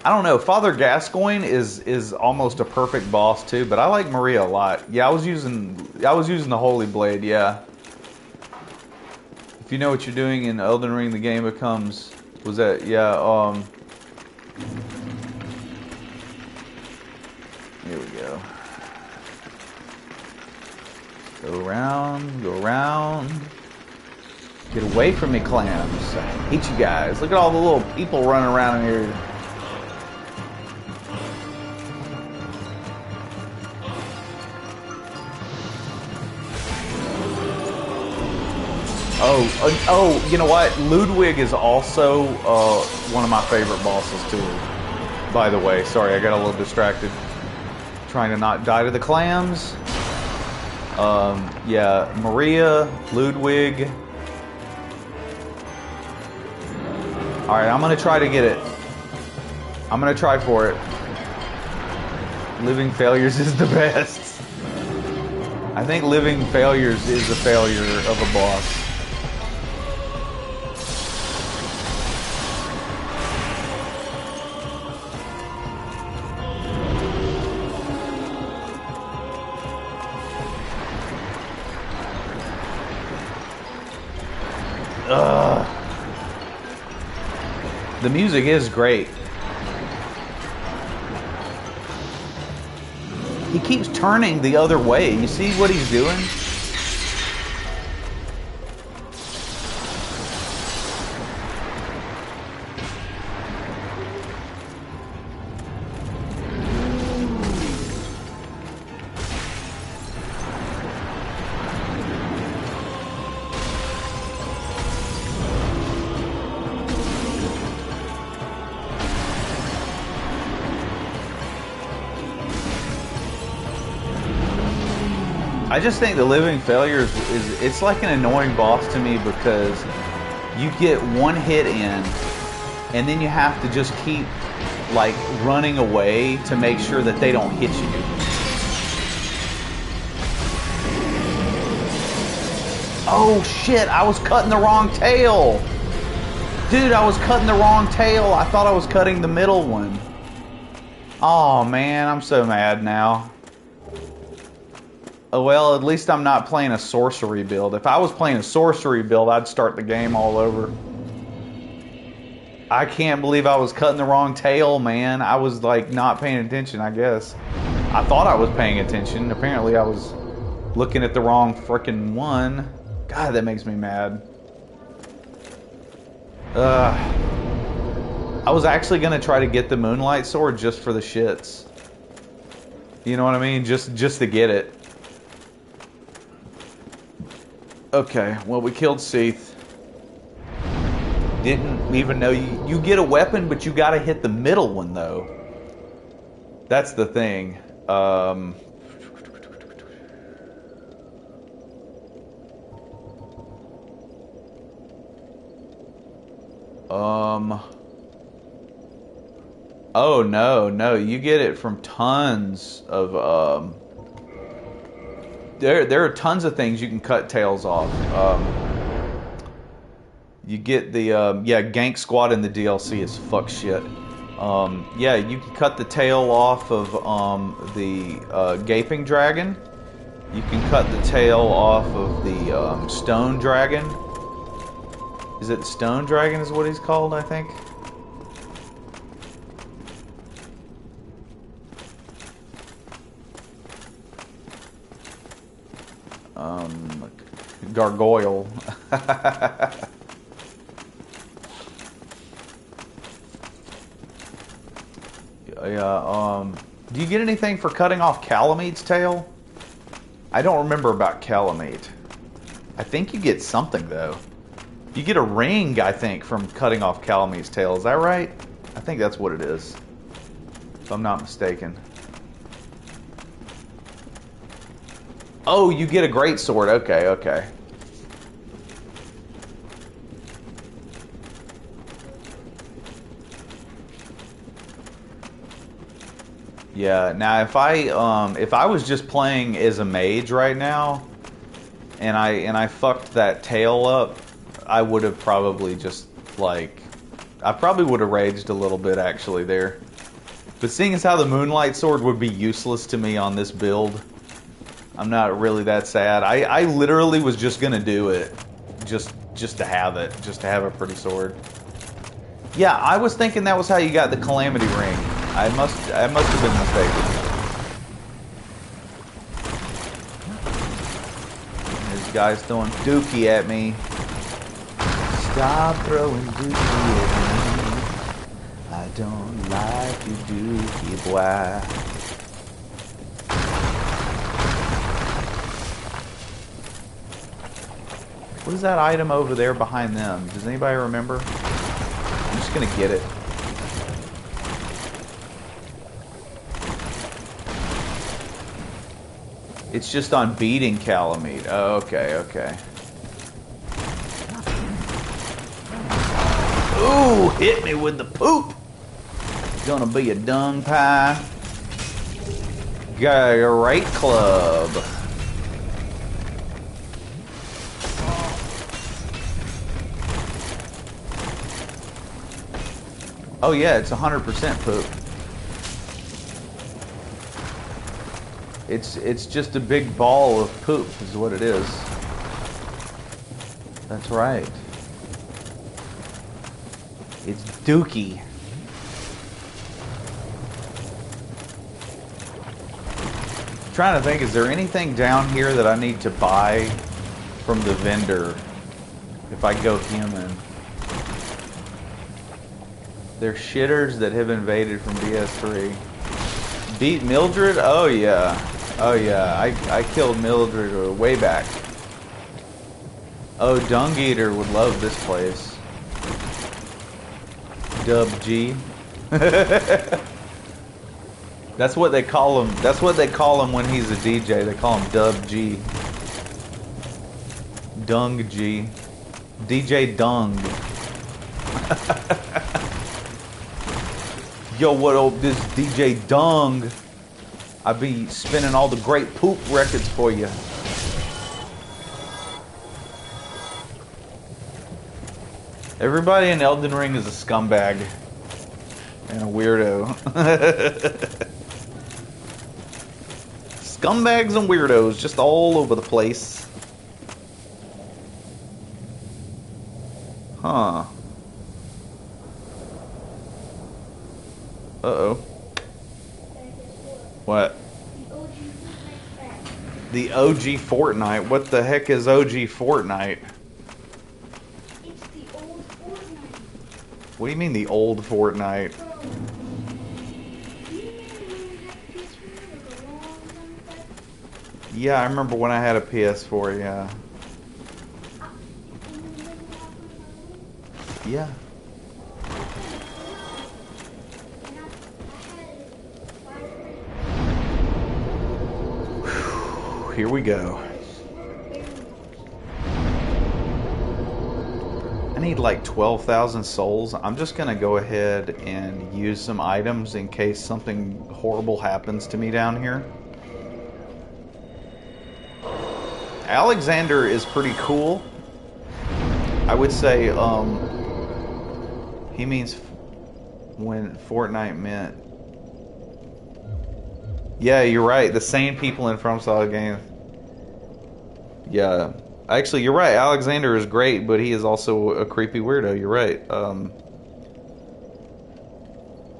I don't know, Father Gascoigne is almost a perfect boss too, but I like Maria a lot. Yeah, I was using the Holy Blade, yeah. If you know what you're doing in Elden Ring, the game becomes, was that, yeah, here we go. Go around, go around. Get away from me, clams. I hate you guys. Look at all the little people running around in here. Oh, you know what? Ludwig is also one of my favorite bosses too. By the way, sorry, I got a little distracted. Trying to not die to the clams. Yeah, Maria, Ludwig. Alright, I'm gonna try to get it. I'm gonna try for it. Living Failures is the best. I think Living Failures is a failure of a boss. The music is great. He keeps turning the other way. You see what he's doing? I just think the Living Failures it's like an annoying boss to me because you get one hit in and then you have to just keep like running away to make sure that they don't hit you. Oh shit, I was cutting the wrong tail. Dude, I was cutting the wrong tail. I thought I was cutting the middle one. Oh man, I'm so mad now. Oh, well, at least I'm not playing a sorcery build. If I was playing a sorcery build, I'd start the game all over. I can't believe I was cutting the wrong tail, man. I was, like, not paying attention, I guess. I thought I was paying attention. Apparently, I was looking at the wrong frickin' one. God, that makes me mad. I was actually going to try to get the Moonlight Sword just for the shits. You know what I mean? Just to get it. Okay, well, we killed Seath. Didn't even know you get a weapon, but you gotta hit the middle one, though. That's the thing. Oh, no, you get it from tons of, There are tons of things you can cut tails off. You get the yeah, Gank Squad in the DLC is fuck shit. Yeah, you can cut the tail off of the Gaping Dragon. You can cut the tail off of the Stone Dragon. Is it Stone Dragon is what he's called, I think? Gargoyle. Yeah, do you get anything for cutting off Calamete's tail? I don't remember about Calamete. I think you get something, though. You get a ring, I think, from cutting off Calamete's tail. Is that right? I think that's what it is, if I'm not mistaken. Oh, you get a great sword. Okay, okay. Yeah, now if I was just playing as a mage right now and I fucked that tail up, I would have probably just like I probably would have raged a little bit actually there. But seeing as how the Moonlight Sword would be useless to me on this build, I'm not really that sad. I literally was just gonna do it just to have it, just to have a pretty sword. Yeah, I was thinking that was how you got the Calamity Ring. I must have been mistaken. This guy's throwing dookie at me. Stop throwing dookie at me. I don't like you, dookie boy. What is that item over there behind them? Does anybody remember? I'm just gonna get it. It's just on beating Calamite. Oh, okay, okay. Ooh, hit me with the poop. Gonna be a dung pie. Got a right club. Oh yeah, it's 100% poop. It's just a big ball of poop is what it is. That's right. It's dookie. I'm trying to think, is there anything down here that I need to buy from the vendor if I go human? They're shitters that have invaded from DS3. Beat Mildred? Oh yeah. Oh yeah, I killed Mildred way back. Oh, Dung Eater would love this place. Dub G. That's what they call him. That's what they call him when he's a DJ. They call him Dub G. Dung G. DJ Dung. Yo, what up, this DJ Dung? I be spinning all the great poop records for you. Everybody in Elden Ring is a scumbag and a weirdo. Scumbags and weirdos just all over the place. Huh. Uh-oh. What? The OG Fortnite? What the heck is OG Fortnite? It's the old Fortnite. What do you mean the old Fortnite? Yeah, I remember when I had a PS4, yeah. Yeah. Here we go. I need like 12,000 souls. I'm just gonna go ahead and use some items in case something horrible happens to me down here. Alexander is pretty cool. I would say he means when Fortnite meant. Yeah, you're right. The same people in FromSoft games. Yeah. Actually, you're right. Alexander is great, but he is also a creepy weirdo. You're right.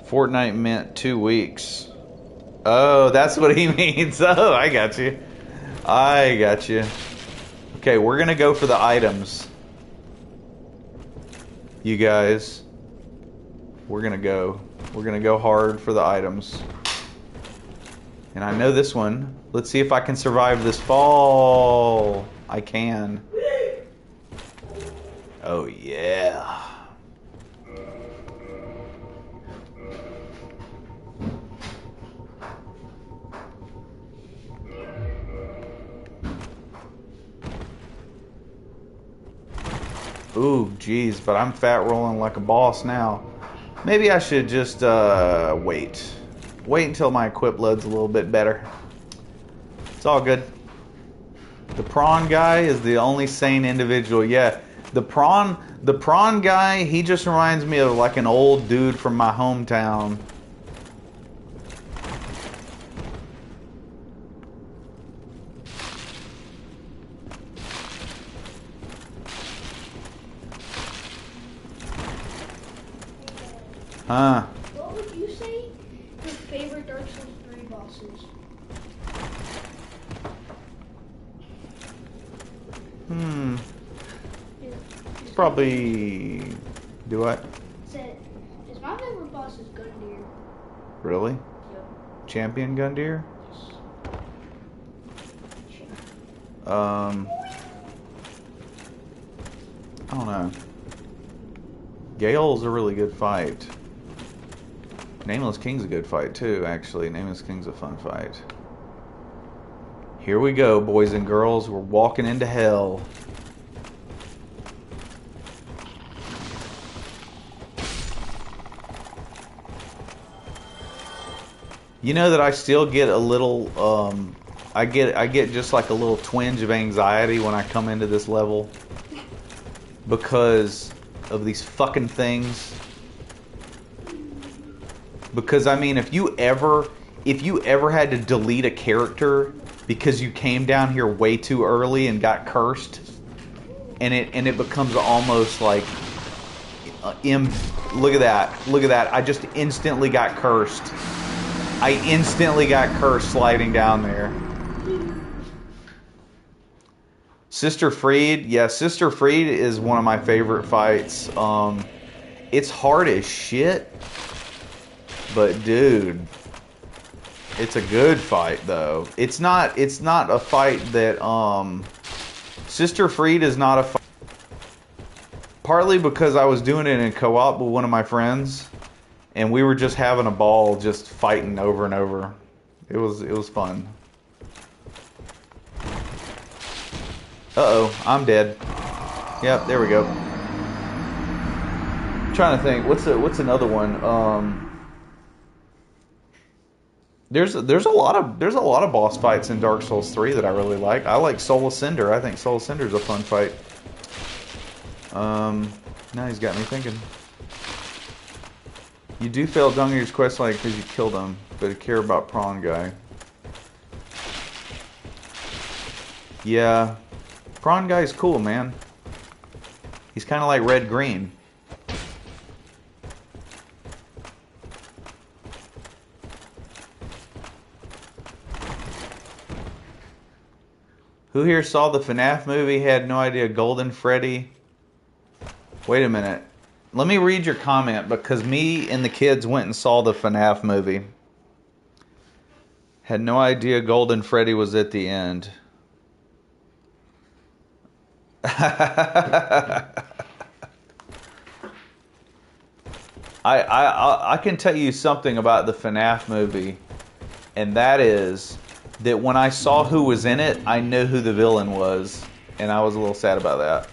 Fortnite meant 2 weeks. Oh, that's what he means. Oh, I got you. I got you. Okay, we're going to go for the items. You guys. We're going to go. We're going to go hard for the items. And I know this one. Let's see if I can survive this fall. I can. Oh, yeah. Ooh, geez, but I'm fat rolling like a boss now. Maybe I should just wait. Wait until my equip load's a little bit better. It's all good. The prawn guy is the only sane individual. Yeah, the prawn guy, he just reminds me of like an old dude from my hometown. Huh? What would you say your favorite Dark Souls 3 boss is? It's probably... Do what? Said, is my favorite boss is Gundyr. Really? Yep. Champion Gundyr? don't know. Gale's a really good fight. Nameless King's a good fight too, actually. Nameless King's a fun fight. Here we go, boys and girls. We're walking into hell. You know that I still get a little, I get just like a little twinge of anxiety when I come into this level because of these fucking things. Because I mean, if you ever had to delete a character because you came down here way too early and got cursed, and it becomes almost like, look at that! I just instantly got cursed. I instantly got cursed sliding down there. Sister Freed, yeah, Sister Freed is one of my favorite fights. It's hard as shit, but dude, it's a good fight though. It's not a fight that Sister Freed is not a fight. Partly because I was doing it in co-op with one of my friends. And we were just having a ball, just fighting over and over. It was fun. Uh-oh, I'm dead. Yep, there we go. I'm trying to think, what's another one? There's a lot of boss fights in Dark Souls 3 that I really like. I like Soul of Cinder. I think Soul of Cinder is a fun fight. Now he's got me thinking. You do fail Dungeon's quest line because you killed him, but I care about Prawn Guy. Yeah, Prawn Guy's cool, man. He's kind of like Red Green. Who here saw the FNAF movie, had no idea Golden Freddy? Wait a minute. Let me read your comment, because me and the kids went and saw the FNAF movie. Had no idea Golden Freddy was at the end. I can tell you something about the FNAF movie, and that is that when I saw who was in it, I knew who the villain was, and I was a little sad about that.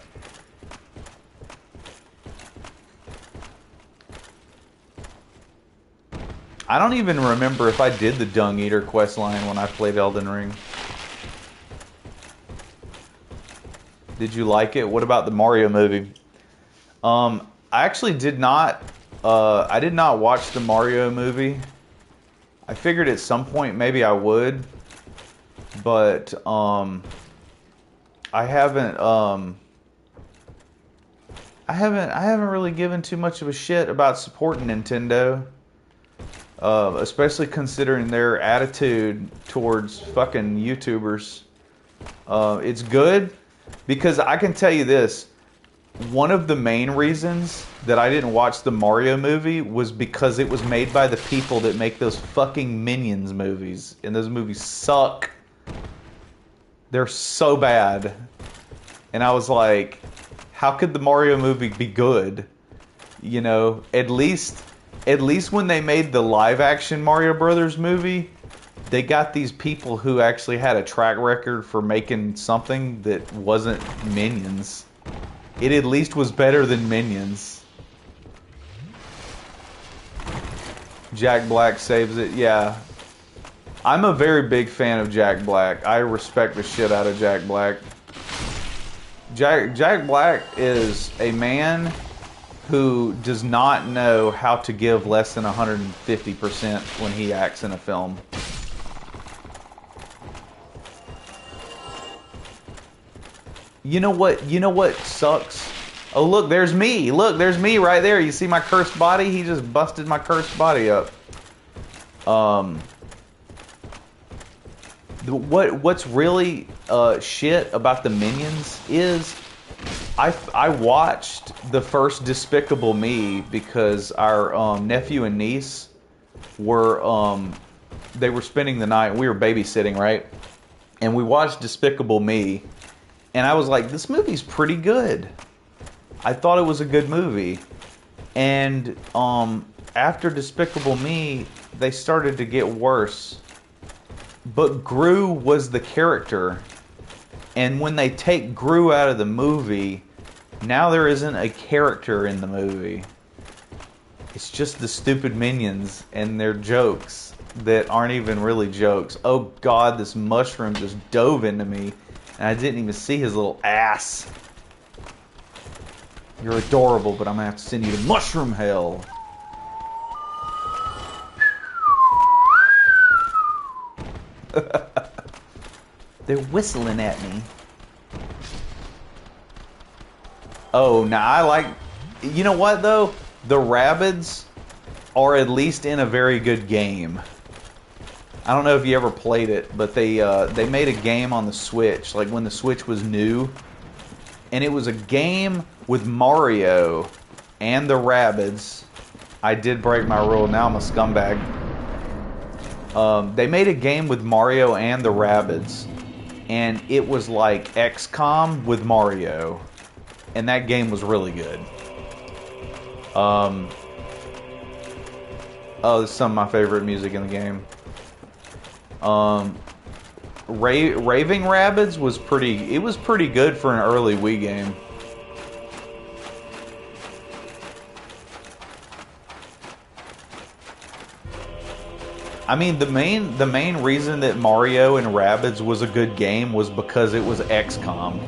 I don't even remember if I did the Dung Eater quest line when I played Elden Ring. Did you like it? What about the Mario movie? I actually did not. I did not watch the Mario movie. I figured at some point maybe I would, but I haven't. I haven't really given too much of a shit about supporting Nintendo. Especially considering their attitude towards fucking YouTubers. It's good because I can tell you this. One of the main reasons that I didn't watch the Mario movie was because it was made by the people that make those fucking Minions movies. And those movies suck. They're so bad. And I was like, how could the Mario movie be good? You know, at least when they made the live-action Mario Brothers movie, they got these people who actually had a track record for making something that wasn't Minions. It at least was better than Minions. Jack Black saves it, yeah. I'm a very big fan of Jack Black. I respect the shit out of Jack Black. Jack Black is a man who does not know how to give less than 150% when he acts in a film. You know what sucks? Oh, look, there's me. Look, there's me right there. You see my cursed body? He just busted my cursed body up. What's really shit about the Minions is I watched the first Despicable Me because our nephew and niece were they were spending the night. We were babysitting, right? And we watched Despicable Me, and I was like, this movie's pretty good. I thought it was a good movie. And after Despicable Me, they started to get worse. But Gru was the character. And when they take Gru out of the movie, now there isn't a character in the movie. It's just the stupid minions and their jokes that aren't even really jokes. Oh God, this mushroom just dove into me and I didn't even see his little ass. You're adorable, but I'm gonna have to send you to mushroom hell. They're whistling at me. Oh, now I like... You know what, though? The Rabbids are at least in a very good game. I don't know if you ever played it, but they made a game on the Switch, like when the Switch was new. And it was a game with Mario and the Rabbids. I did break my rule, now I'm a scumbag. They made a game with Mario and the Rabbids. And it was like XCOM with Mario. And that game was really good. Oh, this is some of my favorite music in the game. Raving Rabbids was pretty good for an early Wii game. I mean, the main reason that Mario and Rabbids was a good game was because it was XCOM.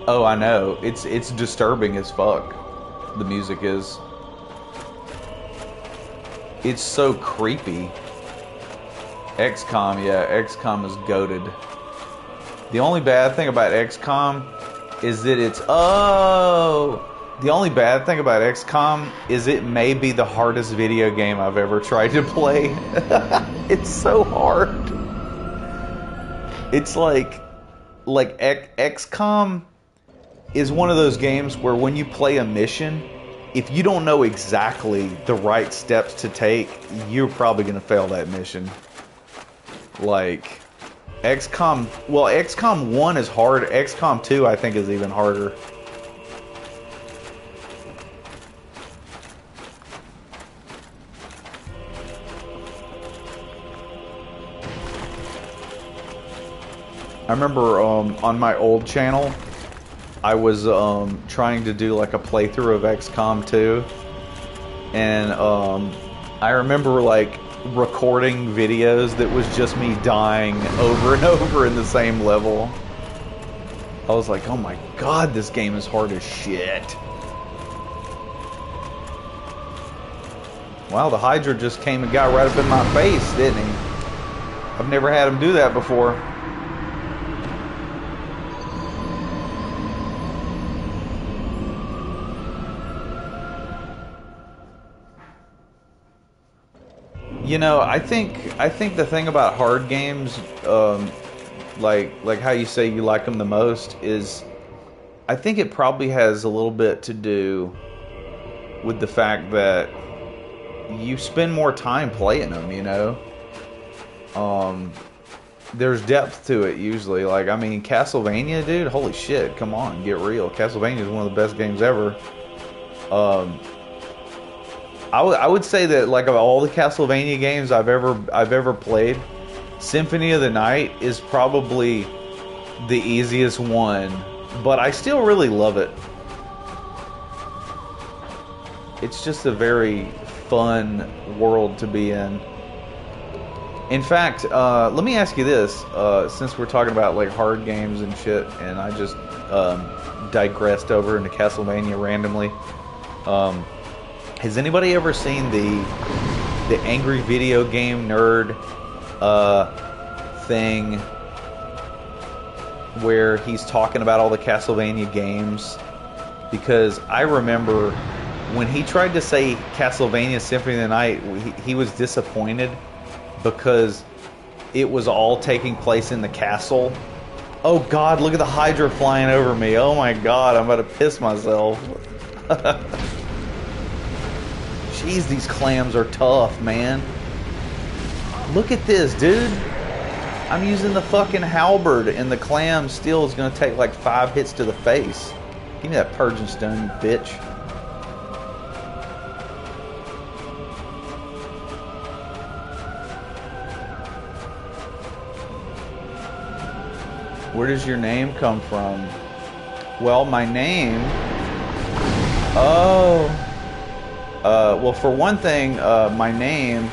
Oh, I know. It's disturbing as fuck. The music is. It's so creepy. XCOM, yeah, XCOM is goated. The only bad thing about XCOM is that the only bad thing about XCOM is it may be the hardest video game I've ever tried to play. It's so hard. It's like XCOM is one of those games where when you play a mission, if you don't know exactly the right steps to take, you're probably going to fail that mission. Like, XCOM 1 is hard. XCOM 2, I think, is even harder. I remember on my old channel, I was trying to do like a playthrough of XCOM 2, and I remember like recording videos that was just me dying over and over in the same level. I was like, oh my god, this game is hard as shit. Wow, the Hydra just came and got right up in my face, didn't he? I've never had him do that before. You know, I think the thing about hard games, like how you say you like them the most, is I think it probably has a little bit to do with the fact that you spend more time playing them, you know? There's depth to it usually. Like, I mean, Castlevania, dude, holy shit, come on, get real. Castlevania is one of the best games ever. I would say that, like, of all the Castlevania games I've ever played, Symphony of the Night is probably the easiest one, but I still really love it. It's just a very fun world to be in. In fact, let me ask you this, since we're talking about like hard games and shit, and I just digressed over into Castlevania randomly. Has anybody ever seen the Angry Video Game Nerd thing where he's talking about all the Castlevania games? Because I remember when he tried to say Castlevania Symphony of the Night, he was disappointed because it was all taking place in the castle. Oh god, look at the Hydra flying over me. Oh my god, I'm about to piss myself. Jeez, these clams are tough, man. Look at this, dude. I'm using the fucking halberd, and the clam still is gonna take like 5 hits to the face. Give me that purging stone, you bitch. Where does your name come from? Well, my name... Oh... well, for one thing, my name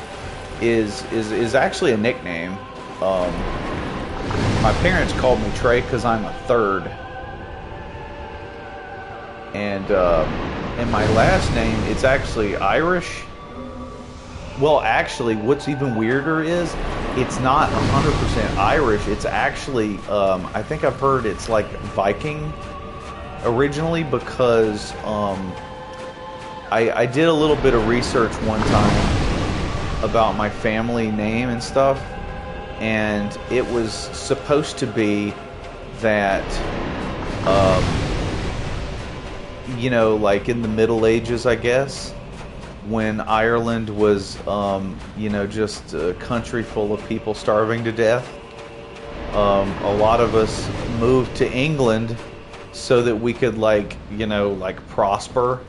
is actually a nickname. My parents called me Trey because I'm a third. And my last name, it's actually Irish. Well, actually, what's even weirder is it's not 100% Irish. It's actually, I think I've heard it's like Viking originally, because I did a little bit of research one time about my family name and stuff, and it was supposed to be that, you know, like in the Middle Ages, I guess, when Ireland was, you know, just a country full of people starving to death, a lot of us moved to England so that we could, like, you know, like prosper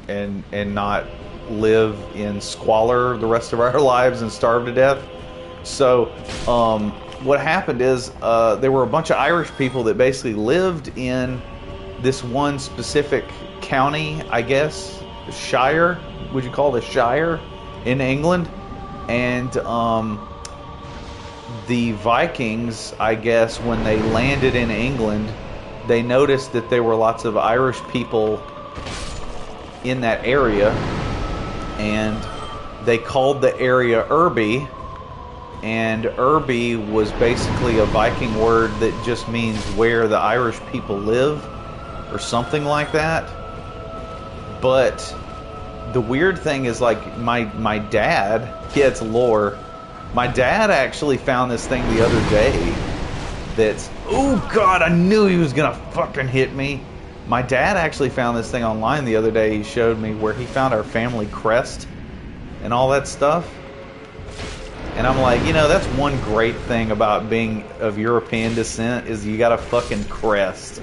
and not live in squalor the rest of our lives and starve to death. So what happened is there were a bunch of Irish people that basically lived in this one specific county, I guess, shire, would you call it a shire, in England, and the Vikings, I guess, when they landed in England, they noticed that there were lots of Irish people in that area, and they called the area Irby, and Irby was basically a Viking word that just means where the Irish people live, or something like that. But the weird thing is, like, my dad, yeah, it's lore. My dad actually found this thing the other day that's, oh god, I knew he was gonna fucking hit me. My dad actually found this thing online the other day. He showed me where he found our family crest and all that stuff. And I'm like, you know, that's one great thing about being of European descent, is you got a fucking crest.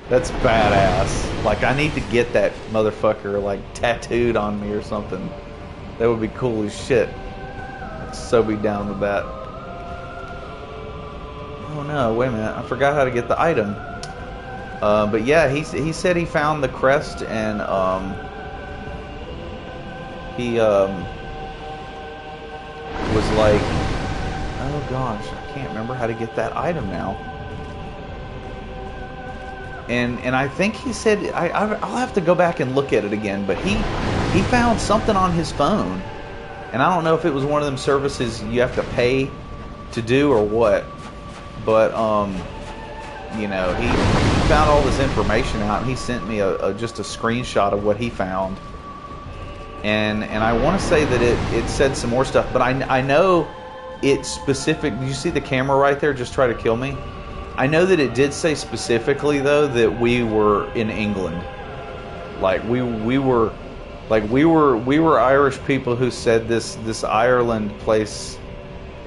That's badass. Like, I need to get that motherfucker, like, tattooed on me or something. That would be cool as shit. I'd so be down with that. Oh no, wait a minute. I forgot how to get the item. But yeah, he said he found the crest, and he was like, oh gosh, I can't remember how to get that item now. And I think he said, I'll have to go back and look at it again, but he found something on his phone, and I don't know if it was one of them services you have to pay to do or what, but you know, he found all this information out, and he sent me just a screenshot of what he found, and I want to say that it said some more stuff, but I know it's specific. Did you see the camera right there just try to kill me? I know that it did say specifically, though, that we were in England. Like, we were Irish people who said this Ireland place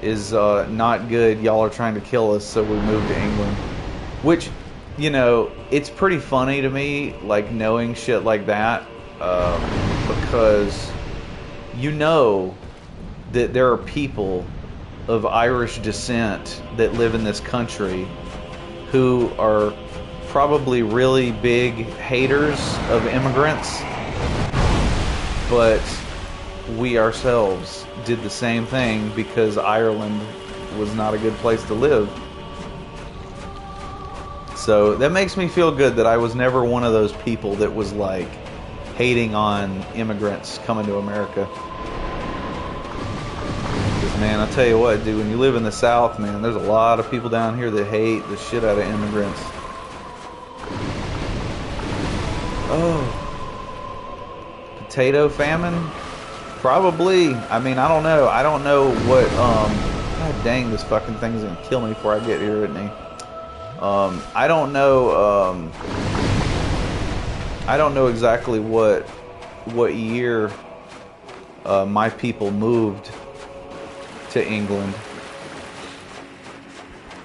is not good. Y'all are trying to kill us, so we moved to England. Which, you know, it's pretty funny to me, like, knowing shit like that, because you know that there are people of Irish descent that live in this country who are probably really big haters of immigrants, but we ourselves did the same thing because Ireland was not a good place to live. So that makes me feel good that I was never one of those people that was like hating on immigrants coming to America. Man, I tell you what, dude, when you live in the South, man, there's a lot of people down here that hate the shit out of immigrants. Oh. Potato famine? Probably. I mean, I don't know. I don't know what, God dang, this fucking thing's gonna kill me before I get here, isn't he? I don't know exactly what year my people moved to England.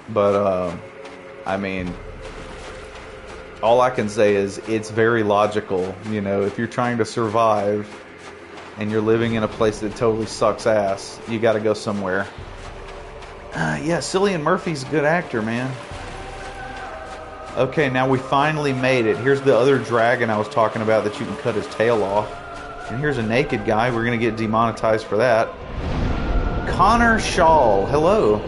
But, I mean, all I can say is it's very logical. You know, if you're trying to survive and you're living in a place that totally sucks ass, you got to go somewhere. Yeah, Cillian Murphy's a good actor, man. Okay, now we finally made it. Here's the other dragon I was talking about that you can cut his tail off. And here's a naked guy. We're going to get demonetized for that. Connor Shaw, hello.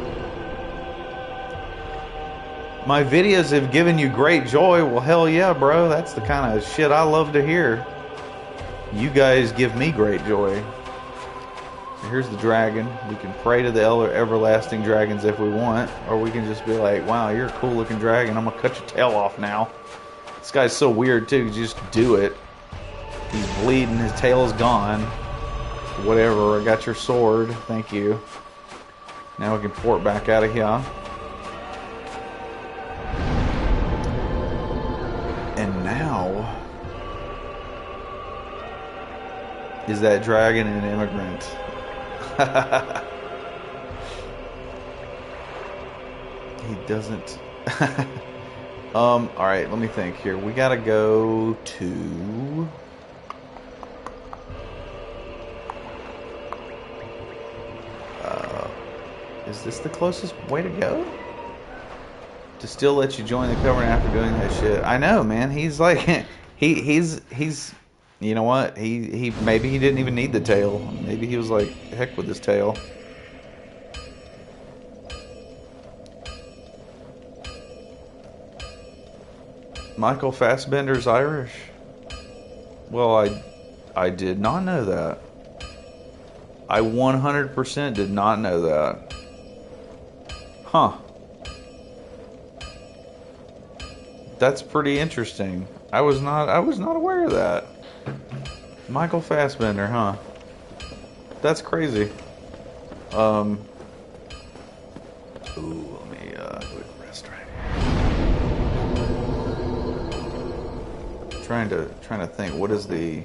My videos have given you great joy. Well, hell yeah, bro. That's the kind of shit I love to hear. You guys give me great joy. So here's the dragon. We can pray to the everlasting dragons if we want. Or we can just be like, wow, you're a cool looking dragon. I'm going to cut your tail off now. This guy's so weird too. You just do it. He's bleeding. His tail is gone. Whatever. I got your sword. Thank you. Now we can port back out of here. And now... is that dragon an immigrant? He doesn't... alright, let me think here. We gotta go to... is this the closest way to go? To still let you join the cover after doing that shit. I know, man. He's like... he's you know what? He maybe he didn't even need the tail. Maybe he was like, heck with his tail. Michael Fassbender's Irish. Well, I did not know that. I 100% did not know that. Huh. That's pretty interesting. I was not aware of that. Michael Fassbender, huh? That's crazy. Ooh, let me go rest right here. Trying to think. What is the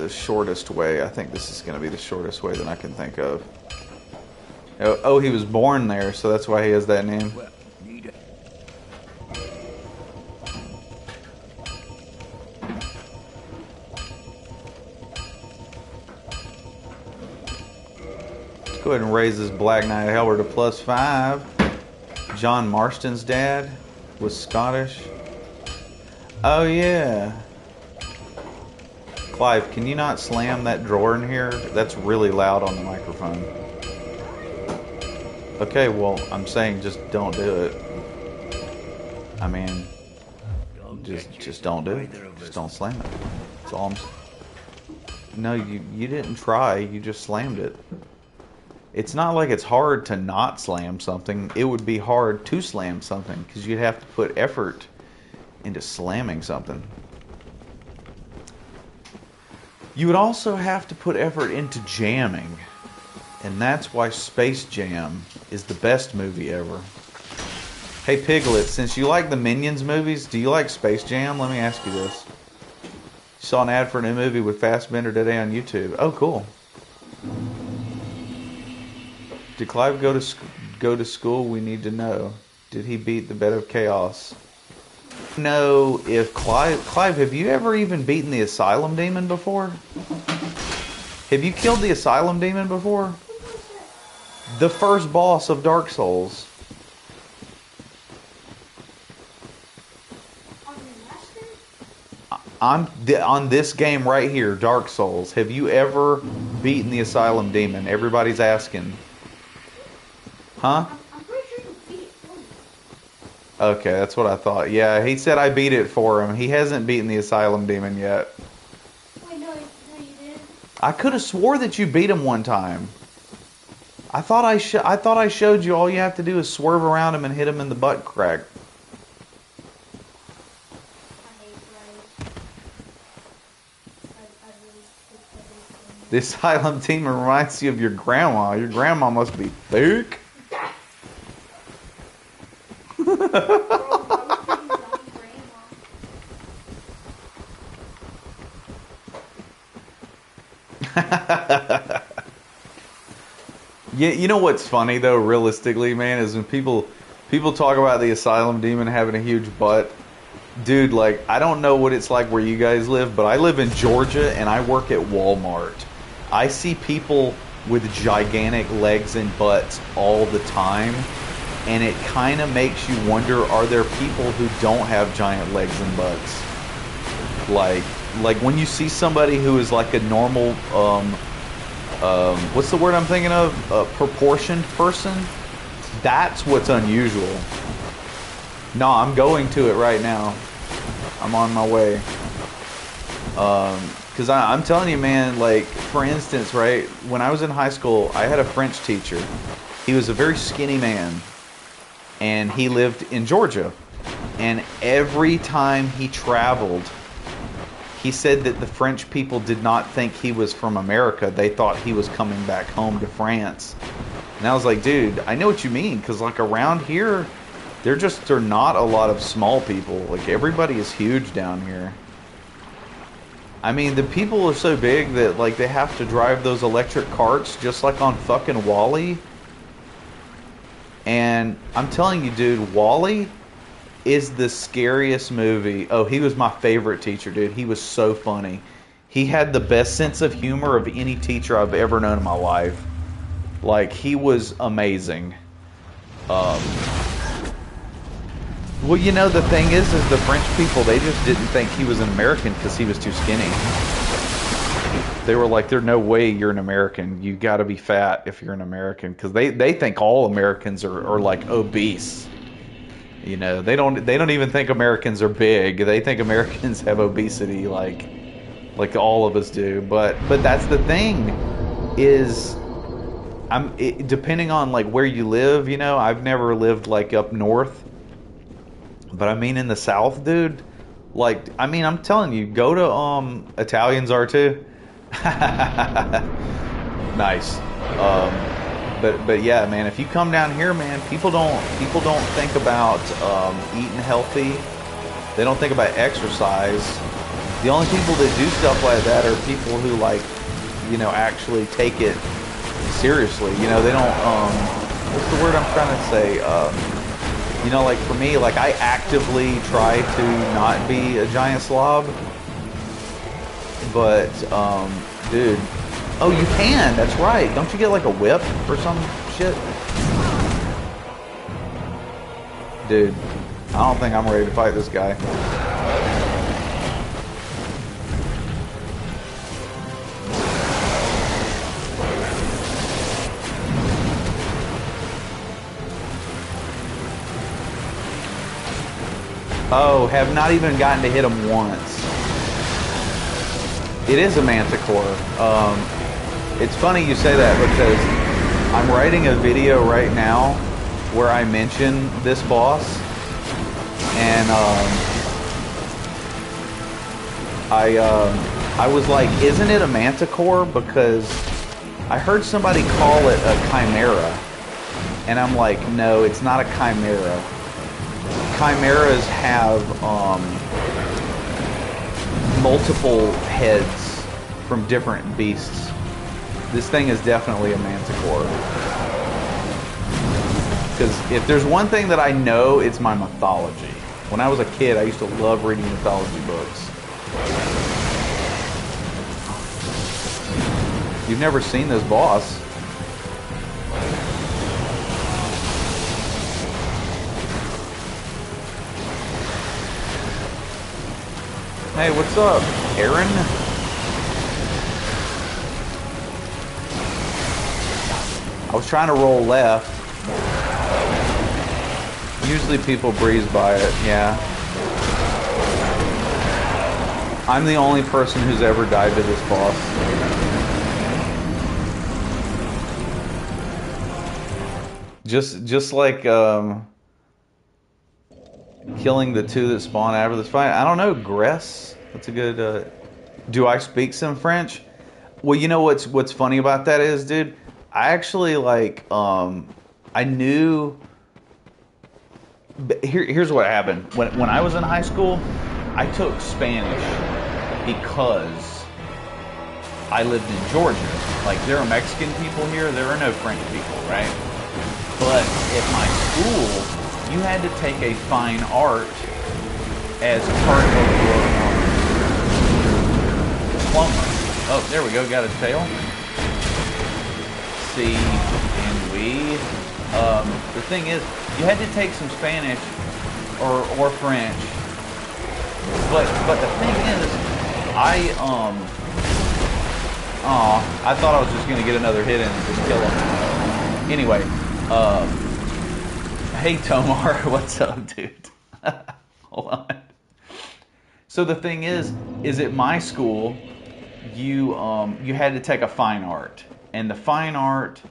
shortest way? I think this is going to be the shortest way that I can think of. Oh, he was born there, so that's why he has that name. Go ahead and raise this Black Knight Helper to +5. John Marston's dad was Scottish. Oh yeah. Clive, can you not slam that drawer in here? That's really loud on the microphone. Okay, well, I'm saying just don't do it. I mean, just don't do it. Just don't slam it. That's all I'm saying. No, you didn't try. You just slammed it. It's not like it's hard to not slam something. It would be hard to slam something because you'd have to put effort into slamming something. You would also have to put effort into jamming. And that's why Space Jam is the best movie ever. Hey Piglet, since you like the Minions movies, do you like Space Jam? Let me ask you this. Saw an ad for a new movie with Fassbender today on YouTube. Oh, cool. Did Clive go to school? We need to know. Did he beat the Bed of Chaos? No, if Clive, have you ever even beaten the Asylum Demon before? Have you killed the Asylum Demon before? The first boss of Dark Souls. On this game right here, Dark Souls. Have you ever beaten the Asylum Demon? Everybody's asking. Huh? I'm pretty sure you beat it for me. Okay, that's what I thought. Yeah, he said I beat it for him. He hasn't beaten the Asylum Demon yet. Wait, no, you did. I could have swore that you beat him one time. I thought I showed you all you have to do is swerve around him and hit him in the butt crack. The Asylum Demon reminds you of your grandma. Your grandma must be thick. You know what's funny though, realistically, man, is when people talk about the asylum demon having a huge butt. Dude, like, I don't know what it's like where you guys live, but I live in Georgia and I work at Walmart. I see people with gigantic legs and butts all the time, and it kind of makes you wonder, are there people who don't have giant legs and butts? Like when you see somebody who is like a normal, what's the word I'm thinking of? A proportioned person? That's what's unusual. No, I'm going to it right now. I'm on my way. Because I'm telling you, man, like, for instance, right, when I was in high school, I had a French teacher. He was a very skinny man, and he lived in Georgia. And every time he traveled, he said that the French people did not think he was from America. They thought he was coming back home to France. And I was like, dude, I know what you mean, because, like, around here, they're not a lot of small people. Like, everybody is huge down here. I mean, the people are so big that, like, they have to drive those electric carts just like on fucking WALL-E. And I'm telling you, dude, WALL-E is the scariest movie. Oh, he was my favorite teacher, dude. He was so funny. He had the best sense of humor of any teacher I've ever known in my life. Like, he was amazing. Well, you know, the thing is the French people, they just didn't think he was an American because he was too skinny. They were like, there's no way you're an American. You got to be fat if you're an American, because they think all Americans are like obese. You know, they don't even think Americans are big. They think Americans have obesity like all of us do. But that's the thing is, depending on like where you live, you know, I've never lived like up north. But I mean, in the South, dude, like, I mean, I'm telling you, go to, Italians are too. Nice. But yeah, man, if you come down here, man, people don't think about, eating healthy. They don't think about exercise. The only people that do stuff like that are people who, like, you know, actually take it seriously. You know, they don't, what's the word I'm trying to say? You know, like, for me, like, I actively try to not be a giant slob. But, dude. Oh, you can. That's right. Don't you get, like, a whip or some shit? Dude, I don't think I'm ready to fight this guy. Oh, have not even gotten to hit him once. It is a manticore. It's funny you say that because I'm writing a video right now where I mention this boss, and I was like, isn't it a manticore? Because I heard somebody call it a chimera, and I'm like, no, it's not a chimera. Chimeras have multiple heads from different beasts. This thing is definitely a manticore. Because if there's one thing that I know, it's my mythology. When I was a kid, I used to love reading mythology books. You've never seen this boss. Hey, what's up, Aaron? I was trying to roll left. Usually people breeze by it, yeah. I'm the only person who's ever died to this boss. Just like killing the two that spawn after this fight. I don't know, Gress. That's a good. Do I speak some French? Well, you know what's funny about that is, dude, I actually like I knew. Here's what happened when I was in high school. I took Spanish because I lived in Georgia. Like, there are Mexican people here, there are no French people, right? But at my school, you had to take a fine art as part of your diploma. Oh, there we go, got a tail. See, and we. The thing is, you had to take some Spanish or French. But the thing is, I thought I was just gonna get another hit in and just kill him. Anyway, hey Tomar, what's up, dude? Hold on. So the thing is at my school, you had to take a fine art, and the fine art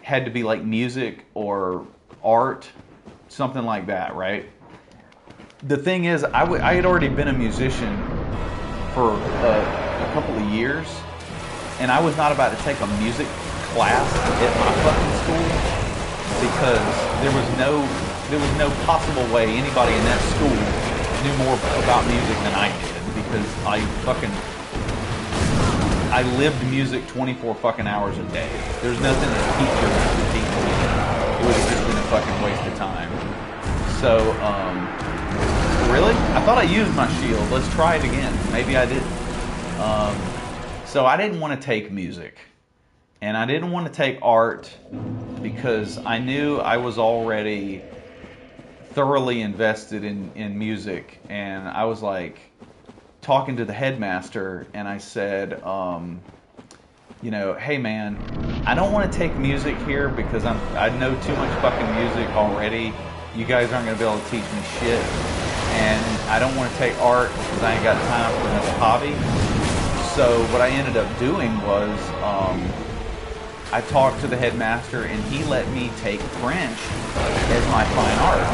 had to be like music or art, something like that, right? The thing is, I had already been a musician for a couple of years, and I was not about to take a music class at my fucking school because there was no possible way anybody in that school knew more about music than I did, because I lived music 24 fucking hours a day. There's nothing that teachers could teach me. It would have just been a fucking waste of time. So, really? I thought I used my shield. Let's try it again. Maybe I didn't. So I didn't want to take music. And I didn't want to take art because I knew I was already thoroughly invested in music. And I was like talking to the headmaster, and I said, hey man, I don't want to take music here because I know too much fucking music already. You guys aren't going to be able to teach me shit. And I don't want to take art because I ain't got time for another hobby. So what I ended up doing was I talked to the headmaster, and he let me take French as my fine art.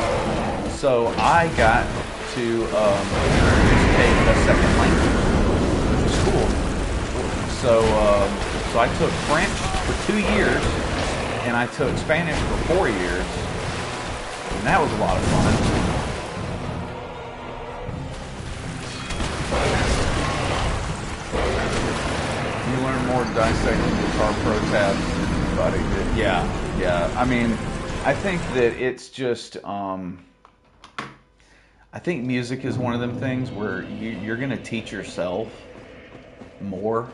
So I got to just take a second language, which was cool. So I took French for 2 years, and I took Spanish for 4 years, and that was a lot of fun. You learn more dissecting guitar pro tabs than anybody did. Yeah. I mean, I think that it's just, I think music is one of them things where you're going to teach yourself more.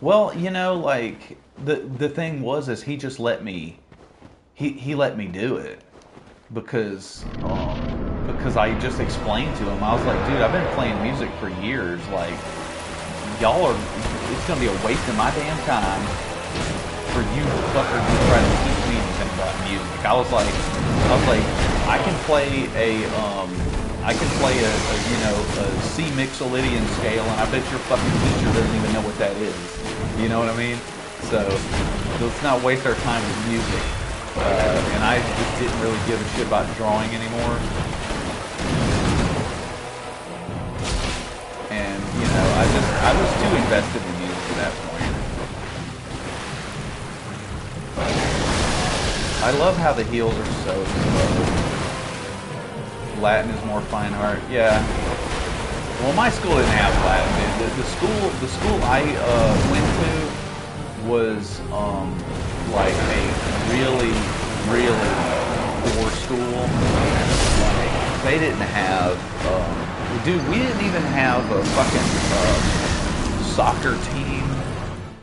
Well, like, the thing is he just let me, he let me do it because I just explained to him. I was like, dude, I've been playing music for years. Like, it's going to be a waste of my damn time for you fuckers to try to teach me anything about music. I was like, I can play a C mixolydian scale, and I bet your fucking teacher doesn't even know what that is. You know what I mean? So let's not waste our time with music. And I just didn't really give a shit about drawing anymore. And I was too invested in music at that point. I love how the heels are so slow. Latin is more fine art. Yeah. Well, my school didn't have Latin, dude. The school I went to was like a really, really poor school. Like, they didn't have, dude, we didn't even have a fucking soccer team.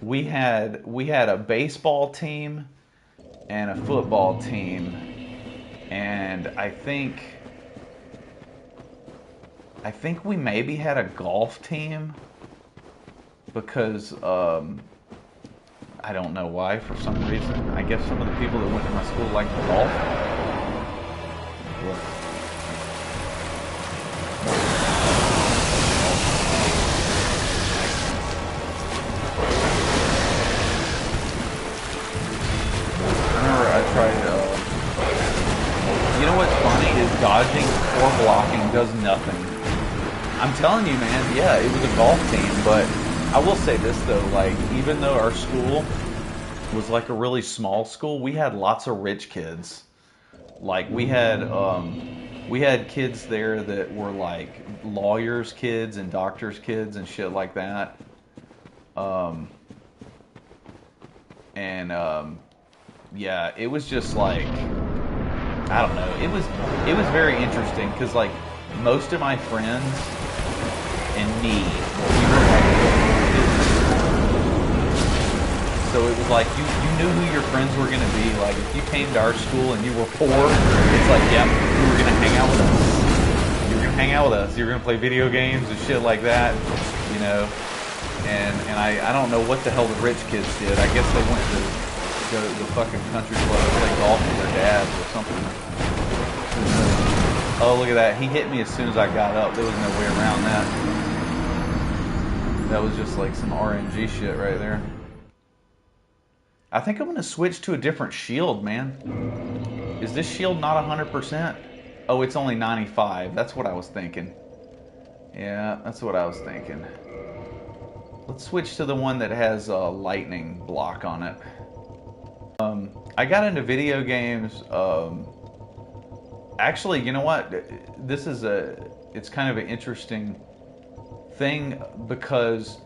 We had a baseball team and a football team, and I think we maybe had a golf team because I don't know why, for some reason. I guess some of the people that went to my school liked to golf. You know what's funny is dodging or blocking does nothing. I'm telling you, man, yeah, it was a golf team, but I will say this though, like, even though our school was like a really small school, we had lots of rich kids. Like, we had kids there that were like lawyers' kids and doctors' kids and shit like that. Yeah, it was just like, I don't know. It was very interesting because like most of my friends and me, we were like, so it was like you knew who your friends were gonna be. Like if you came to our school and you were poor, it's like, yep, you were gonna hang out with us. You were gonna hang out with us. You were gonna play video games and shit like that, you know. And I don't know what the hell the rich kids did. I guess they went to go to the fucking country club and play golf with their dads or something. Oh, look at that. He hit me as soon as I got up. There was no way around that. That was just like some RNG shit right there. I think I'm going to switch to a different shield, man. Is this shield not 100%? Oh, it's only 95. That's what I was thinking. Yeah, that's what I was thinking. Let's switch to the one that has a lightning block on it. I got into video games. Actually, you know what? It's kind of an interesting thing because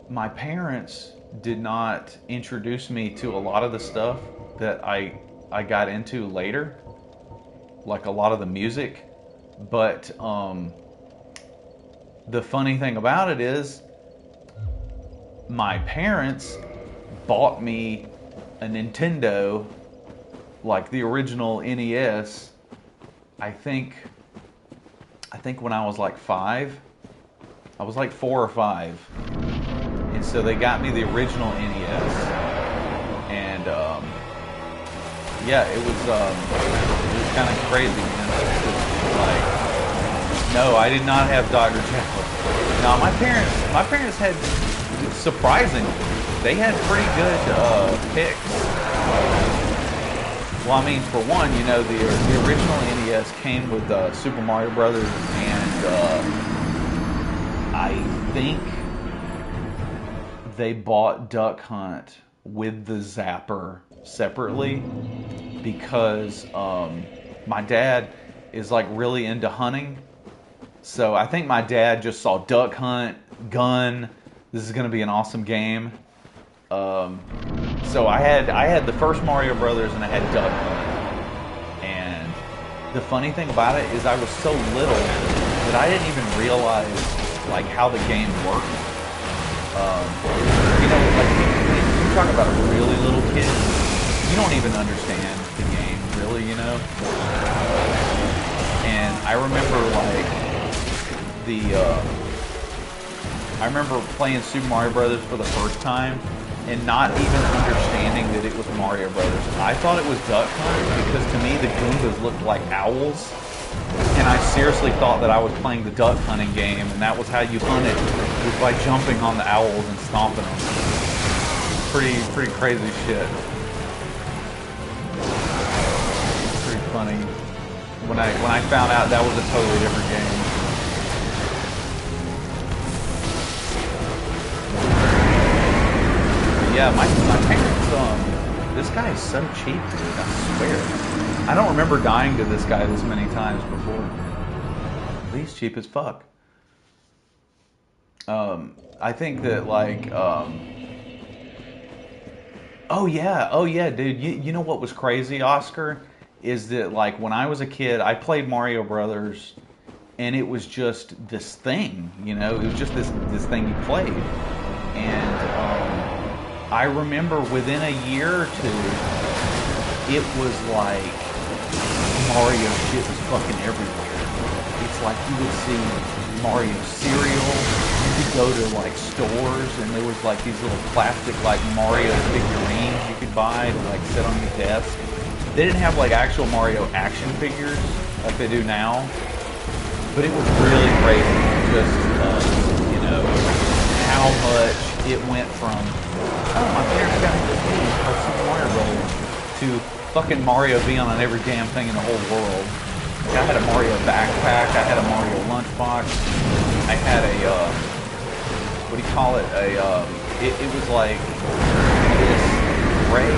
my parents did not introduce me to a lot of the stuff that I got into later, like a lot of the music. But the funny thing about it is my parents bought me a Nintendo, like the original NES, I think when I was like 5. I was like 4 or 5. And so they got me the original NES. And yeah, it was kind of crazy, man. Like, no, I did not have Dr. Jekyll. No, my parents had, surprisingly, they had pretty good picks. Well, I mean, for one, you know, the original NES came with Super Mario Brothers, and I think they bought Duck Hunt with the Zapper separately because my dad is like really into hunting. So I think my dad just saw Duck Hunt, gun. This is going to be an awesome game. So I had the first Mario Brothers and I had Duck Hunt. And the funny thing about it is I was so little that I didn't even realize like how the game worked. You know, like when you talk about a really little kid, you don't even understand the game, really, you know. And I remember like I remember playing Super Mario Brothers for the first time and not even understanding that it was Mario Brothers. I thought it was Duck Hunt because to me the Goombas looked like owls. And I seriously thought that I was playing the duck hunting game, and that was how you hunted, was by jumping on the owls and stomping them. Pretty crazy shit. Pretty funny. When I found out that was a totally different game. Yeah, my parents, this guy is so cheap, dude, I swear. I don't remember dying to this guy this many times before. He's cheap as fuck. I think that like, oh yeah, dude, you know what was crazy, Oscar? Is that like when I was a kid, I played Mario Brothers, and it was just this thing, you know? It was just this thing you played. And I remember within a year or two, it was like Mario shit was fucking everywhere. It's like you would see Mario cereal. You could go to like stores and there was like these little plastic like Mario figurines you could buy to like sit on your desk. They didn't have like actual Mario action figures like they do now, but it was really crazy just you know how much it went from my parents got me this game called Super Mario Brothers to fucking Mario being on every damn thing in the whole world. Like I had a Mario backpack, I had a Mario lunchbox, I had a, what do you call it? It was like this gray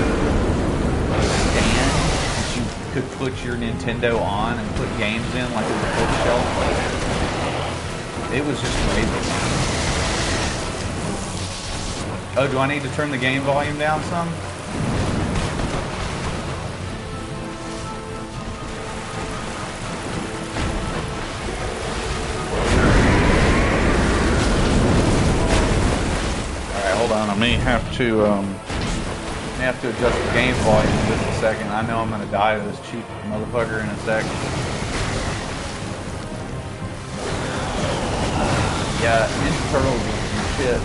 stand that you could put your Nintendo on and put games in like it was a bookshelf. It was just crazy. Oh, do I need to turn the game volume down some? Alright, hold on. I may have to adjust the game volume in just a second. I know I'm gonna die to this cheap motherfucker in a sec. Yeah, Ninja Turtles is shit.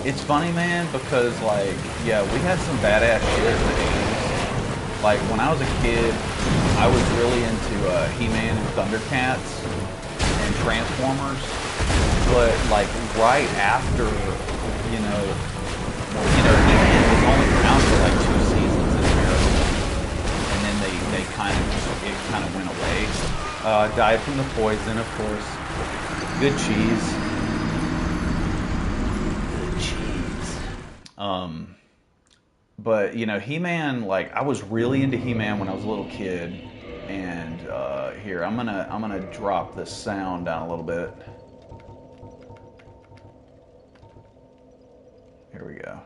It's funny, man, because, like, yeah, we had some badass shit in the 80s. Like, when I was a kid, I was really into He-Man and Thundercats and Transformers. But, like, right after, He-Man was only around for, like, 2 seasons in America. And then it kind of went away. Died from the poison, of course. Good cheese. But He-Man, like, I was really into He-Man when I was a little kid, and here I'm gonna drop the sound down a little bit. Here we go.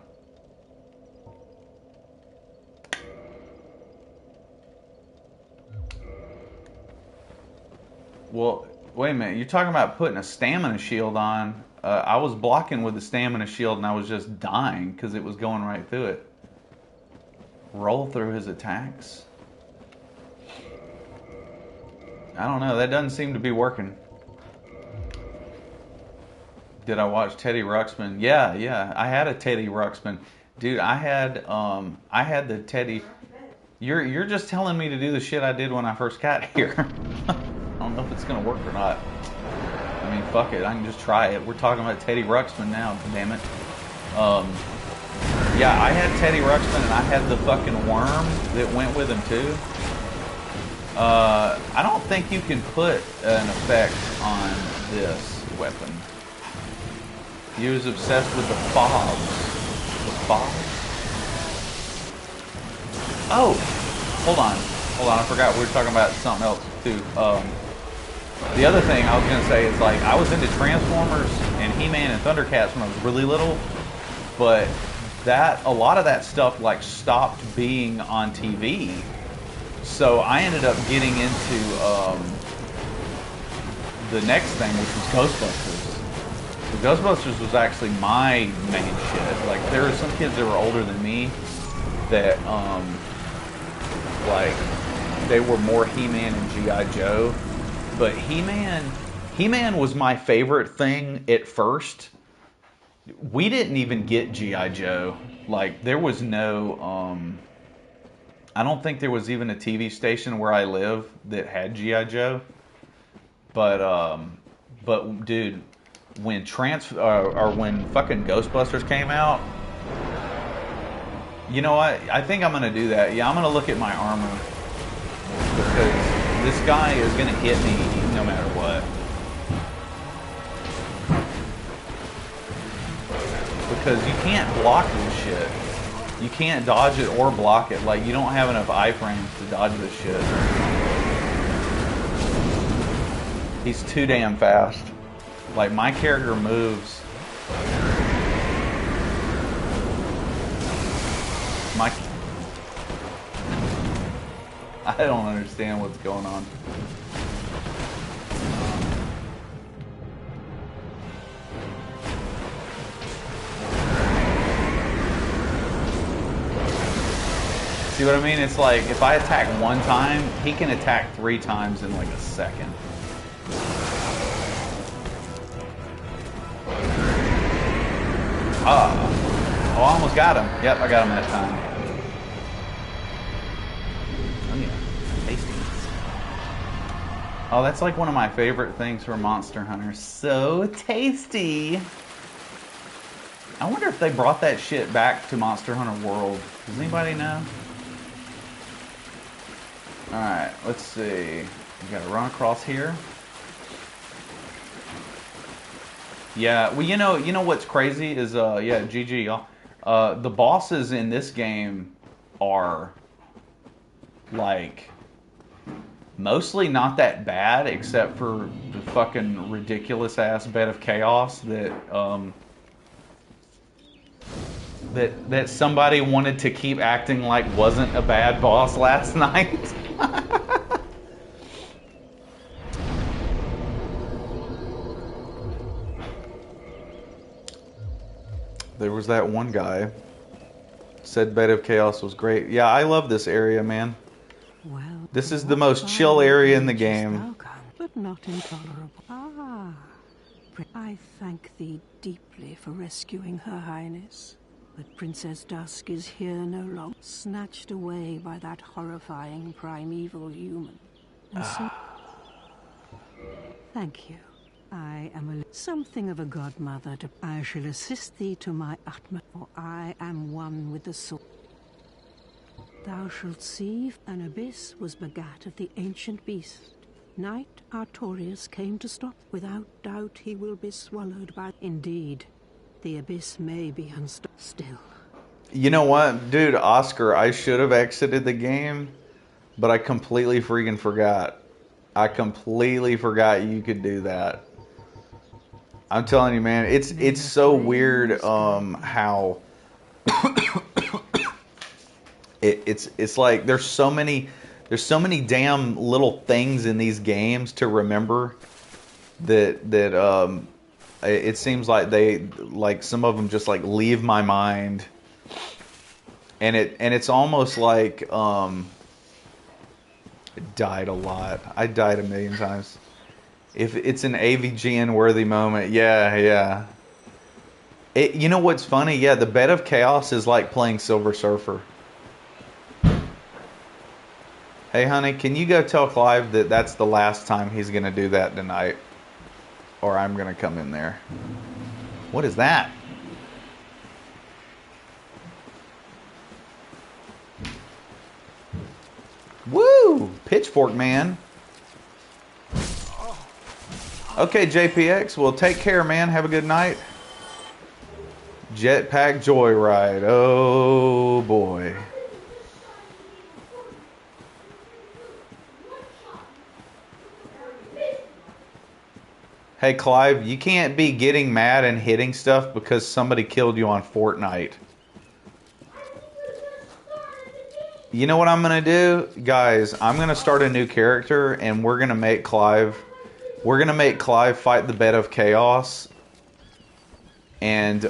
Well, wait a minute. You're talking about putting a stamina shield on. I was blocking with the stamina shield and I was just dying because it was going right through it. Roll through his attacks? I don't know. That doesn't seem to be working. Did I watch Teddy Ruxpin? Yeah. I had a Teddy Ruxpin. Dude, I had the Teddy... You're just telling me to do the shit I did when I first got here. I don't know if it's going to work or not. I mean, fuck it. I can just try it. We're talking about Teddy Ruxpin now, damn it. Yeah, I had Teddy Ruxpin and I had the fucking worm that went with him too. I don't think you can put an effect on this weapon. He was obsessed with the fobs. The fobs? Oh! Hold on, I forgot we were talking about something else too. The other thing I was going to say is, like, I was into Transformers and He-Man and Thundercats when I was really little, but a lot of that stuff, like, stopped being on TV. So I ended up getting into the next thing, which was Ghostbusters. The Ghostbusters was actually my main shit. Like, there were some kids that were older than me that, like, they were more He-Man and G.I. Joe. But He-Man was my favorite thing at first. We didn't even get G.I. Joe. Like, there was no, I don't think there was even a TV station where I live that had G.I. Joe. But dude, when when fucking Ghostbusters came out, you know what? I think I'm gonna do that. Yeah, I'm gonna look at my armor because this guy is gonna hit me no matter what. Because you can't block this shit. You can't dodge it or block it. Like, you don't have enough iframes to dodge this shit. He's too damn fast. Like, my character moves. I don't understand what's going on. See what I mean? It's like, if I attack one time, he can attack 3 times in like a second. Oh, I almost got him. Yep, I got him that time. Oh yeah, tasty. Oh, that's like one of my favorite things for Monster Hunter. So tasty. I wonder if they brought that shit back to Monster Hunter World. Does anybody know? Alright, let's see. We gotta run across here. Yeah, well, you know what's crazy is, yeah, GG, y'all. The bosses in this game are, like, mostly not that bad, except for the fucking ridiculous ass bed of chaos that somebody wanted to keep acting like wasn't a bad boss last night. There was that one guy said bed of chaos was great. Yeah, I love this area, man. Well, This is the most chill area in the game. But not intolerable. Ah, I thank thee deeply for rescuing Her Highness. But Princess Dusk is here no longer, snatched away by that horrifying primeval human. And so, thank you. I am something of a godmother. I shall assist thee to my utmost, for I am one with the sword. Thou shalt see an abyss was begat of the ancient beast. Night Artorius came to stop. Without doubt he will be swallowed by... Indeed, the abyss may be unstopped still. You know what, dude, Oscar, I should have exited the game, but I completely freaking forgot. I completely forgot you could do that. I'm telling you, man, it's so weird how it's like there's so many damn little things in these games to remember that it seems like some of them just like leave my mind, and it's almost like I died a lot. I died a million times. If it's an AVGN worthy moment, yeah. You know what's funny? Yeah, the bed of chaos is like playing Silver Surfer. Hey, honey, can you go tell Clive that that's the last time he's going to do that tonight? Or I'm going to come in there. What is that? Woo! Pitchfork man. Okay, JPX, well, take care, man. Have a good night. Jetpack Joyride. Oh, boy. Hey, Clive, you can't be getting mad and hitting stuff because somebody killed you on Fortnite. You know what I'm going to do? Guys, I'm going to start a new character, and we're going to make Clive fight the bed of chaos. And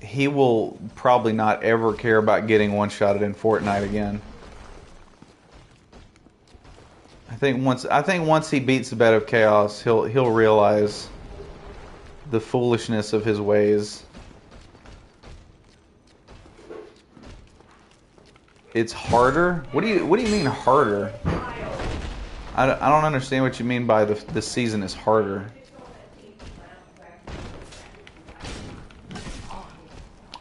he will probably not ever care about getting one-shotted in Fortnite again. I think once he beats the bed of chaos, he'll realize the foolishness of his ways. It's harder? What do you mean harder? I don't understand what you mean by the season is harder.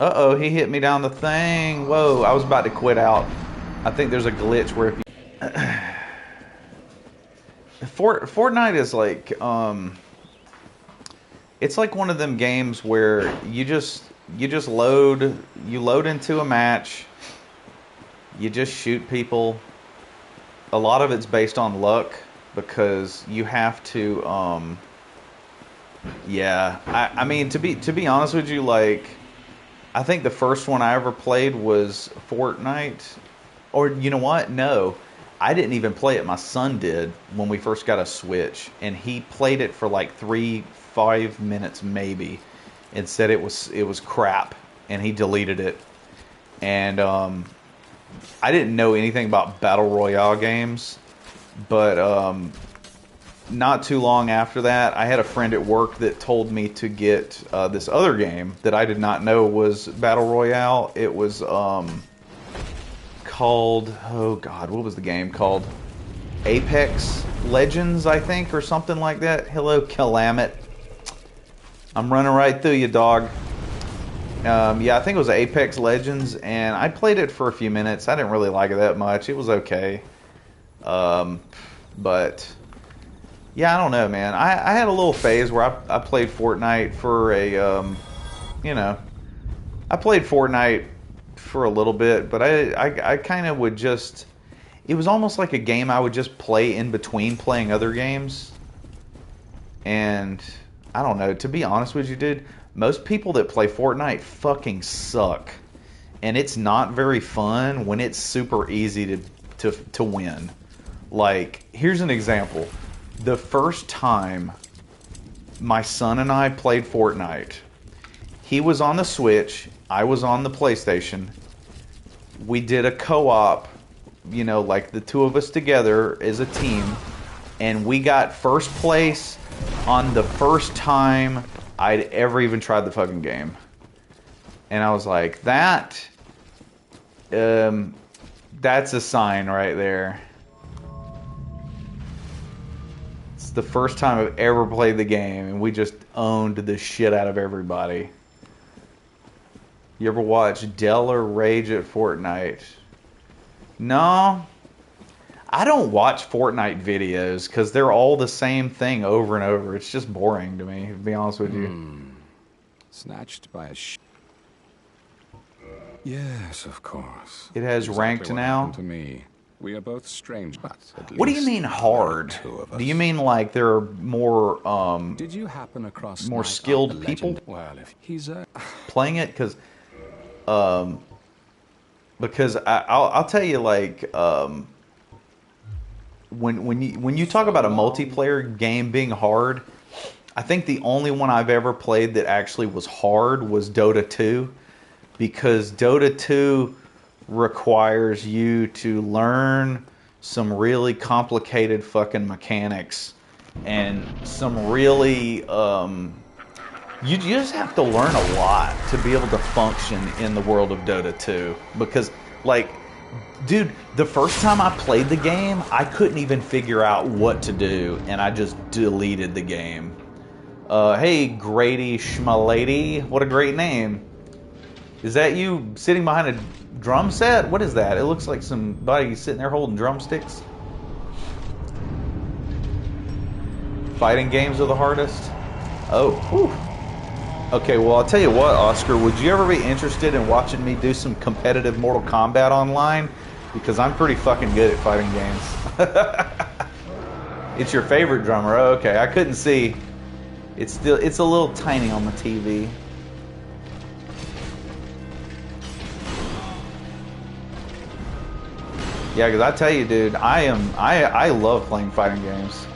Uh-oh, he hit me down the thing. Whoa, I was about to quit out. I think there's a glitch where if you... Fortnite is like... it's like one of them games where you just load into a match. You just shoot people. A lot of it's based on luck because you have to I mean to be honest with you, like I think the first one I ever played was Fortnite. Or you know what? No. I didn't even play it. My son did when we first got a Switch, and he played it for like 3-5 minutes maybe and said it was crap, and he deleted it. And I didn't know anything about Battle Royale games, but not too long after that, I had a friend at work that told me to get this other game that I did not know was Battle Royale. It was called, oh God, what was the game called? Apex Legends, I think, or something like that. Hello, Calamit. I'm running right through you, dog. Yeah, I think it was Apex Legends, and I played it for a few minutes. I didn't really like it that much. It was okay. But, yeah, I don't know, man. I had a little phase where I played Fortnite for a, I played Fortnite for a little bit, but I kind of would just... it was almost like a game I would just play in between playing other games. And I don't know, to be honest with you, dude, most people that play Fortnite fucking suck. And it's not very fun when it's super easy to win. Like, here's an example. The first time my son and I played Fortnite, he was on the Switch, I was on the PlayStation. We did a co-op, you know, like the two of us together as a team, and we got first place on the first time I'd ever even tried the fucking game. And I was like, that's a sign right there. It's the first time I've ever played the game, and we just owned the shit out of everybody. You ever watch Della rage at Fortnite? No. I don't watch Fortnite videos because they're all the same thing over and over. It's just boring to me, to be honest with you. Snatched by a Yes, of course. It has ranked now. To me. We are both strange, but what do you mean hard? Do you mean like there are more did you happen across more skilled people well, if he's playing it? Because I'll tell you, like, when you talk about a multiplayer game being hard, I think the only one I've ever played that actually was hard was Dota 2, because Dota 2 requires you to learn some really complicated fucking mechanics and some really you just have to learn a lot to be able to function in the world of Dota 2, because, like, dude, the first time I played the game, I couldn't even figure out what to do, and I just deleted the game. Hey, Grady Schmalady, what a great name. Is that you sitting behind a drum set? What is that? It looks like somebody sitting there holding drumsticks. Fighting games are the hardest? Oh, whew. Okay, well, I'll tell you what, Oscar, would you ever be interested in watching me do some competitive Mortal Kombat online? Because I'm pretty fucking good at fighting games. It's your favorite drummer. Oh, okay, I couldn't see. It's a little tiny on the TV. Yeah, because I tell you, dude, I love playing fighting games.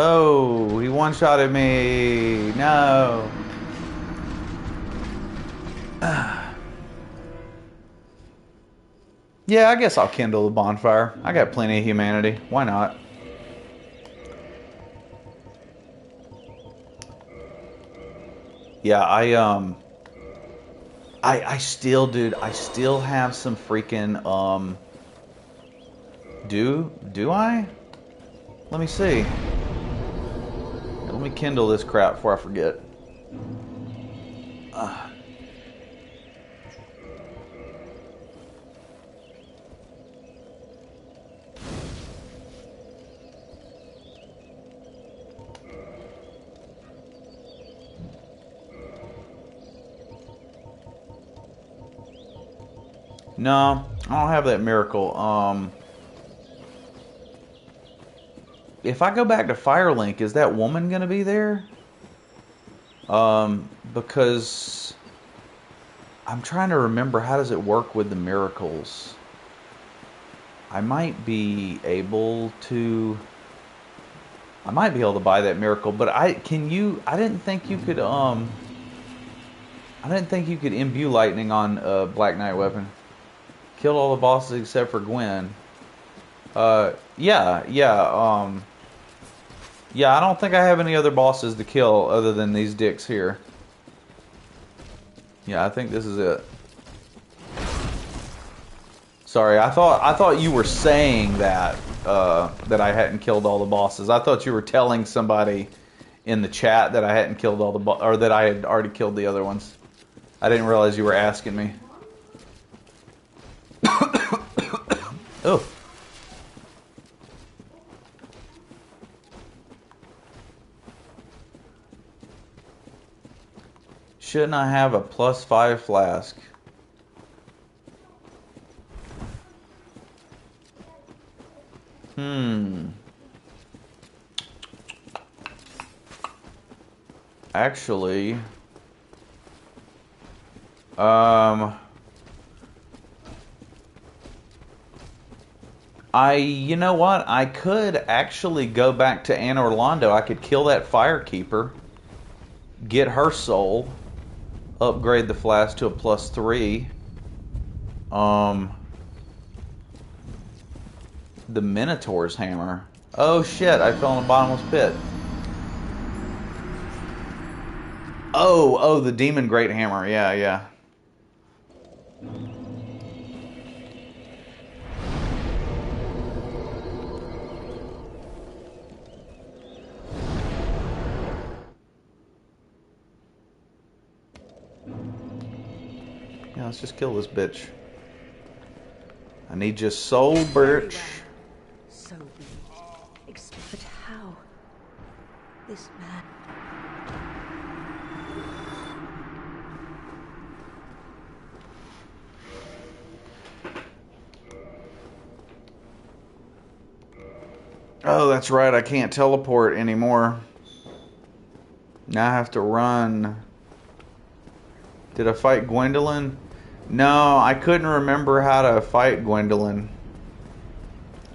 Oh, he one-shotted me. No. Yeah, I guess I'll kindle the bonfire. I got plenty of humanity. Why not? Yeah, I still, dude, I still have some freaking, do I? Let me see. Let me kindle this crap before I forget. No, I don't have that miracle. If I go back to Firelink, is that woman going to be there? Because I'm trying to remember, how does it work with the miracles? I might be able to buy that miracle, but I didn't think you could imbue lightning on a Black Knight weapon. Killed all the bosses except for Gwen. Yeah, I don't think I have any other bosses to kill other than these dicks here. Yeah, I think this is it. Sorry, I thought you were saying that that I hadn't killed all the bosses. I thought you were telling somebody in the chat that I hadn't killed all the or that I had already killed the other ones. I didn't realize you were asking me. Oh. Shouldn't I have a +5 flask? Actually, you know what? I could actually go back to Anne Orlando. I could kill that firekeeper, get her soul, upgrade the flask to a +3. The Minotaur's hammer. Oh shit, I fell in the bottomless pit. Oh, the Demon Great Hammer. Yeah, yeah. Yeah, let's just kill this bitch. I need your soul, Birch. So be it. But how? This man. Oh, that's right. I can't teleport anymore. Now I have to run. Did I fight Gwendolin? No, I couldn't remember how to fight Gwendolin.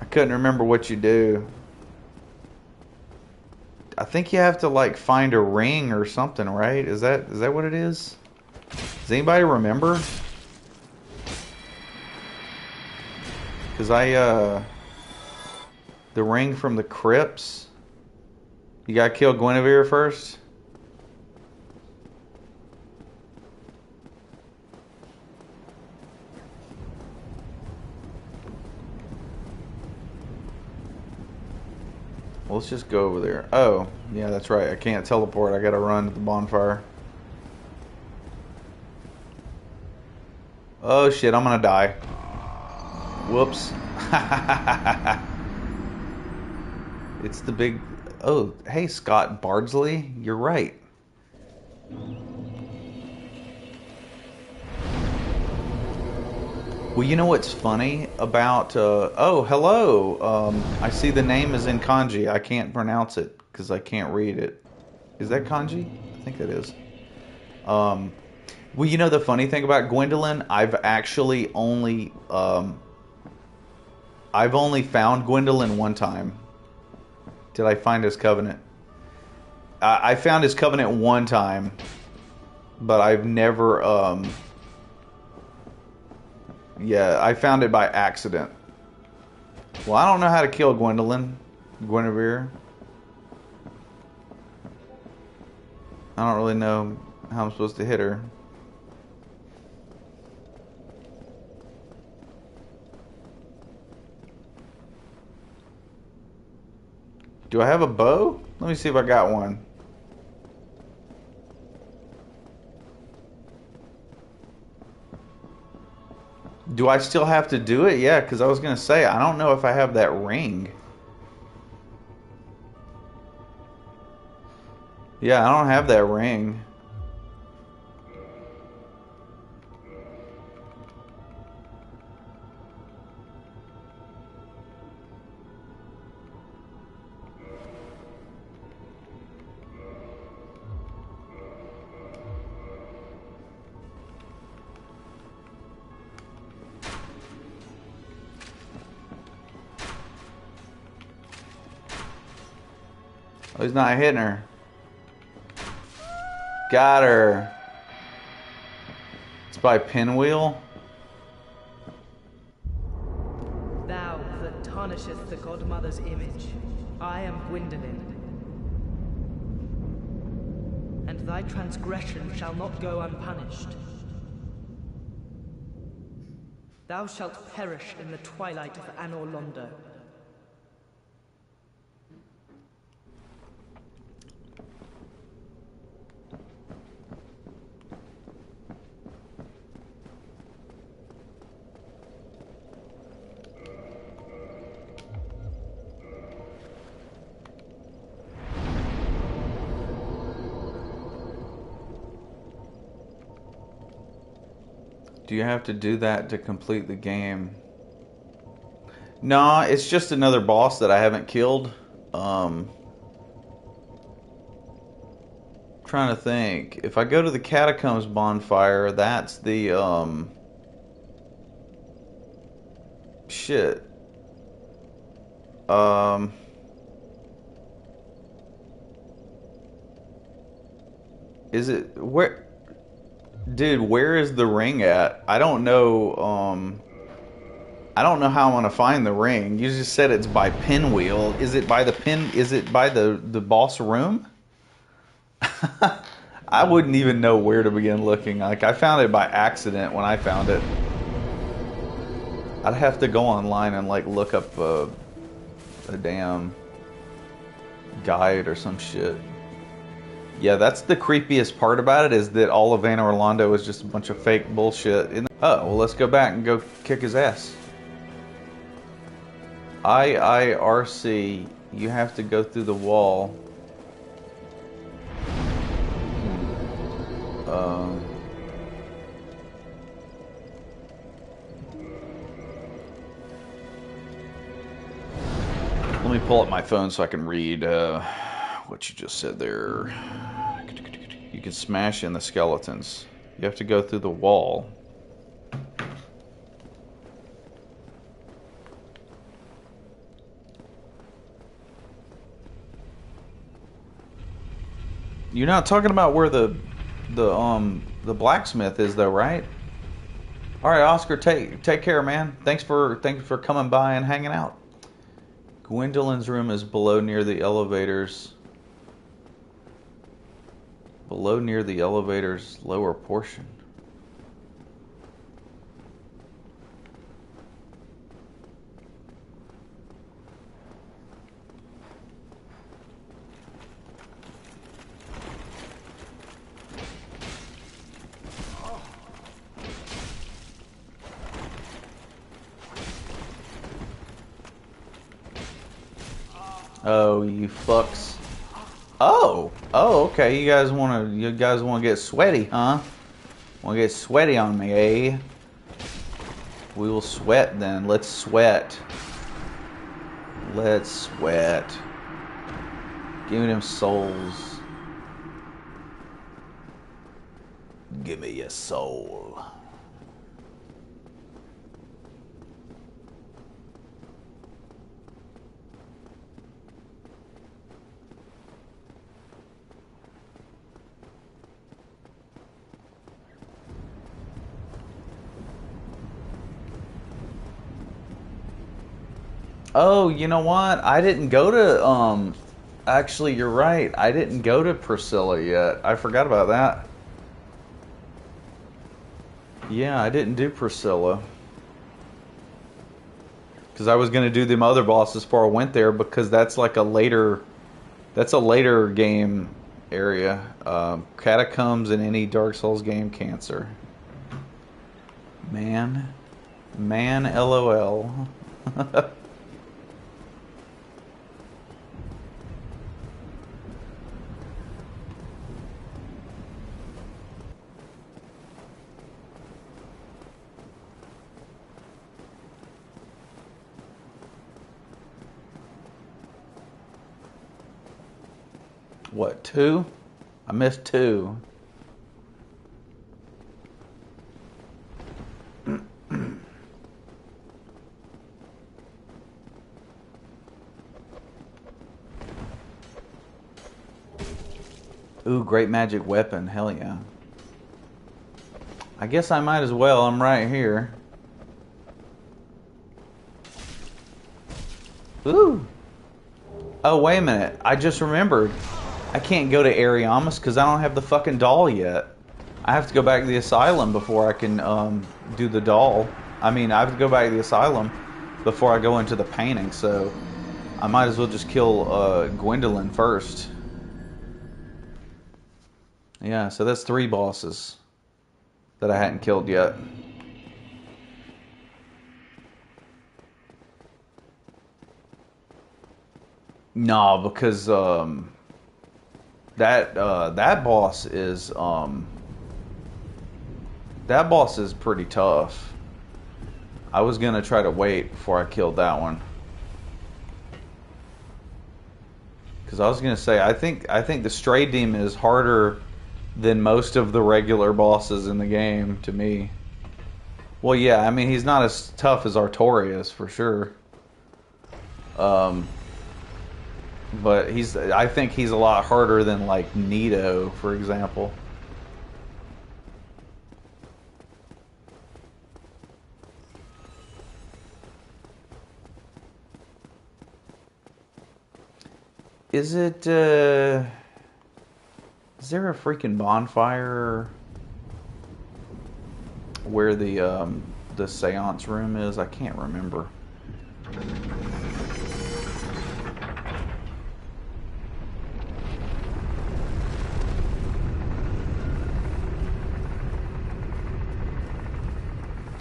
I couldn't remember what you do. I think you have to like find a ring or something, right? Is that what it is? Does anybody remember? Cause the ring from the crypts. You gotta kill Guinevere first. Well, let's just go over there. Oh, yeah, that's right. I can't teleport. I gotta run to the bonfire. Oh shit, I'm gonna die. Whoops. It's the big... Oh, hey, Scott Bardsley. You're right. Well, you know what's funny about... oh, hello. I see the name is in kanji. I can't pronounce it because I can't read it. Is that kanji? I think that is. Well, you know the funny thing about Gwendolin? I've actually only... I've only found Gwendolin one time. Did I find his covenant? I found his covenant one time, but I've never, yeah, I found it by accident. Well, I don't know how to kill Guinevere. I don't really know how I'm supposed to hit her. Do I have a bow? Let me see if I got one. Do I still have to do it? Yeah, because I was going to say, I don't know if I have that ring. Yeah, I don't have that ring. Oh, he's not hitting her. Got her. It's by Pinwheel. Thou that tarnisheth the godmother's image, I am Gwendolin. And thy transgression shall not go unpunished. Thou shalt perish in the twilight of Anne Orlando. Do you have to do that to complete the game? No, it's just another boss that I haven't killed. Trying to think. If I go to the Catacombs bonfire, that's the shit. Is it where? Dude, where is the ring at? I don't know. I don't know how I'm gonna find the ring. You just said it's by pinwheel. Is it by the pin? Is it by the boss room? I wouldn't even know where to begin looking. Like, I found it by accident when I found it. I'd have to go online and like look up a damn guide or some shit. Yeah, that's the creepiest part about it, is that all of Anne Orlando is just a bunch of fake bullshit. Oh, well, let's go back and go kick his ass. IIRC, you have to go through the wall. Let me pull up my phone so I can read what you just said there. You can smash in the skeletons. You have to go through the wall. You're not talking about where the blacksmith is, though, right? All right, Oscar, take care, man. Thanks for coming by and hanging out. Gwendolin's room is below near the elevators. Below near the elevator's lower portion. Oh, you fucks. Oh, okay. You guys wanna get sweaty, huh? Wanna get sweaty on me, eh? We will sweat then. Let's sweat. Let's sweat. Give me them souls. Give me your soul. Oh, you know what? I didn't go to, actually, you're right. I didn't go to Priscilla yet. I forgot about that. Yeah, I didn't do Priscilla. Because I was going to do them other bosses before I went there, because that's like a later game area. Catacombs in any Dark Souls game, cancer. Man, LOL. What, 2? I missed 2. Ooh, great magic weapon. Hell yeah. I guess I might as well. I'm right here. Ooh. Oh, wait a minute. I just remembered. I can't go to Ariamis because I don't have the fucking doll yet. I have to go back to the asylum before I can do the doll. I mean, I have to go back to the asylum before I go into the painting, so I might as well just kill Gwendolin first. Yeah, so that's 3 bosses that I hadn't killed yet. No, because that boss is That boss is pretty tough. I was gonna try to wait before I killed that one. Because I was gonna say, I think the Stray Demon is harder than most of the regular bosses in the game, to me. Well, yeah, I mean, he's not as tough as Artorias, for sure. But I think he's a lot harder than, like, Nito, for example. Is it, is there a freaking bonfire where the seance room is? I can't remember.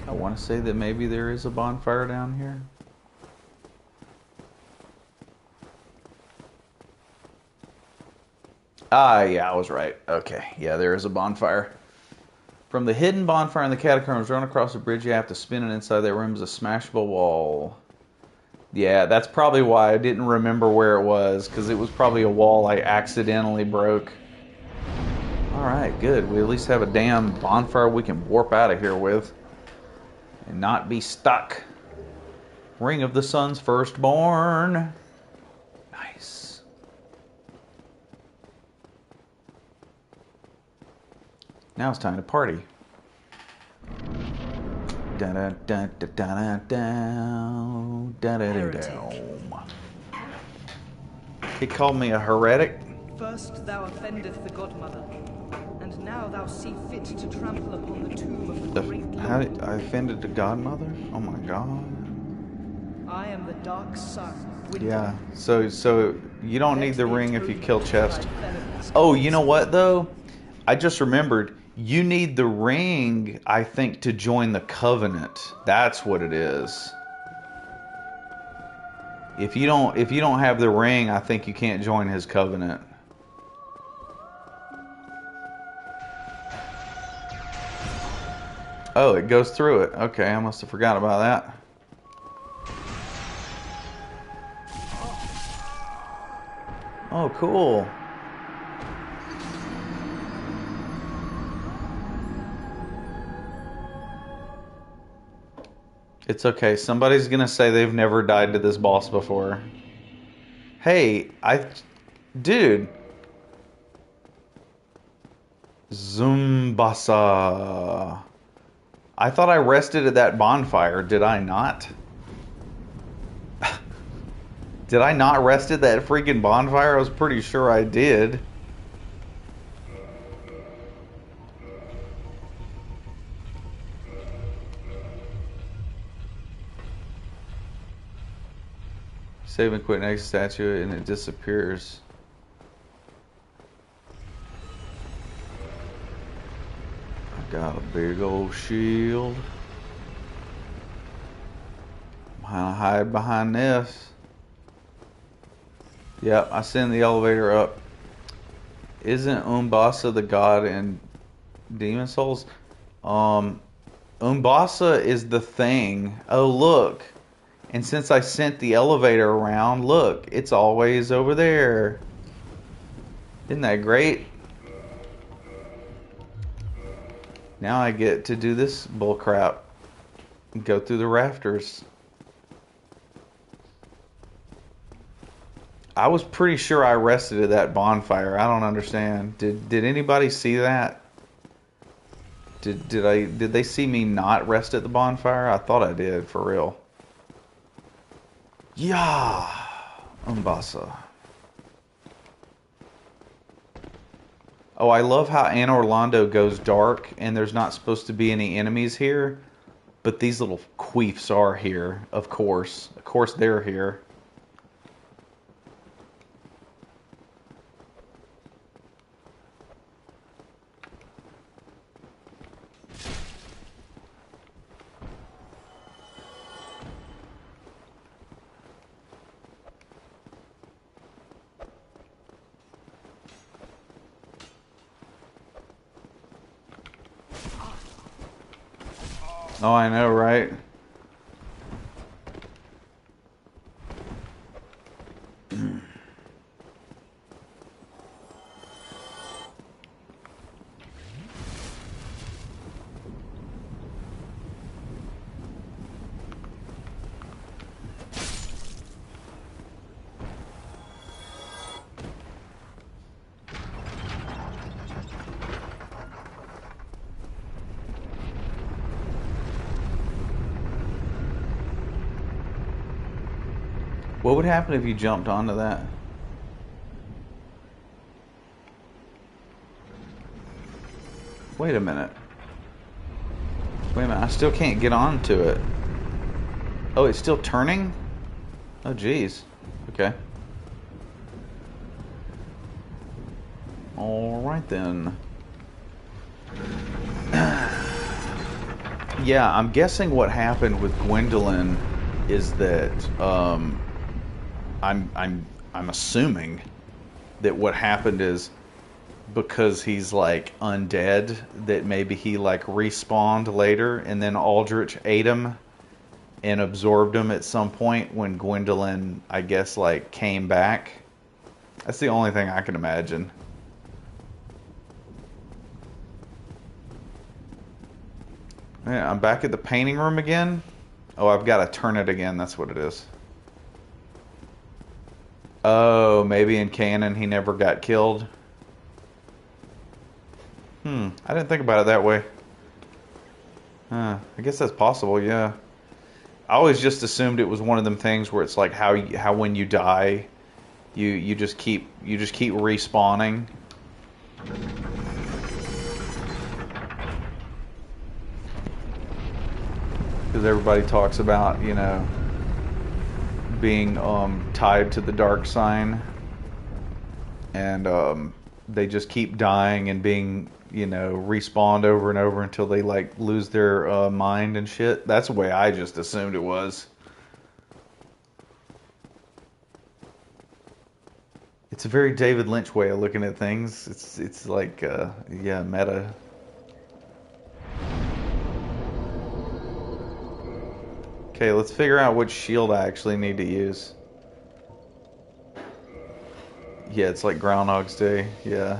I want to say that maybe there is a bonfire down here. Ah, yeah, I was right. Okay, yeah, there is a bonfire. From the hidden bonfire in the catacombs, run across the bridge, you have to spin it. Inside that room is a smashable wall. Yeah, that's probably why I didn't remember where it was, because it was probably a wall I accidentally broke. Alright, good. We at least have a damn bonfire we can warp out of here with. And not be stuck. Ring of the Sun's Firstborn. Nice. Now it's time to party. Da da da da da da da da da. He called me a heretic. First thou offendeth the Godmother, and now thou see fit to trample upon the tomb of the great Lord. How did I offended the Godmother? Oh my God. I am the Dark Sun. Gwendolin. Yeah. So you don't need the ring if you kill Chest. Oh, you know what though? I just remembered. You need the ring, I think, to join the Covenant. That's what it is. If you don't have the ring, I think you can't join his Covenant. Oh, it goes through it. Okay, I must have forgot about that. Oh, cool. It's okay. Somebody's gonna say they've never died to this boss before. Hey, dude. Zumbasa. I thought I rested at that bonfire. Did I not? Did I not rest at that freaking bonfire? I was pretty sure I did. Save and quit next statue and it disappears. I got a big old shield. I'm gonna hide behind this. Yep, I send the elevator up. Isn't Umbasa the god in Demon Souls? Umbasa is the thing. Oh, look. And since I sent the elevator around, look, it's always over there. Isn't that great? Now I get to do this bullcrap and go through the rafters. I was pretty sure I rested at that bonfire. I don't understand. Did anybody see that? Did they see me not rest at the bonfire? I thought I did, for real. Yeah, Umbasa. Oh, I love how Anor Londo goes dark and there's not supposed to be any enemies here, but these little queefs are here, of course. Of course they're here. Oh, I know, right? What would happen if you jumped onto that? Wait a minute. Wait a minute, I still can't get onto it. Oh, it's still turning? Oh, geez. Okay. Alright then. Yeah, I'm guessing what happened with Gwendolin is that, I'm assuming that what happened is because he's like undead, that maybe he like respawned later and then Aldrich ate him and absorbed him at some point when Gwendolin, I guess, like came back. That's the only thing I can imagine. Yeah, I'm back at the painting room again. Oh, I've got to turn it again. That's what it is. Oh, maybe in canon he never got killed. I didn't think about it that way. I guess that's possible, yeah. I always just assumed it was one of them things where it's like how when you die, you just keep respawning. Because everybody talks about, you know, being tied to the dark sign, and they just keep dying and being, you know, respawned over and over until they like lose their mind and shit. That's the way I just assumed it was. It's a very David Lynch way of looking at things. It's like yeah, meta. Okay, let's figure out which shield I actually need to use. Yeah, it's like Groundhog's Day. Yeah.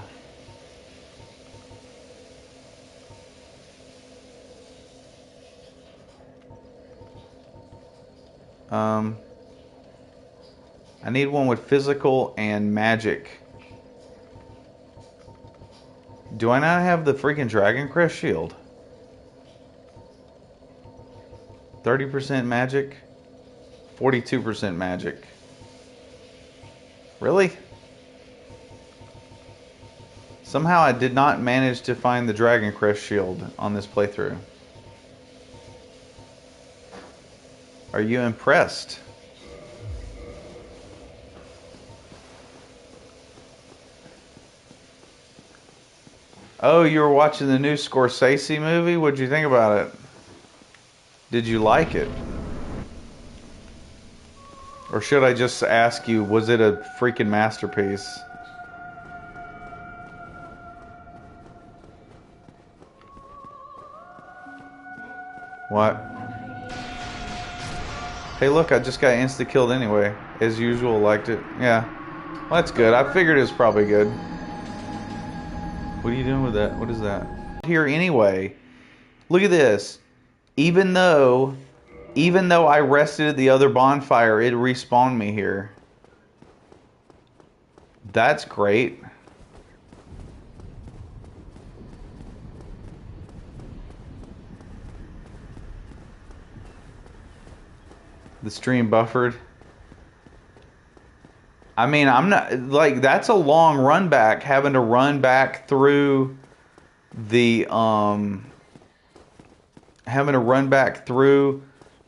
I need one with physical and magic. Do I not have the freaking Dragon Crest shield? 30% magic, 42% magic. Really? Somehow I did not manage to find the Dragon Crest shield on this playthrough. Are you impressed? Oh, you were watching the new Scorsese movie? What'd you think about it? Did you like it? Or should I just ask you, was it a freaking masterpiece? What? Hey, look, I just got insta-killed anyway. As usual, liked it. Yeah. Well, that's good. I figured it was probably good. What are you doing with that? What is that? Here anyway. Look at this. Even though I rested at the other bonfire, it respawned me here. That's great. The stream buffered. I mean, I'm not, like, that's a long run back, having to run back through the,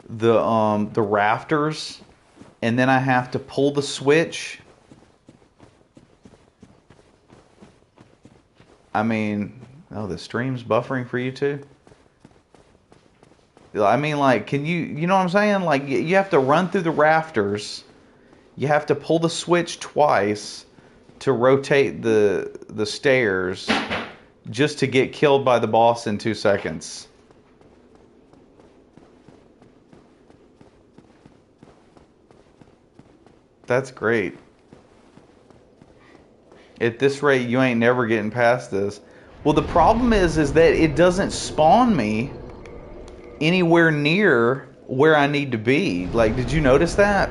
the rafters, and then I have to pull the switch. I mean, oh, the stream's buffering for you too? I mean, like, you know what I'm saying? Like, you have to run through the rafters. You have to pull the switch twice to rotate the stairs just to get killed by the boss in 2 seconds. That's great. At this rate, you ain't never getting past this. Well, the problem is that it doesn't spawn me anywhere near where I need to be. Like, did you notice that?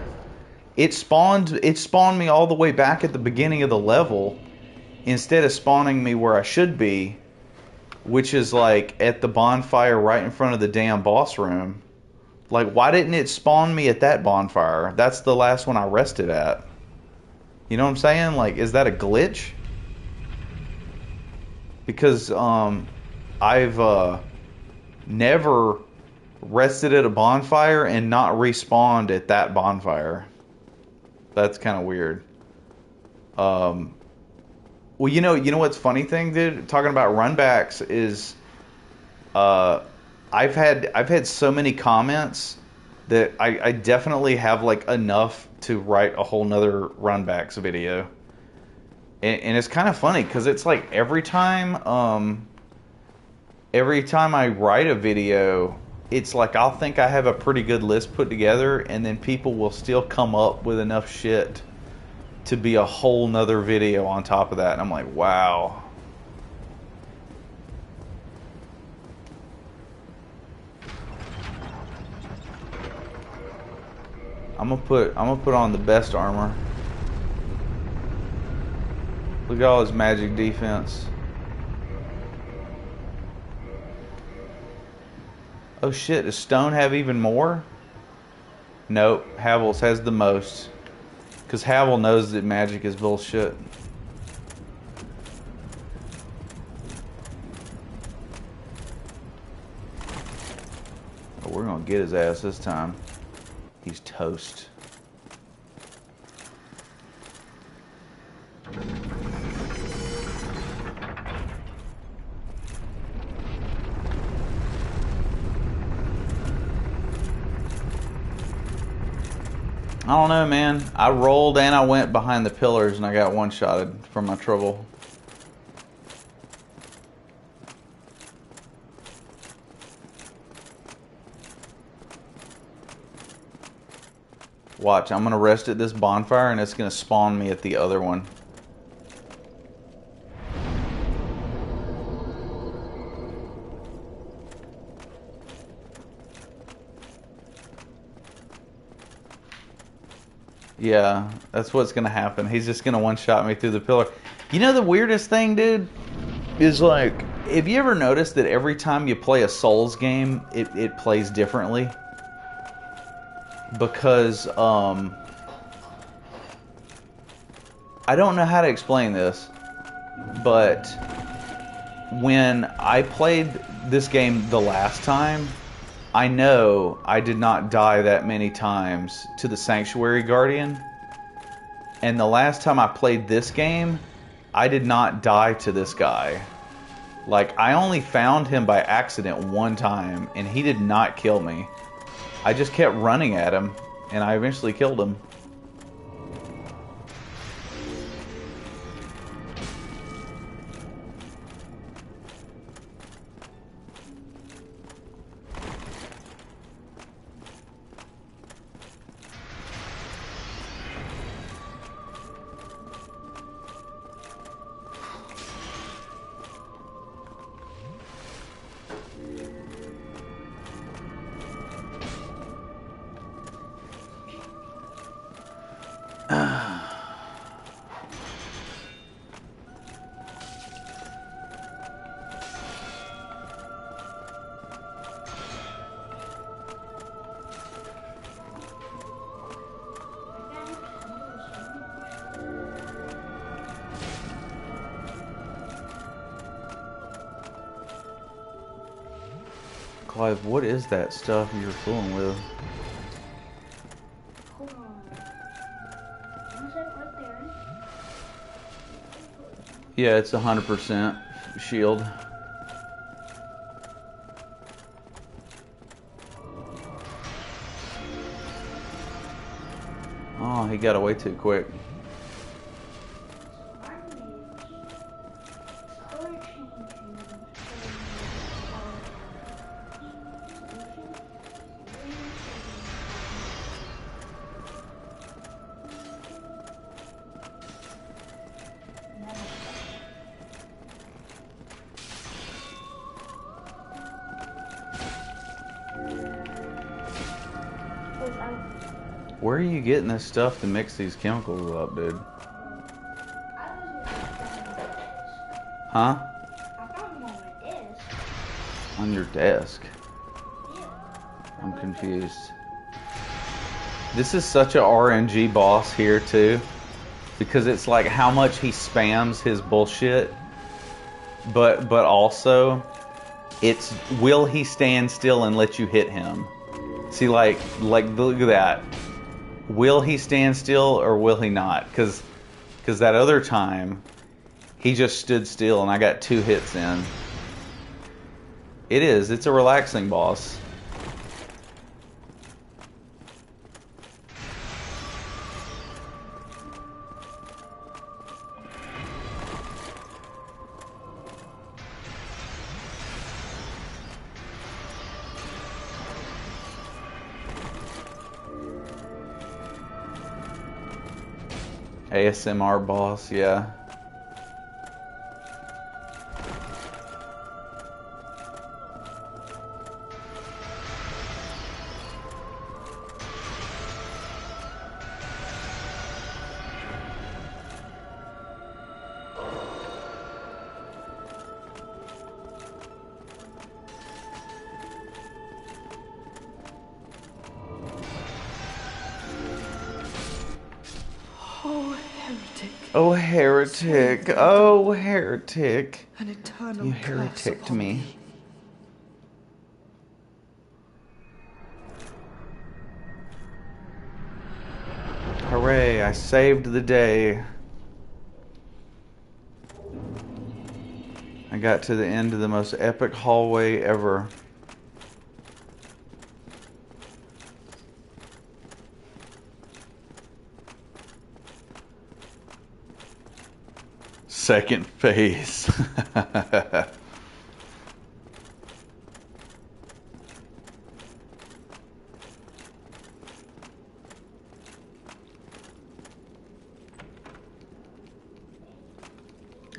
It spawned me all the way back at the beginning of the level instead of spawning me where I should be, which is like at the bonfire right in front of the damn boss room. Like, why didn't it spawn me at that bonfire? That's the last one I rested at. You know what I'm saying? Like, is that a glitch? Because I've never rested at a bonfire and not respawned at that bonfire. That's kind of weird. Well, you know what's funny thing, dude? Talking about runbacks is, I've had so many comments that I definitely have like enough to write a whole nother runbacks video. And it's kind of funny because it's like every time I write a video, it's like I'll think I have a pretty good list put together, and then people will still come up with enough shit to be a whole nother video on top of that. And I'm like, wow. I'm gonna put on the best armor. Look at all his magic defense. Oh shit, does Stone have even more? Nope, Havel's has the most. Because Havel knows that magic is bullshit. But we're gonna get his ass this time. He's toast. I don't know, man. I rolled and I went behind the pillars and I got one-shotted from my trouble. Watch, I'm gonna rest at this bonfire and it's gonna spawn me at the other one. Yeah, that's what's gonna happen. He's just gonna one-shot me through the pillar. You know the weirdest thing, dude? Is like, have you ever noticed that every time you play a Souls game, it plays differently? Because, I don't know how to explain this, but when I played this game the last time, I know I did not die that many times to the Sanctuary Guardian. And the last time I played this game, I did not die to this guy. Like, I only found him by accident one time, and he did not kill me. I just kept running at him, and I eventually killed him. Clive, what is that stuff you're fooling with? Hold on. Is it right there? Yeah, it's 100% shield. Oh, he got away too quick. because Where are you getting this stuff to mix these chemicals up, dude? Huh? I found them on my desk. On your desk? Yeah. I'm confused. This is such a RNG boss here too, because it's like how much he spams his bullshit, but also it's will he stand still and let you hit him? See, like look at that. Will he stand still or will he not? Because that other time he just stood still and I got 2 hits in. It's a relaxing boss. ASMR boss, yeah. Oh, heretic. Oh, heretic. An eternal You curse hereticked upon me. Hooray, I saved the day. I got to the end of the most epic hallway ever. Second phase.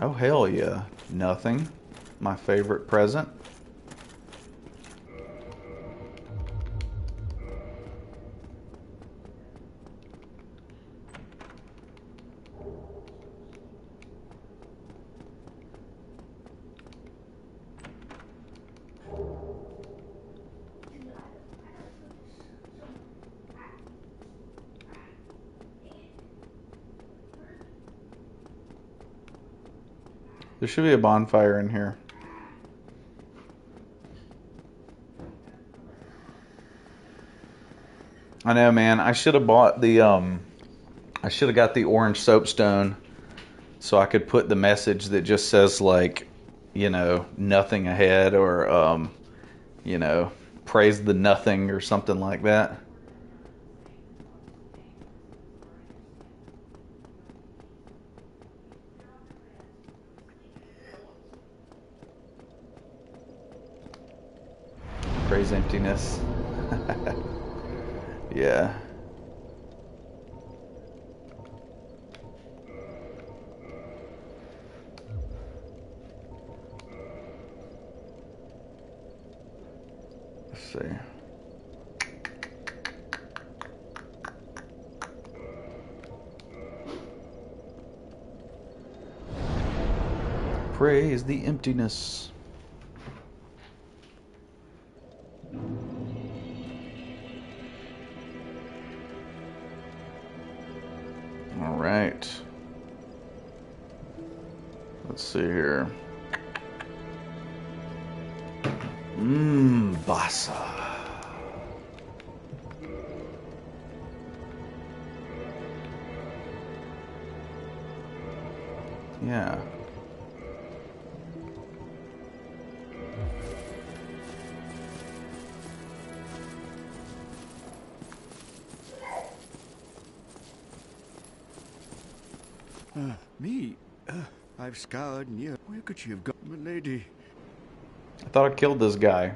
Oh, hell yeah. Nothing. My favorite present. There should be a bonfire in here. I know, man. I should have bought the I should have got the orange soapstone so I could put the message that just says like, you know, nothing ahead or you know, praise the nothing or something like that. Praise emptiness. Yeah. Let's see. Praise the emptiness. All right. Let's see here. Bassa. Yeah. Me? I've scoured near. Where could she have gone, milady? I thought I killed this guy.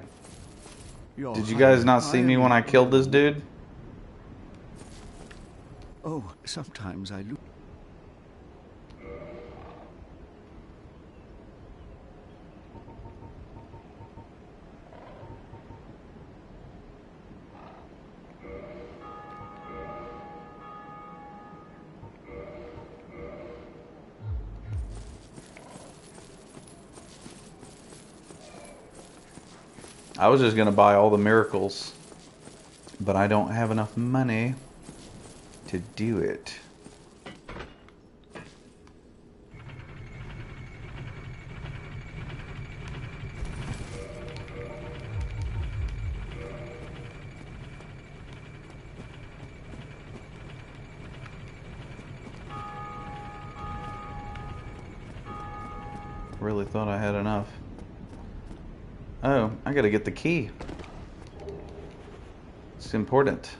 Your Did you guys Highness, not see me when I killed this dude? Oh, sometimes I lose. I was just gonna buy all the miracles, but I don't have enough money to do it. Really thought I had enough. Oh, I gotta get the key. It's important.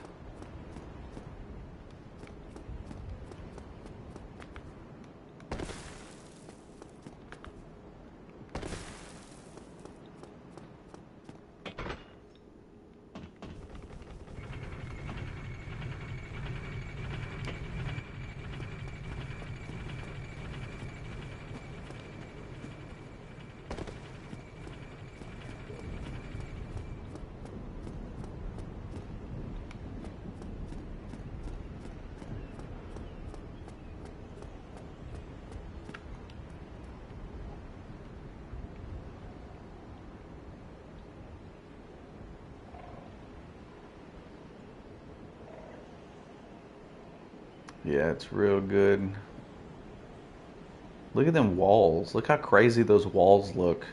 Yeah, it's real good. Look at them walls. Look how crazy those walls look.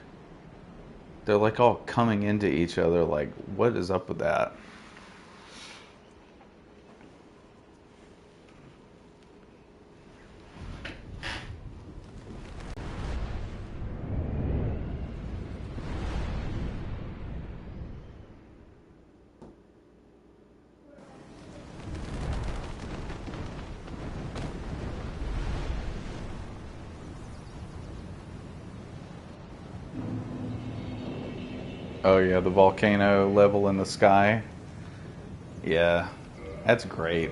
They're like all coming into each other. Like, what is up with that? Oh yeah, the volcano level in the sky. Yeah, that's great.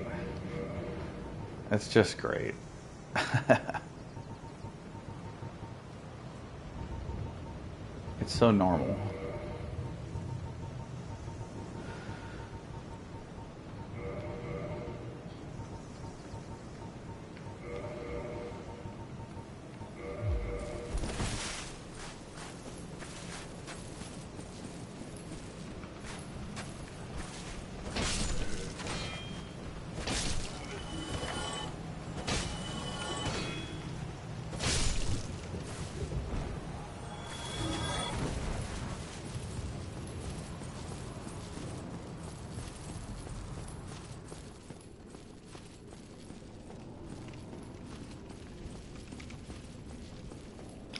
That's just great. It's so normal.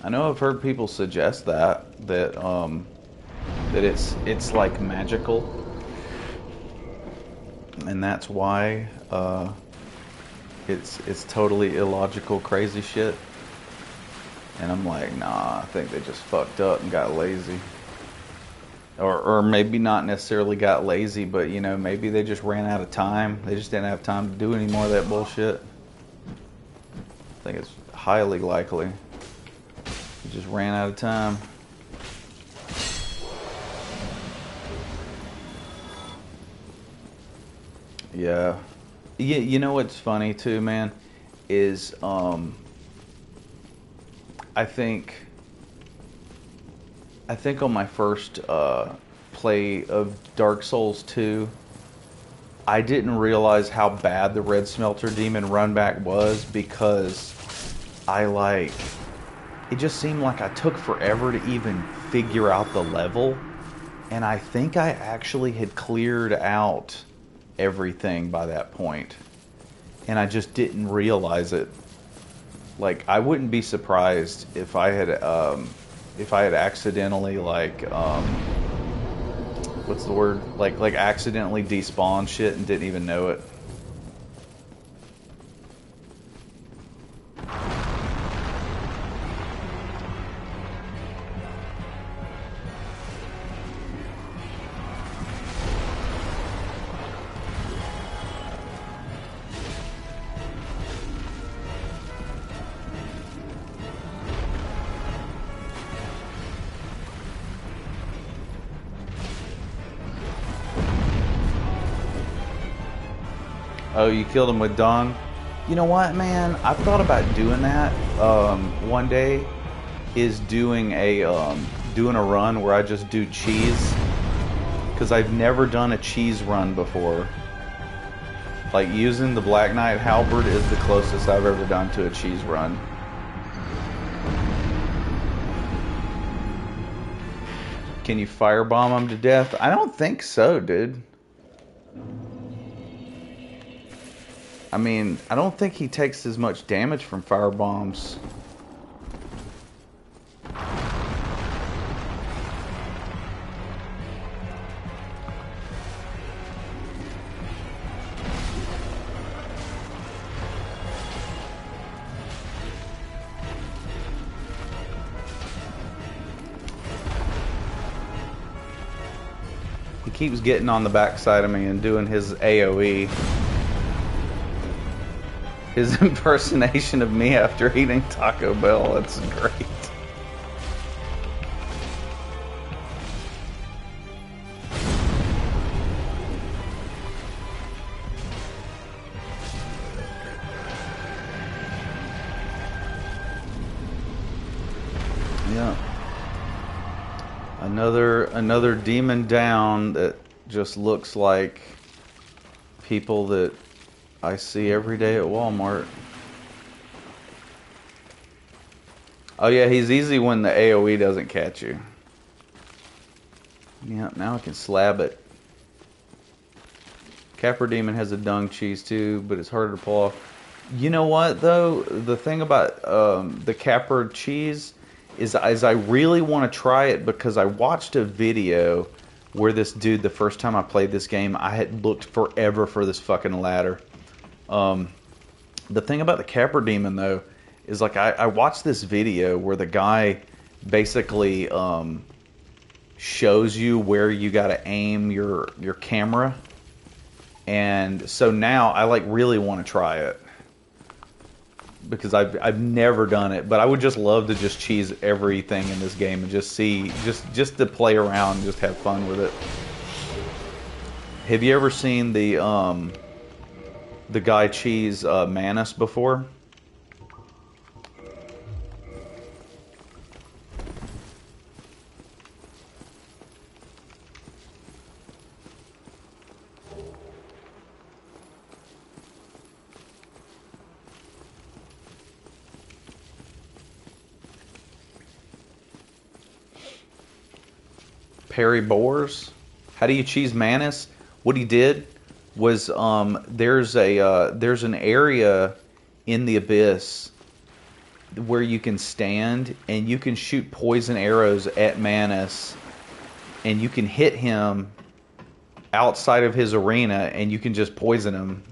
I know I've heard people suggest that it's like magical, and that's why it's totally illogical, crazy shit. And I'm like, nah, I think they just fucked up and got lazy, or maybe not necessarily got lazy, but you know, maybe they just ran out of time. They just didn't have time to do any more of that bullshit. I think it's highly likely. Just ran out of time. Yeah. You know what's funny too, man, is I think on my first play of Dark Souls 2, I didn't realize how bad the Red Smelter Demon runback was, because it just seemed like I took forever to even figure out the level, and I think I actually had cleared out everything by that point, and I just didn't realize it. Like, I wouldn't be surprised if I had accidentally what's the word? Like accidentally despawned shit and didn't even know it. Oh, you killed him with Dong? You know what, man? I've thought about doing that one day, is doing a run where I just do cheese because I've never done a cheese run before. Like, using the Black Knight halberd is the closest I've ever done to a cheese run. Can you firebomb him to death? I don't think so, dude. I mean, I don't think he takes as much damage from firebombs. He keeps getting on the backside of me and doing his AoE. His impersonation of me after eating Taco Bell, that's great. Yeah. Another demon down that just looks like people that I see every day at Walmart. Oh yeah, he's easy when the AoE doesn't catch you. Yeah, now I can slab it. Capra Demon has a dung cheese too, but it's harder to pull off. You know what though? The thing about the Capra cheese is I really want to try it because I watched a video where this dude, the first time I played this game, I had looked forever for this fucking ladder. The thing about the Capra Demon though is like I watched this video where the guy basically shows you where you got to aim your camera, and so now I like really want to try it because I've never done it, but I would just love to just cheese everything in this game and just see just to play around and just have fun with it. Have you ever seen the guy cheese Manus before? Perry Boars. How do you cheese Manus? What he did was there's an area in the abyss where you can stand and you can shoot poison arrows at Manus, and you can hit him outside of his arena and you can just poison him.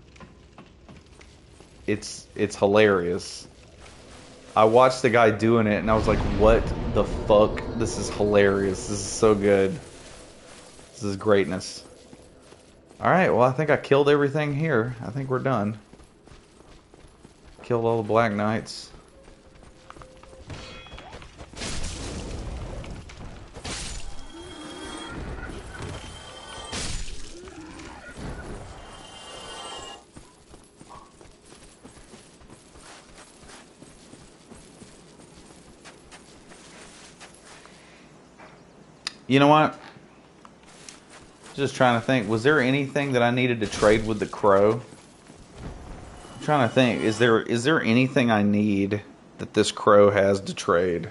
It's hilarious. I watched the guy doing it and I was like, what the fuck? This is hilarious. This is so good. This is greatness. Alright, well I think I killed everything here. I think we're done. Killed all the Black Knights. You know what? Just trying to think. Was there anything that I needed to trade with the crow? I'm trying to think. Is there anything I need that this crow has to trade?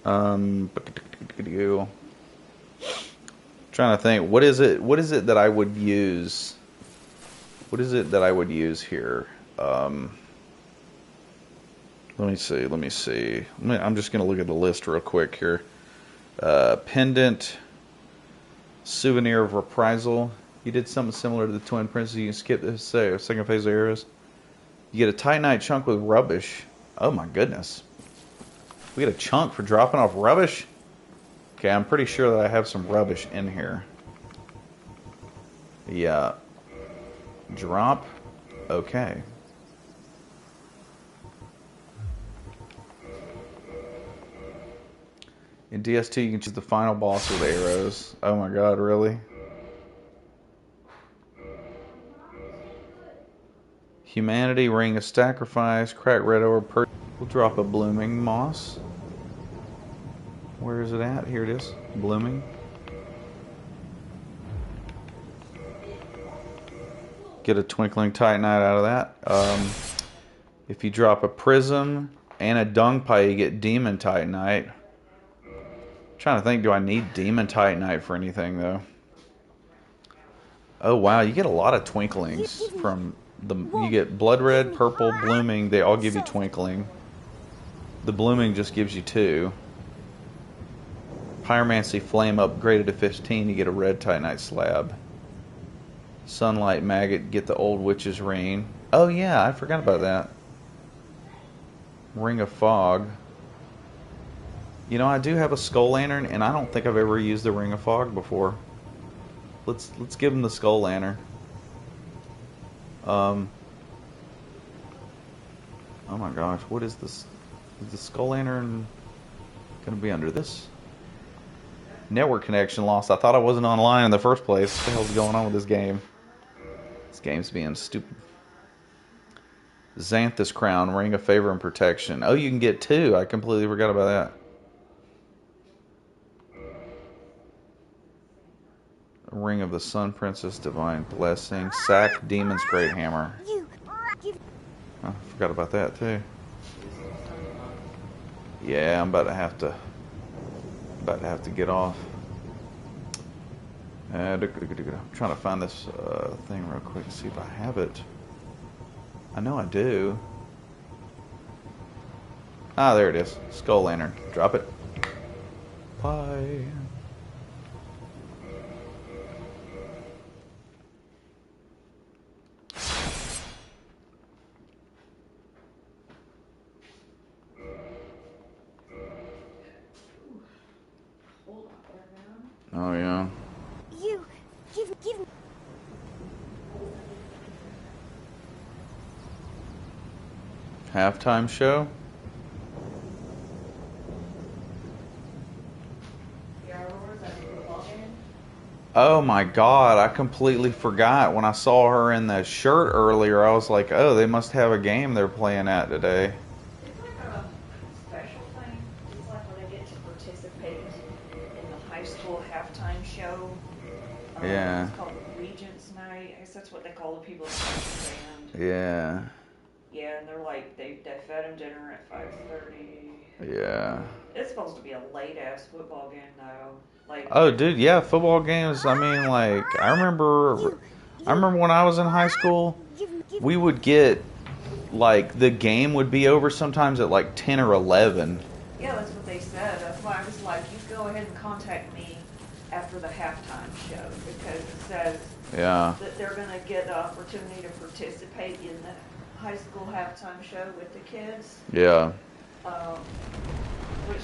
Trying to think. What is it that I would use? What is it that I would use here? Let me see. I'm just going to look at the list real quick here. Pendant, Souvenir of Reprisal. You did something similar to the Twin Princes. You can skip this second phase of arrows. You get a Titanite chunk with rubbish. Oh my goodness. We get a chunk for dropping off rubbish? Okay, I'm pretty sure that I have some rubbish in here. Yeah. Drop. Okay. In DS2, you can choose the final boss with arrows. Oh my god, really? Humanity, Ring of Sacrifice, Crack Red Orb, we'll drop a Blooming Moss. Where is it at? Here it is. Blooming. Get a twinkling titanite out of that. If you drop a prism and a dung pipe, you get demon titanite. I'm trying to think, do I need demon titanite for anything though? Oh wow, you get a lot of twinklings from the. You get blood red, purple, blooming. They all give you twinkling. The blooming just gives you 2. Pyromancy flame upgraded to 15. You get a red titanite slab. Sunlight maggot, get the old witch's ring. Oh yeah, I forgot about that. Ring of fog. You know, I do have a skull lantern, and I don't think I've ever used the ring of fog before. Let's give him the skull lantern. Oh my gosh, what is this? Is the skull lantern gonna be under this? Network connection lost. I thought I wasn't online in the first place. What the hell's going on with this game? This game's being stupid. Xanthus crown, ring of favor and protection. Oh, you can get 2. I completely forgot about that. Ring of the Sun Princess, divine blessing. Sack, demon's great hammer. I forgot about that too. Yeah, I'm about to have to get off. I'm trying to find this thing real quick, see if I have it. I know I do. Ah, there it is. Skull lantern. Drop it. Bye. Oh yeah. Give me. Halftime show? Oh my god, I completely forgot. When I saw her in the shirt earlier, I was like, oh, they must have a game they're playing at today. It's like a special thing. It's like when they get to participate in the high school halftime show. Yeah. It's called Regents Night. I guess that's what they call the people in the band. Yeah. Yeah, and they're like, they fed them dinner at 5:30. Yeah. It's supposed to be a late-ass football game, though. Like, Oh, dude, yeah, football games. I mean, like, I remember when I was in high school, we would get, like, the game would be over sometimes at, like, 10 or 11. yeah, that's what they said. That's why I was like, you go ahead and contact me after the halftime show, because it says Yeah. that they're going to get the opportunity to participate in the high school halftime show with the kids. Yeah. Which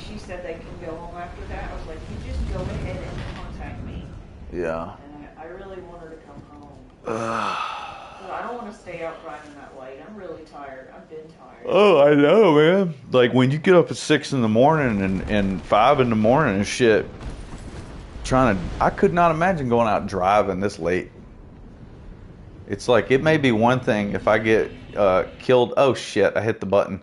she said they can go home after that. I was like, you just go ahead and contact me. Yeah. And I really want her to come home. But I don't want to stay out driving that late. I'm really tired. I've been tired. Oh, I know, man. Like, when you get up at 6 in the morning and 5 in the morning and shit, I could not imagine going out driving this late. It's like, it may be one thing if I get killed. Oh, shit, I hit the button.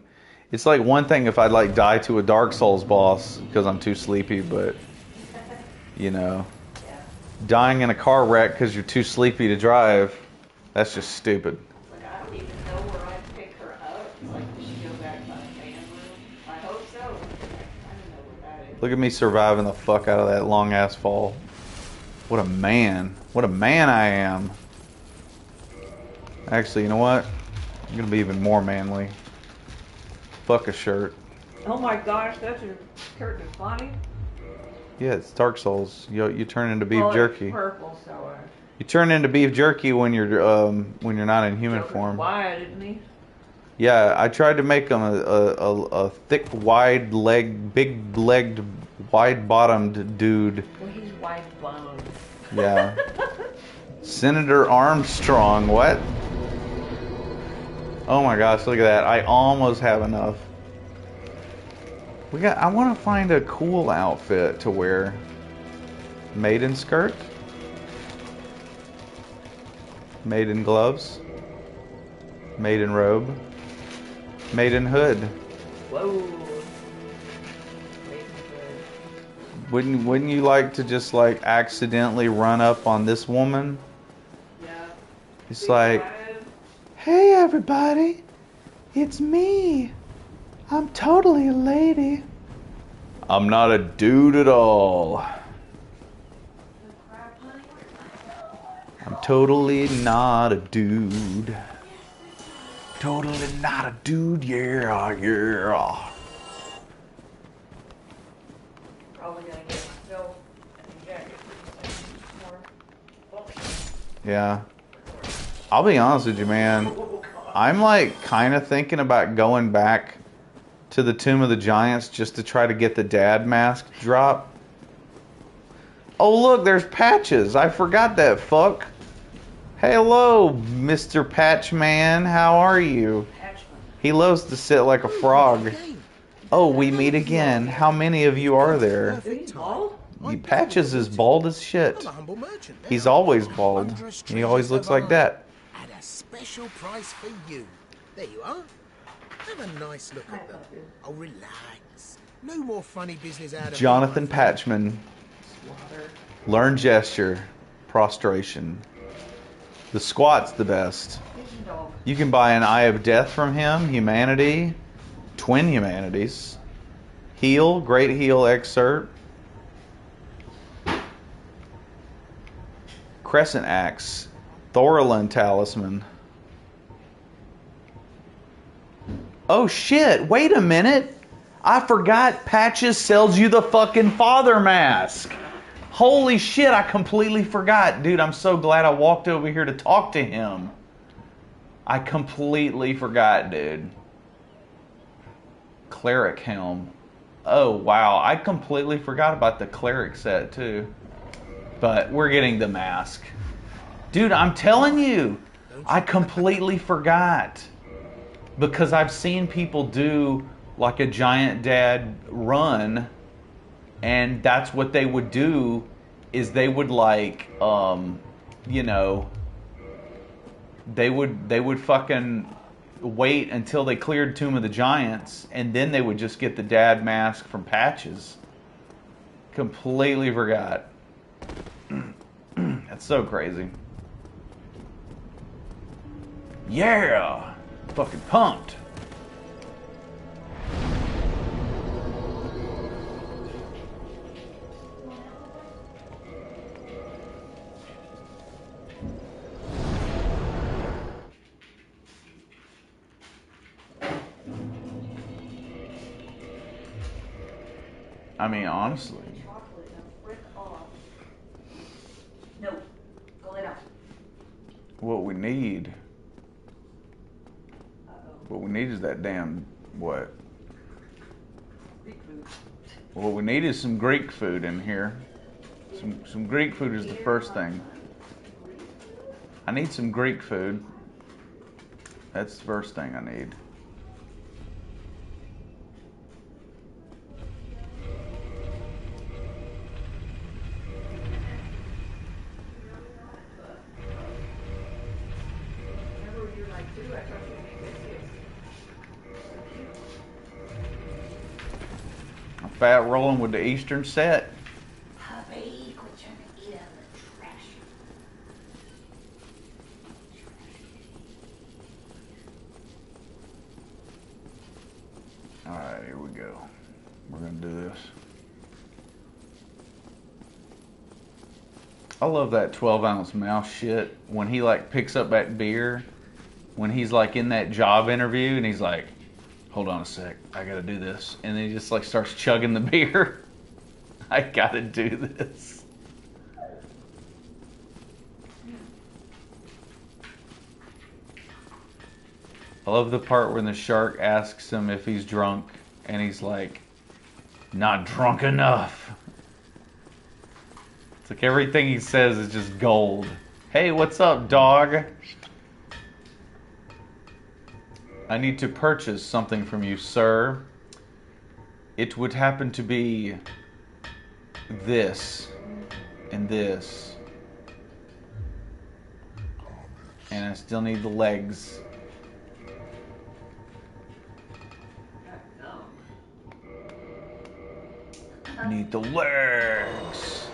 It's like one thing if I'd like die to a Dark Souls boss because I'm too sleepy, but, you know, dying in a car wreck because you're too sleepy to drive, that's just stupid. Like, I don't even know where I'd pick her up. It's like, does she go back by the fan room? I hope so. I don't know where that is. Look at me surviving the fuck out of that long ass fall. What a man. What a man I am. Actually, you know what? I'm going to be even more manly. Fuck a shirt. Oh my gosh, that's your curtain of body? Yeah, it's Dark Souls. You turn into beef jerky. It's purple, so You turn into beef jerky when you're not in human form. wide, isn't he? Yeah, I tried to make him a thick, big-legged, wide-bottomed dude. Well, he's wide-boned. Yeah. Senator Armstrong, what? Oh my gosh, look at that. I almost have enough. I want to find a cool outfit to wear. Maiden skirt. Maiden gloves. Maiden robe. Maiden hood. Whoa. Wouldn't you like to just like accidentally run up on this woman? Yeah. It's like, hey everybody, it's me. I'm totally a lady. I'm not a dude at all. I'm totally not a dude. Totally not a dude, yeah, yeah. Probably gonna get myself a jacket more function. Yeah. I'll be honest with you, man. I'm like kind of thinking about going back to the Tomb of the Giants just to try to get the dad mask drop. Oh look, there's Patches. I forgot that fuck. Hello, Mr. Patchman. How are you? He loves to sit like a frog. Oh, we meet again. How many of you are there? Patches is bald as shit. He's always bald. He always looks like that. At a special price for you. There you are. Have a nice look at them. Oh, relax. No more funny business out of Jonathan Patchman. Learn gesture. Prostration. The squat's the best. You can buy an Eye of Death from him. Humanity. Twin Humanities. Heal. Great Heal excerpt. Crescent Axe. Thorolin Talisman. Oh shit, wait a minute. I forgot Patches sells you the fucking father mask. Holy shit, I completely forgot. Dude, I'm so glad I walked over here to talk to him. I completely forgot, dude. Cleric Helm. Oh, wow. I completely forgot about the cleric set, too. But we're getting the mask. Dude, I'm telling you, I completely forgot. Because I've seen people do like a Giant Dad run, and that's what they would do, is they would like, you know, they would fucking wait until they cleared Tomb of the Giants, and then they would just get the dad mask from Patches. Completely forgot. That's so crazy. Yeah! Fucking pumped. I mean, honestly. No, go lay down. What we need is that damn, what? Greek food. What we need is some Greek food in here. Some Greek food is the first thing. I need some Greek food. That's the first thing I need. I'm fat rolling with the Eastern set. Puppy, quit trying to eat out of the trash. Alright, here we go. We're gonna do this. I love that 12-ounce mouse shit. When he like picks up that beer, when he's like in that job interview and he's like, hold on a sec, I gotta do this. And then he just like starts chugging the beer. I gotta do this. I love the part when the shark asks him if he's drunk and he's like, not drunk enough. It's like everything he says is just gold. Hey, what's up, dog? I need to purchase something from you, sir. It would happen to be this and this. And I still need the legs. Need the legs.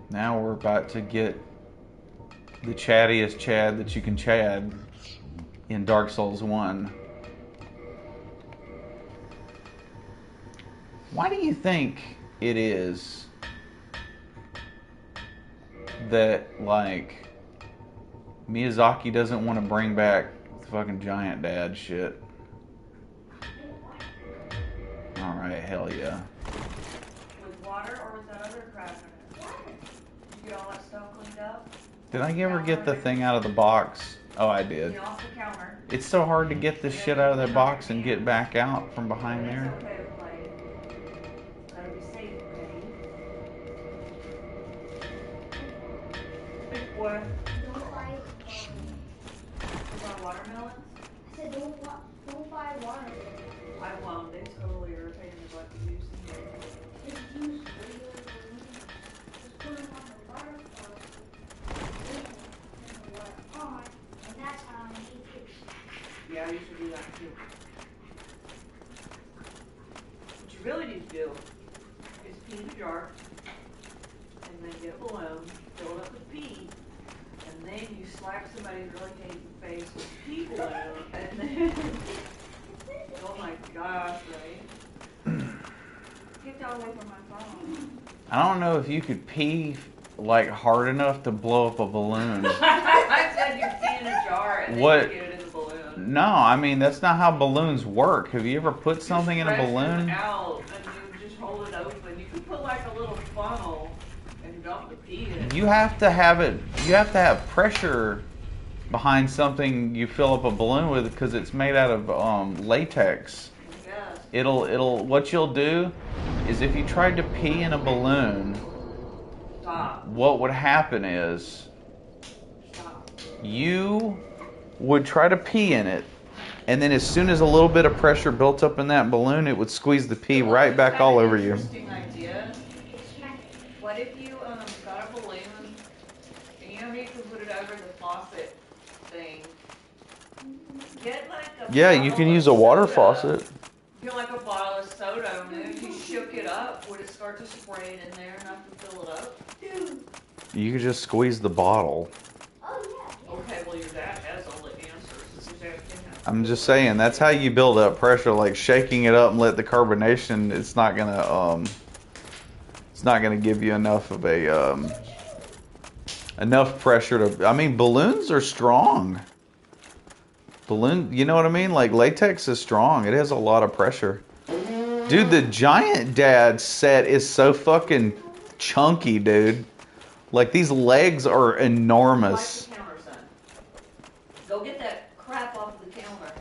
Now we're about to get the chattiest Chad that you can Chad in Dark Souls 1. Why do you think it is that, like, Miyazaki doesn't want to bring back the fucking giant dad shit? Alright, hell yeah. With water or with that other crap in it? Did you get all that stuff cleaned up? Did I ever get the thing out of the box? Oh, I did. Get off the counter. It's so hard to get this shit out of that box and get back out from behind there. It's okay, like, gotta be safe, okay? Big boy. Don't buy, You want watermelons? I said don't buy water. I won't. They totally irritate me like they used to. Just use regular balloons. Just put them on the water first. Then turn the water on, and that's how I make it. Yeah, I used to do that too. What you really need to do is pee in a jar, and then get a balloon, fill it up with pee, and then you slap somebody who really hates the face with a pee balloon, and then, oh my gosh, right? Get that away from my phone. I don't know if you could pee like hard enough to blow up a balloon. I said you pee in a jar and then What? you get it in the balloon. No, I mean that's not how balloons work. Have you ever put something in a Stretch balloon? them out and you just hold it open. You can put like a little funnel and dump the pee in it. You have to have it. You have to have pressure behind something you fill up a balloon with because it's made out of latex. Yes. It'll. What you'll do is if you tried to pee in a balloon, Stop. what would happen is you would try to pee in it, and then as soon as a little bit of pressure built up in that balloon, it would squeeze the pee right back all over you. Interesting idea. What if you got a balloon and you know you can put it over the faucet thing? Get like a Yeah, you can bottle use of a water soda. faucet. Get like a bottle of soda, and then if you shook it up, would it start to spray it in there enough to fill it up? Dude. You could just squeeze the bottle. Okay, well your dad has all the answers. This is everything. I'm just saying that's how you build up pressure. Like shaking it up and let the carbonation. It's not gonna give you enough of a enough pressure to. I mean, balloons are strong. You know what I mean? Like latex is strong. It has a lot of pressure. Dude, the giant dad set is so fucking chunky, dude. Like these legs are enormous. Wipe the counter, son. Go get that crap off of the counter.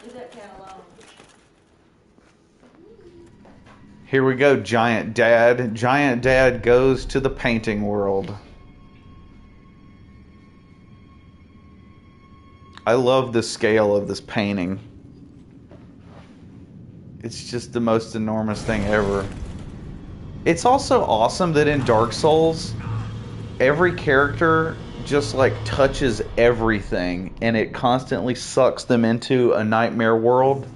Leave that cat alone. Here we go, giant dad. Giant dad goes to the painting world. I love the scale of this painting. It's just the most enormous thing ever. It's also awesome that in Dark Souls, every character just like touches everything and it constantly sucks them into a nightmare world.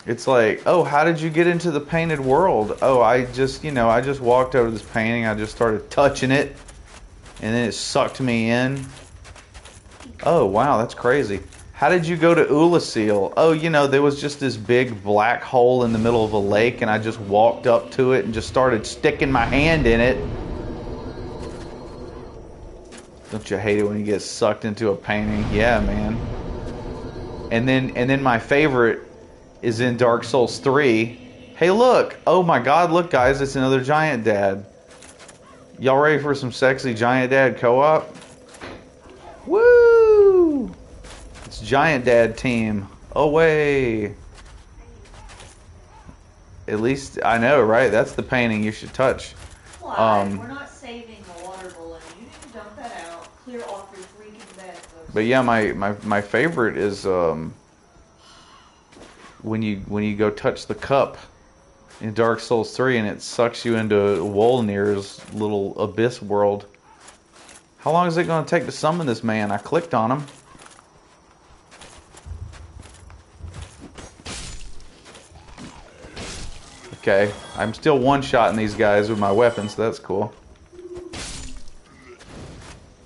It's like, oh, how did you get into the painted world? Oh, I just walked over this painting, I just started touching it, and then it sucked me in. Oh, wow, that's crazy. How did you go to Ulasil? Oh, there was just this big black hole in the middle of a lake, and I just walked up to it and just started sticking my hand in it. Don't you hate it when you get sucked into a painting? Yeah, man. And then my favorite is in Dark Souls 3. Hey, look! Oh my God! Look, guys, it's another giant dad. Y'all ready for some sexy giant dad co-op? Woo! It's giant dad team. Away. At least I know, right? That's the painting you should touch. Why? We're not saving the water balloon. You need to dump that out. Clear off your freaking bed, folks. But yeah, my favorite is when you go touch the cup in Dark Souls 3 and it sucks you into Wolnir's little abyss world. How long is it going to take to summon this man? I clicked on him. Okay, I'm still one-shotting these guys with my weapons, so that's cool.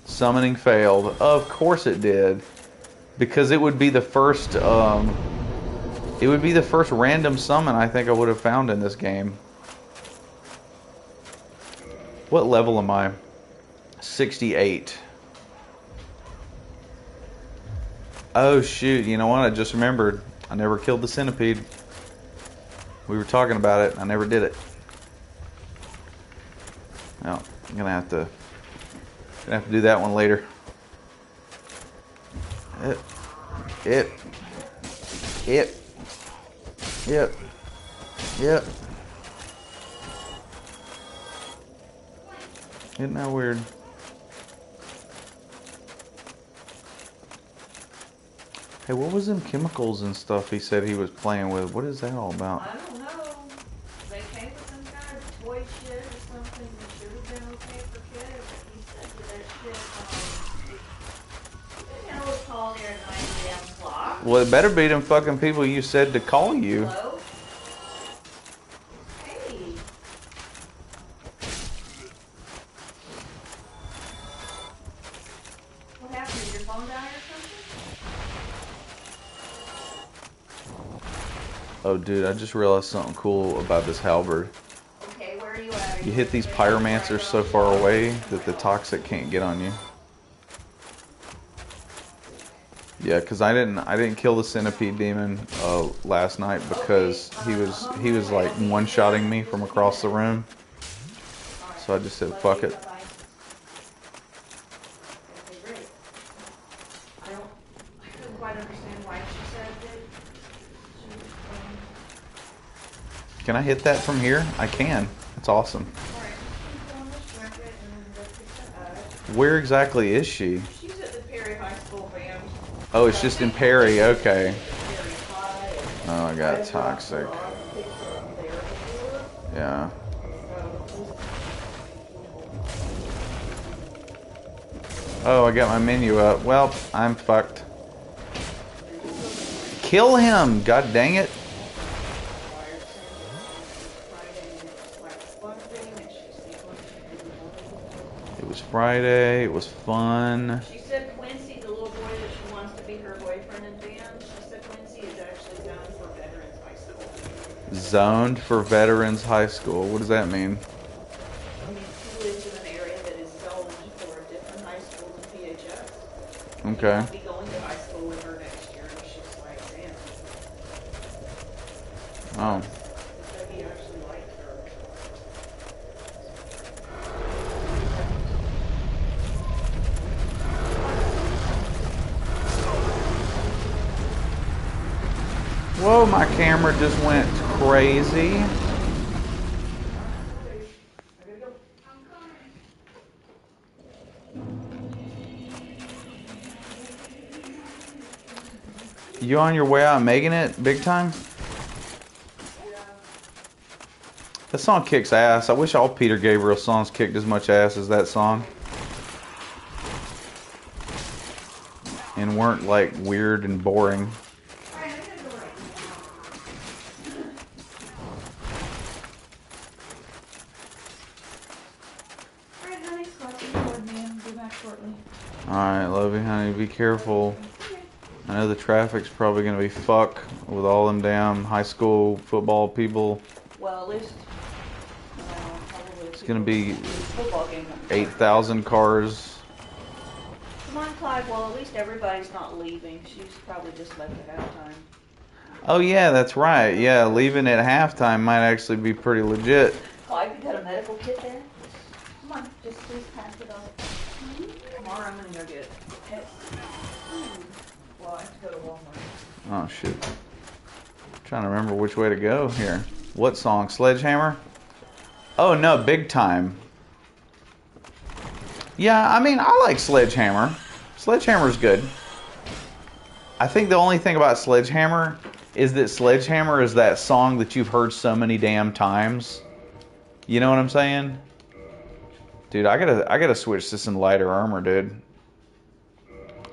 Summoning failed. Of course it did. Because it would be the first, random summon I think I would have found in this game. What level am I? 68. Oh shoot, you know what? I just remembered. I never killed the centipede. We were talking about it. I never did it. Well, I'm gonna have to do that one later. Yep. Isn't that weird? Hey, what was them chemicals and stuff he said he was playing with? What is that all about? I don't know. They came with some kind of toy shit or something that should have been okay for kids. He said that shit, you know, was called there at 9 a.m. clock. Well, it better be them fucking people you said to call you. Hello? Hey. What happened? Did your phone die or something? Oh, dude, I just realized something cool about this halberd. Okay, where are you at? You hit these pyromancers so far away that the toxic can't get on you. Yeah, because I didn't kill the centipede demon last night because he was like one-shotting me from across the room. So I just said fuck it. I couldn't quite understand why she said that. Can I hit that from here? I can. It's awesome. Where exactly is she? She's at the Perry High School band. Oh, it's just in Perry. Okay. Oh, I got toxic. Yeah. Oh, I got my menu up. Well, I'm fucked. Kill him! God dang it. It was Friday. It was fun. She said Quincy, the little boy that she wants to be her boyfriend in band, she said Quincy is actually zoned for Veterans High School. Zoned for Veterans High School. What does that mean? I mean, he lives in an area that is zoned for a different high school than PHS. Okay. He'll be going to high school with her next year, and she's like, damn. Oh. He said he actually liked her. Whoa, my camera just went crazy. You on your way out making it big time? That song kicks ass. I wish all Peter Gabriel songs kicked as much ass as that song. And weren't like weird and boring. Alright, love you, honey. Be careful. I know the traffic's probably going to be fuck with all them damn high school football people. Well, at least probably It's going to be football game. 8,000 cars. Come on, Clive. Well, at least everybody's not leaving. She's probably just left at halftime. Oh yeah, that's right. Yeah, leaving at halftime might actually be pretty legit. Clive, you got a medical kit there? Come on, just please pass it on. Tomorrow I'm going to go get pets. Well, I have to go to Walmart. Oh shit. Trying to remember which way to go here. What song? Sledgehammer? Oh no, Big Time. Yeah, I mean, I like Sledgehammer. Sledgehammer's good. I think the only thing about Sledgehammer is that Sledgehammer is that song that you've heard so many damn times. You know what I'm saying? Dude, I gotta switch to some lighter armor, dude.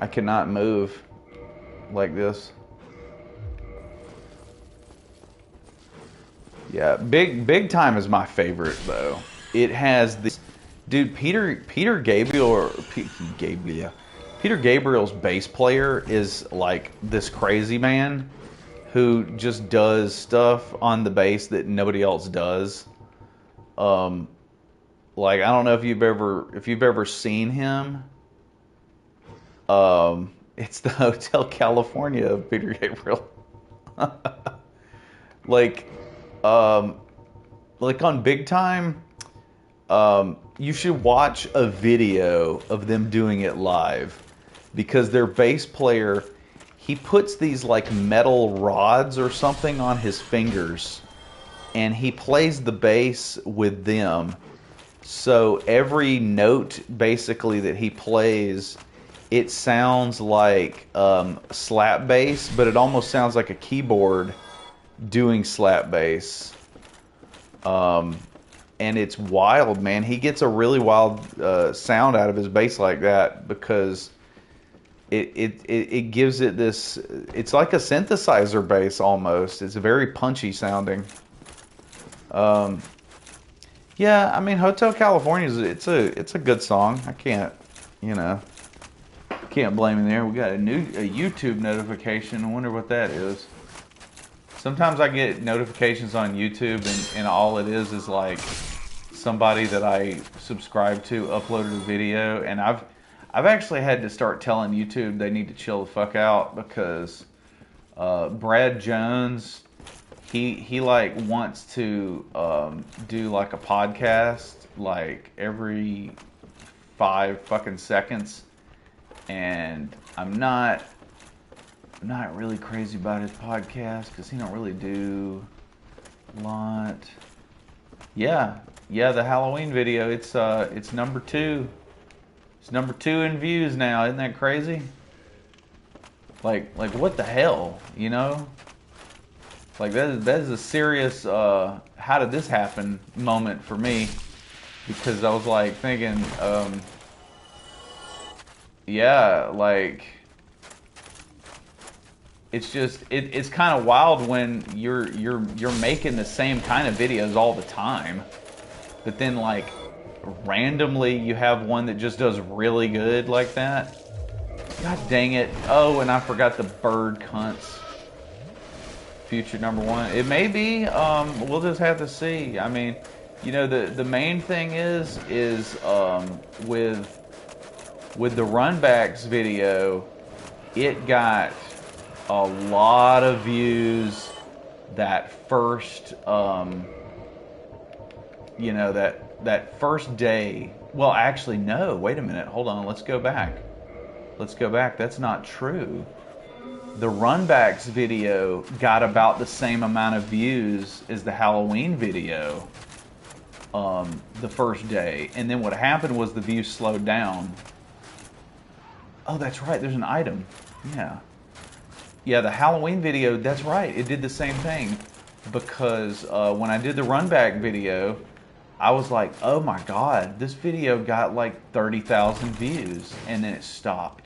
I cannot move like this. Yeah, big time is my favorite though. It has this dude Peter Gabriel's bass player is like this crazy man who just does stuff on the bass that nobody else does. Like I don't know if you've ever seen him. It's the Hotel California of Peter Gabriel. like on Big Time, you should watch a video of them doing it live because their bass player, he puts these like metal rods or something on his fingers and he plays the bass with them. So every note basically that he plays, it sounds like slap bass, but it almost sounds like a keyboard doing slap bass. And it's wild, man. He gets a really wild sound out of his bass like that because it gives it this. It's like a synthesizer bass almost. It's very punchy sounding. Yeah, I mean, Hotel California it's a good song. I can't blame him there. We got a YouTube notification. I wonder what that is. Sometimes I get notifications on YouTube and all it is like somebody that I subscribe to uploaded a video, and I've actually had to start telling YouTube they need to chill the fuck out because Brad Jones, he like wants to do like a podcast like every 5 fucking seconds, and I'm not really crazy about his podcast because he don't really do a lot. Yeah, the Halloween video, it's number 2. It's number 2 in views now. Isn't that crazy? Like what the hell, you know? Like that is a serious how did this happen moment for me, because I was like thinking yeah, like it's just it's kind of wild when you're making the same kind of videos all the time, but then like randomly you have one that just does really good like that. God dang it. Oh, and I forgot the bird cunts. Future number 1. It may be. We'll just have to see. I mean, you know, the main thing is with the runbacks video, it got a lot of views that first that first day. Well, actually no, wait a minute, hold on, let's go back. That's not true. The runbacks video got about the same amount of views as the Halloween video the first day, and then what happened was the views slowed down. Oh, that's right, there's an item. Yeah, the Halloween video, that's right, it did the same thing, because when I did the runback video, I was like, oh my god, this video got like 30,000 views, and then it stopped.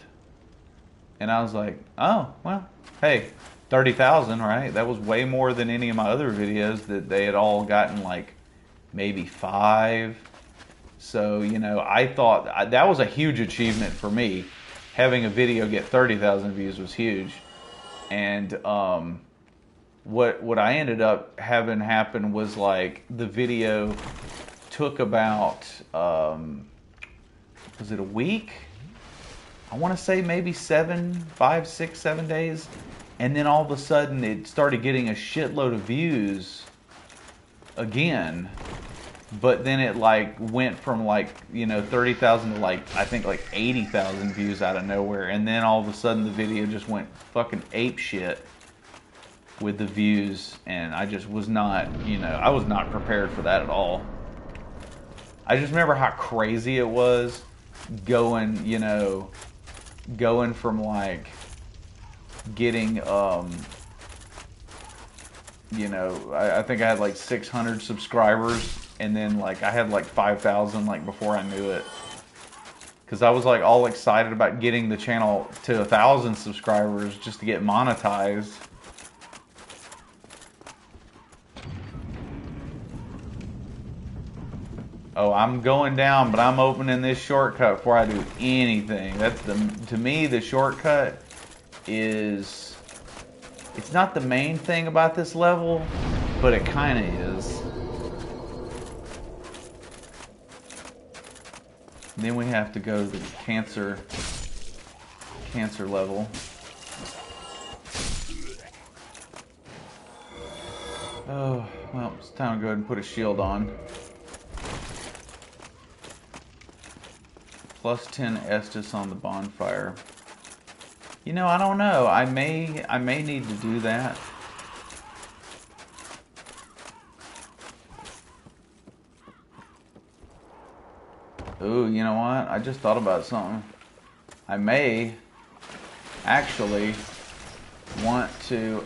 And I was like, oh, well, hey, 30,000, right? That was way more than any of my other videos that they had all gotten like maybe 5. So, you know, I thought that was a huge achievement for me. Having a video get 30,000 views was huge. And what I ended up having happen was like the video took about, was it a week? I want to say maybe 5, 6, 7 days. And then all of a sudden it started getting a shitload of views again. But then it like went from like, you know, 30,000 to like, I think like 80,000 views out of nowhere. And then all of a sudden the video just went fucking ape shit with the views. And I just was not, you know, I was not prepared for that at all. I just remember how crazy it was going from like getting you know, I think I had like 600 subscribers, and then like I had like 5,000 like before I knew it. Because I was like all excited about getting the channel to 1,000 subscribers just to get monetized. Oh, I'm going down, but I'm opening this shortcut before I do anything. That's to me, the shortcut is, it's not the main thing about this level, but it kind of is. Then we have to go to the cancer level. Oh, well, it's time to go ahead and put a shield on. Plus 10 Estus on the bonfire. You know, I don't know. I may need to do that. Ooh, you know what? I just thought about something. I may actually want to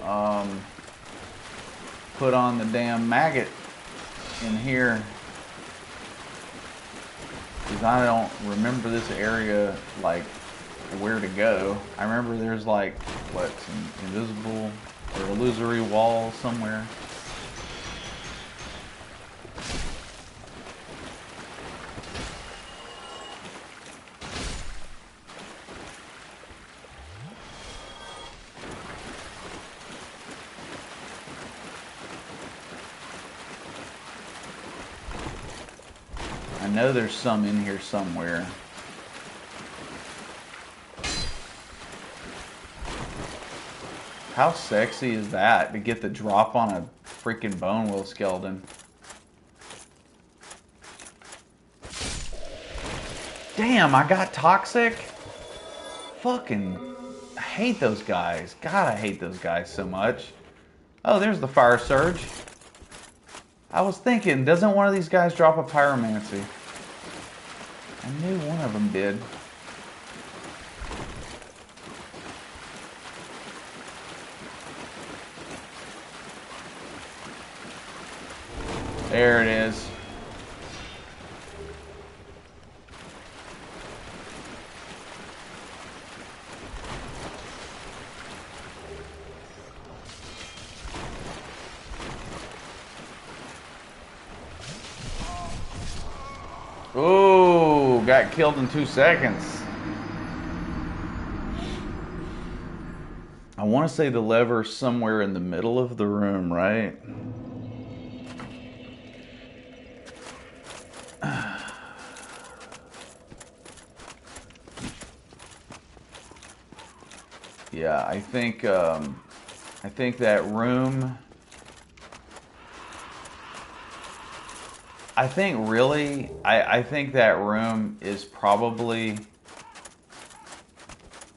put on the damn maggot in here, because I don't remember this area, like, where to go. I remember there's like, what, some invisible or illusory wall somewhere. I know there's some in here somewhere. How sexy is that to get the drop on a freaking bone wheel skeleton? Damn, I got toxic? Fucking hate those guys. God, I hate those guys so much. Oh, there's the fire surge. I was thinking, doesn't one of these guys drop a pyromancy? I knew one of them did. There it is. Ooh, got killed in 2 seconds. I want to say the lever's somewhere in the middle of the room, right? Yeah, I think that room. I think really, I think that room is probably,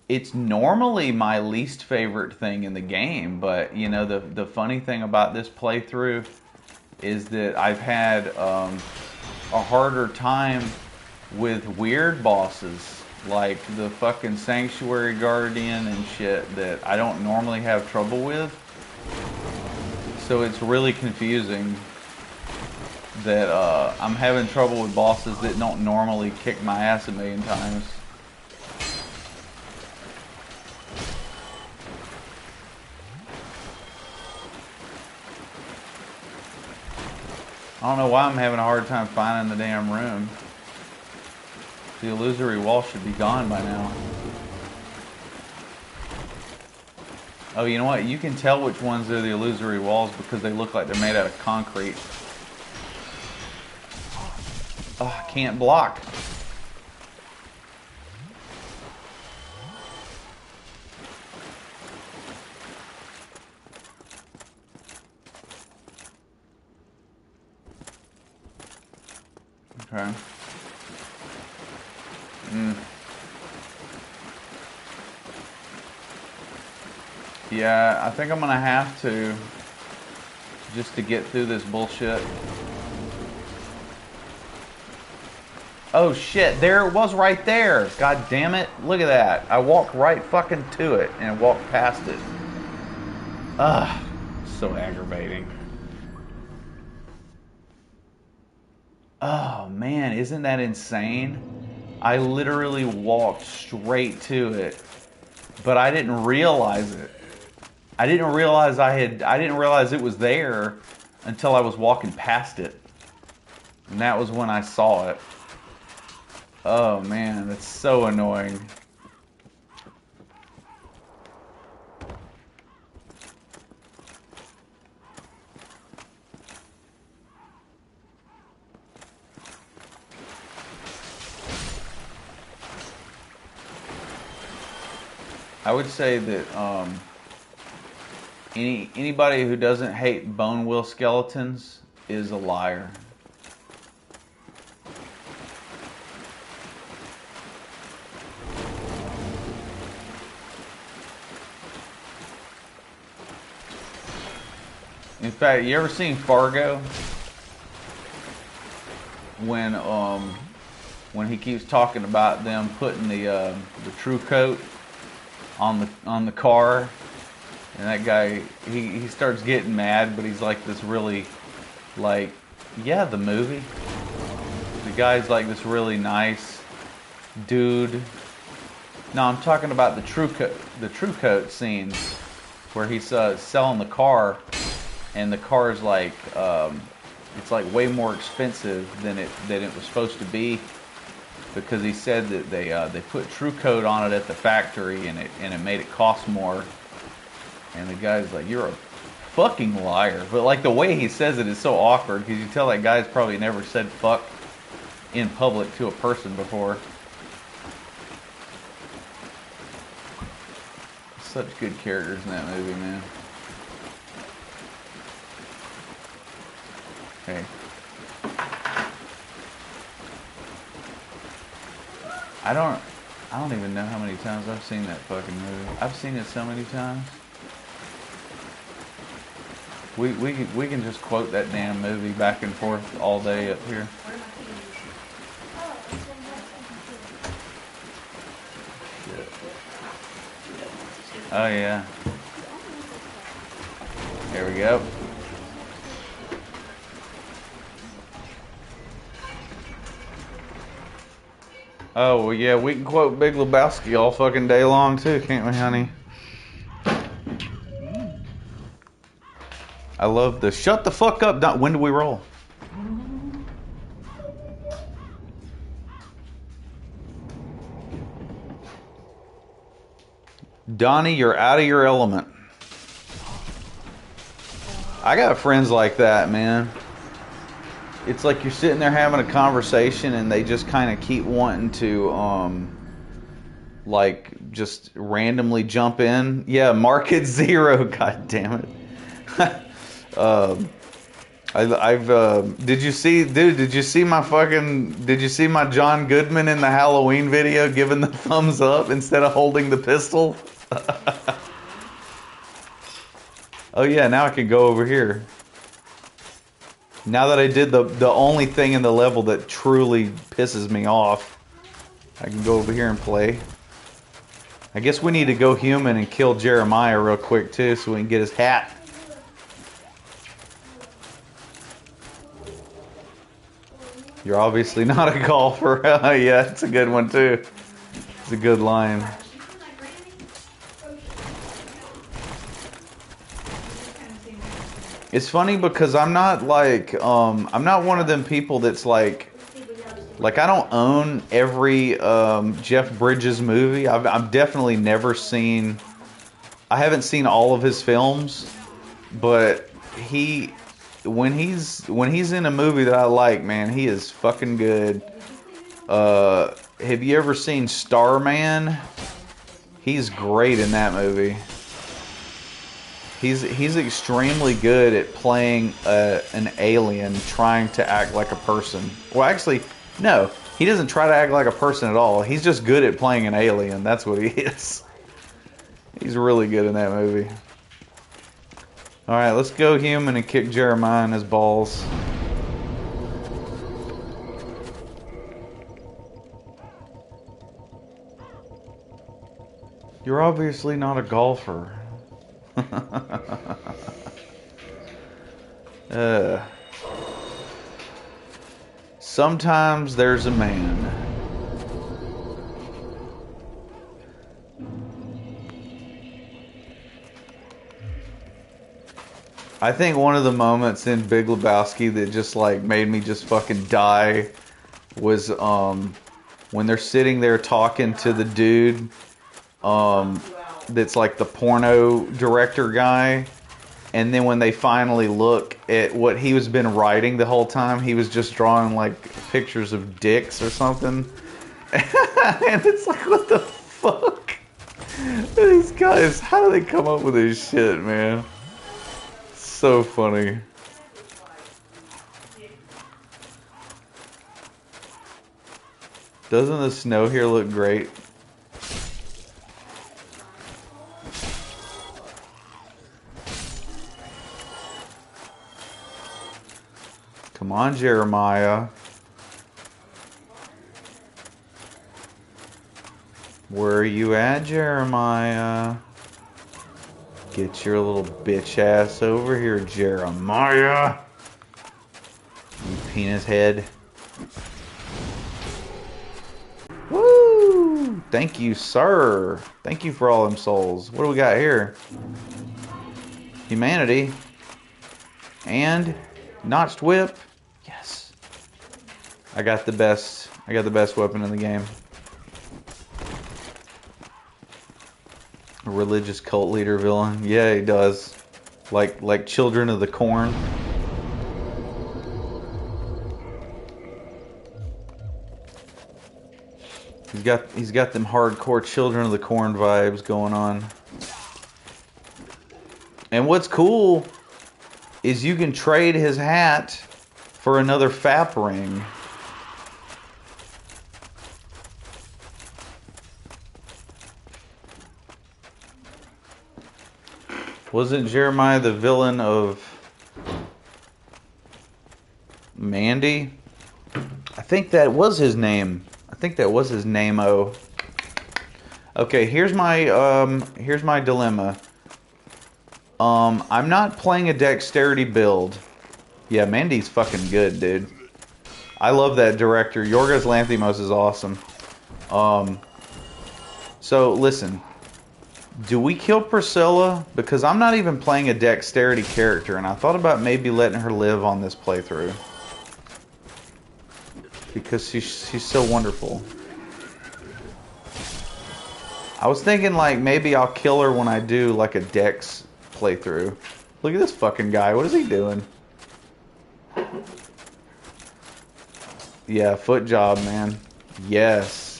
it's normally my least favorite thing in the game, but you know, the funny thing about this playthrough is that I've had a harder time with weird bosses like the fucking Sanctuary Guardian and shit that I don't normally have trouble with. So it's really confusing that I'm having trouble with bosses that don't normally kick my ass a million times. I don't know why I'm having a hard time finding the damn room. The illusory wall should be gone by now. Oh, you know what? You can tell which ones are the illusory walls because they look like they're made out of concrete. Oh, I can't block. Okay. Yeah, I think I'm gonna have to, just to get through this bullshit. Oh shit, there it was right there. God damn it. Look at that. I walked right fucking to it and walked past it. Ugh. So aggravating. Oh man, isn't that insane? I literally walked straight to it, but I didn't realize it. I didn't realize it was there until I was walking past it. And that was when I saw it. Oh man, that's so annoying. I would say that anybody who doesn't hate bone wheel skeletons is a liar. In fact, you ever seen Fargo? When he keeps talking about them putting the true coat on the car, and that guy he starts getting mad, but he's like this really like, yeah, the movie. The guy's like this really nice dude. No, I'm talking about the true coat scene where he's selling the car, and the car is like it's like way more expensive than it was supposed to be, because he said that they put true coat on it at the factory, and it made it cost more. And the guy's like, "You're a fucking liar." But like the way he says it is so awkward, because you tell that guy's probably never said fuck in public to a person before. Such good characters in that movie, man. Okay. I don't even know how many times I've seen that fucking movie. I've seen it so many times. We can just quote that damn movie back and forth all day up here. Oh yeah. There we go. Oh, well, yeah, we can quote Big Lebowski all fucking day long, too, can't we, honey? I love the shut the fuck up. When do we roll? Donnie, you're out of your element. I got friends like that, man. It's like you're sitting there having a conversation and they just kind of keep wanting to, like, just randomly jump in. Yeah, market zero, god damn it. Did you see my John Goodman in the Halloween video giving the thumbs up instead of holding the pistol? Oh yeah, now I can go over here. Now that I did the only thing in the level that truly pisses me off, I can go over here and play. I guess we need to go human and kill Jeremiah real quick too, so we can get his hat. You're obviously not a golfer. Yeah, it's a good one too. It's a good line. It's funny because I'm not like I'm not one of them people that's like I don't own every Jeff Bridges movie. I've definitely never seen. I haven't seen all of his films, but when he's in a movie that I like, man, he is fucking good. Have you ever seen Starman? He's great in that movie. He's extremely good at playing an alien trying to act like a person. Well, actually, no. He doesn't try to act like a person at all. He's just good at playing an alien. That's what he is. He's really good in that movie. Alright, let's go human and kick Jeremiah in his balls. You're obviously not a golfer. Sometimes there's a man. I think one of the moments in Big Lebowski that just like made me just fucking die was when they're sitting there talking to the dude that's like the porno director guy, and then when they finally look at what he was been writing the whole time, he was just drawing like pictures of dicks or something. And it's like, what the fuck? These guys, how do they come up with this shit, man? So funny. Doesn't the snow here look great? Come on, Jeremiah. Where are you at, Jeremiah? Get your little bitch ass over here, Jeremiah. You penis head. Woo! Thank you, sir. Thank you for all them souls. What do we got here? Humanity. And notched whip. Yes. I got the best weapon in the game. A religious cult leader villain. Yeah, he does. Like Children of the Corn. He's got them hardcore Children of the Corn vibes going on. And what's cool is you can trade his hat for another FAP ring. Wasn't Jeremiah the villain of Mandy? I think that was his name. Oh. Okay, here's my dilemma. I'm not playing a dexterity build. Yeah, Mandy's fucking good, dude. I love that director. Yorgos Lanthimos is awesome. So listen. Do we kill Priscilla? Because I'm not even playing a dexterity character, and I thought about maybe letting her live on this playthrough. Because she's so wonderful. I was thinking like maybe I'll kill her when I do like a dex playthrough. Look at this fucking guy. What is he doing? Yeah, foot job, man. Yes.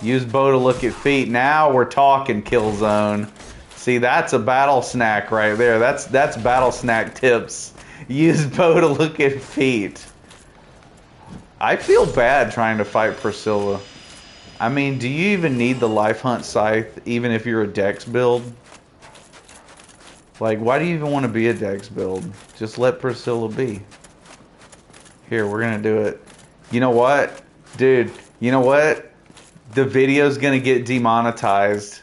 Use bow to look at feet. Now we're talking, Killzone. See, that's a battle snack right there. That's battle snack tips. Use bow to look at feet. I feel bad trying to fight Priscilla. I mean, do you even need the life hunt scythe, even if you're a dex build? Like, why do you even want to be a dex build? Just let Priscilla be. Here, we're gonna do it. You know what? Dude, you know what? The video's gonna get demonetized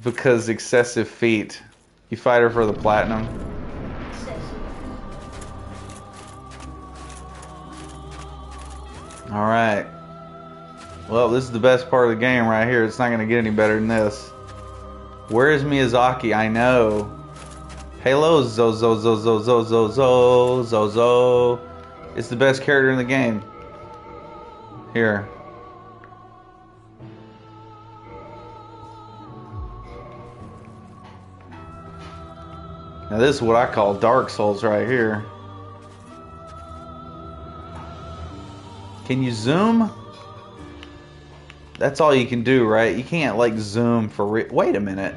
because excessive feet. You fight her for the platinum. Alright. Well, this is the best part of the game right here. It's not gonna get any better than this. Where is Miyazaki? I know. Hello, Zozo. It's the best character in the game. Here. Now this is what I call Dark Souls right here. Can you zoom? That's all you can do, right? You can't like zoom for wait a minute.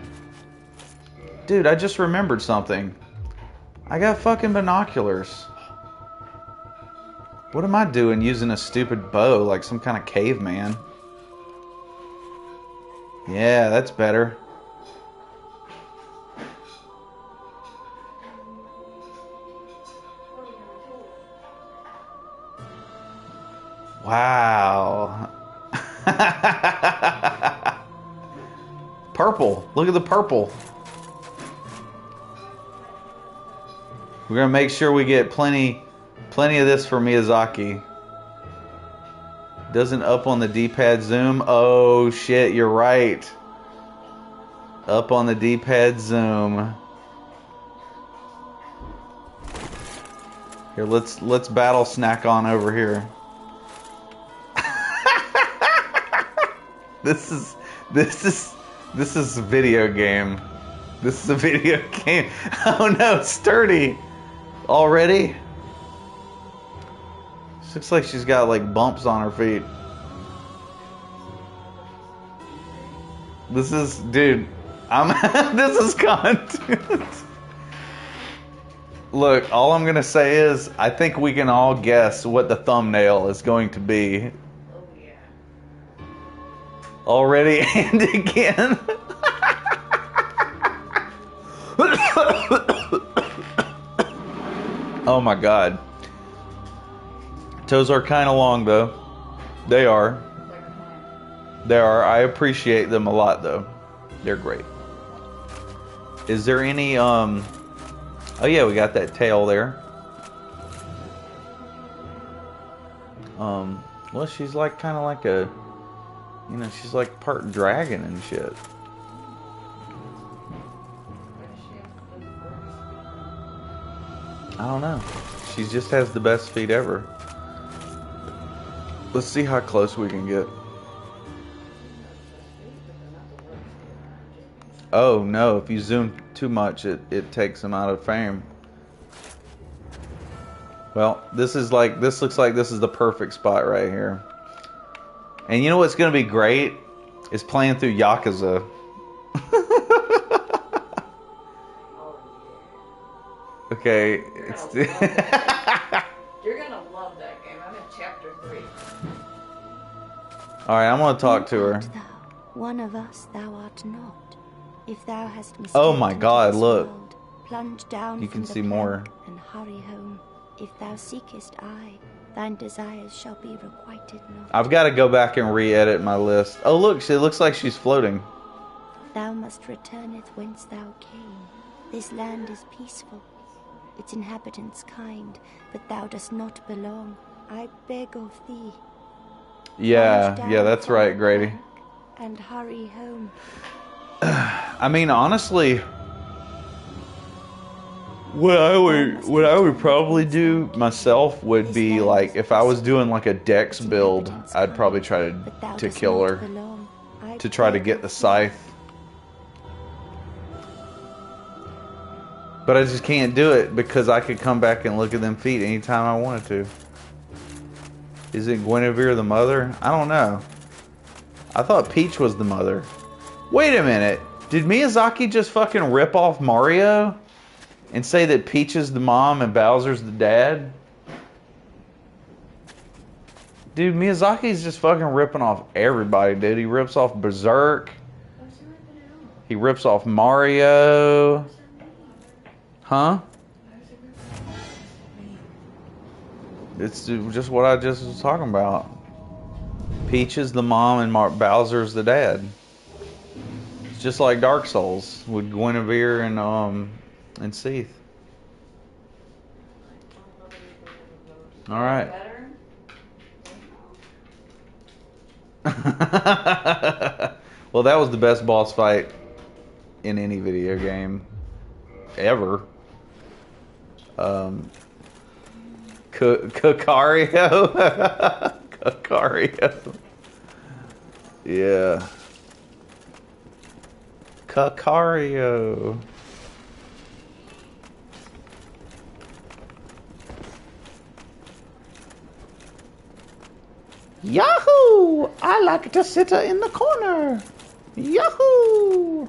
Dude, I just remembered something. I got fucking binoculars. What am I doing using a stupid bow like some kind of caveman? Yeah, that's better. Wow. Purple. Look at the purple. We're gonna make sure we get plenty of this for Miyazaki. Doesn't up on the D-pad zoom. Oh shit, you're right. Up on the D-pad zoom. Here, let's battle snack on over here. This is a video game. This is a video game. Oh no, it's sturdy. Already? She looks like she's got like bumps on her feet. This is, dude, this is content. Look, all I'm gonna say is, I think we can all guess what the thumbnail is going to be. Oh yeah. Already and again. Oh my god. Toes are kind of long though. They are. They are. I appreciate them a lot though. They're great. Is there any oh yeah, we got that tail there. Well, she's like kind of like a, you know, she's like part dragon and shit. I don't know. She just has the best feet ever. Let's see how close we can get. Oh no, if you zoom too much, it takes them out of frame. Well, this looks like this is the perfect spot right here. And you know what's gonna be great? Is playing through Yakuza. Okay, it's You're gonna love that game. I'm in chapter 3. Alright, I'm gonna talk to her. Thou, one of us thou art not. If thou hast mistaken Oh my god, look. world, plunge down You from can the see more. plank and hurry home. If thou seekest I, thine desires shall be requited not. I've got to go back and re-edit my list. Oh look, it looks like she's floating. Thou must returneth whence thou came. This land is peaceful, its inhabitants kind, but thou dost not belong. I beg of thee. Yeah, plunge yeah, down that's from right, the Grady. plank and hurry home. I mean, honestly, what I would probably do myself would be like, if I was doing like a dex build, I'd probably try to kill her, to try to get the scythe. But I just can't do it because I could come back and look at them feet anytime I wanted to. Is it Guinevere the mother? I don't know. I thought Peach was the mother. Wait a minute. Did Miyazaki just fucking rip off Mario and say that Peach is the mom and Bowser's the dad? Dude, Miyazaki's just fucking ripping off everybody, dude. He rips off Berserk. He rips off Mario. Huh? It's just what I just was talking about. Peach is the mom and Bowser's the dad. It's just like Dark Souls with Guinevere and Seath. All right. Well, that was the best boss fight in any video game ever. Kakario. Kakario. Yeah. Kakario. Yahoo! I like to sit in the corner. Yahoo!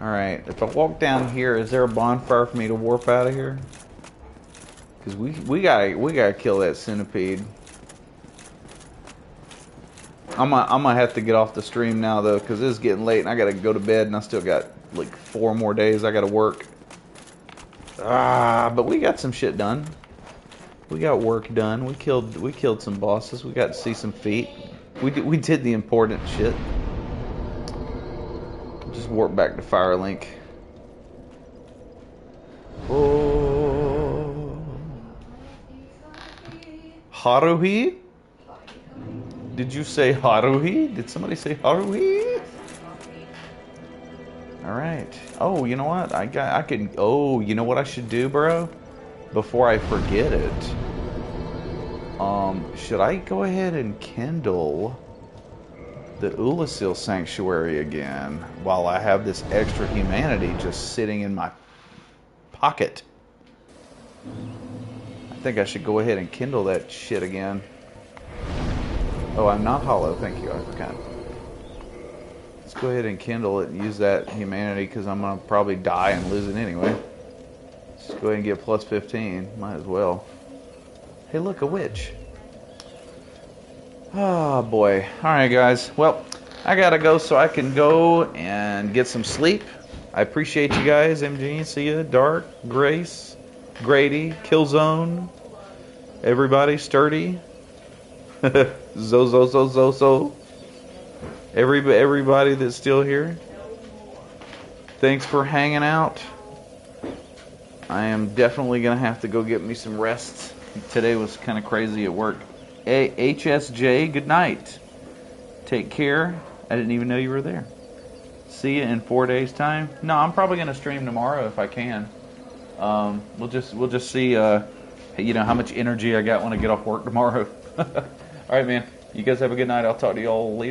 Alright, if I walk down here, is there a bonfire for me to warp out of here? Because we gotta kill that centipede. I'm gonna have to get off the stream now though, because it's getting late and I gotta go to bed and I still got like 4 more days I gotta work. But we got some shit done. We got work done. We killed some bosses. We got to see some feet. We did the important shit. Just warp back to Firelink. Oh. Haruhi? Did you say Haruhi? Did somebody say Haruhi? All right. Oh, you know what? Oh, you know what I should do, bro? Before I forget it. Should I go ahead and kindle the Ulasil Sanctuary again while I have this extra humanity just sitting in my pocket? I think I should go ahead and kindle that shit again. Oh, I'm not hollow. Thank you. I forgot. Let's go ahead and kindle it and use that humanity because I'm going to probably die and lose it anyway. Let's go ahead and get plus 15. Might as well. Hey, look, a witch. Oh, boy. Alright, guys. Well, I gotta go so I can go and get some sleep. I appreciate you guys. MG, see ya. Dark, Grace, Grady, Killzone, everybody, Sturdy, Zo. Everybody that's still here. Thanks for hanging out. I am definitely gonna have to go get me some rest. Today was kind of crazy at work. HSJ, good night. Take care. I didn't even know you were there. See you in 4 days' time. No, I'm probably gonna stream tomorrow if I can. We'll just see. You know how much energy I got when I get off work tomorrow. All right, man. You guys have a good night. I'll talk to you all later.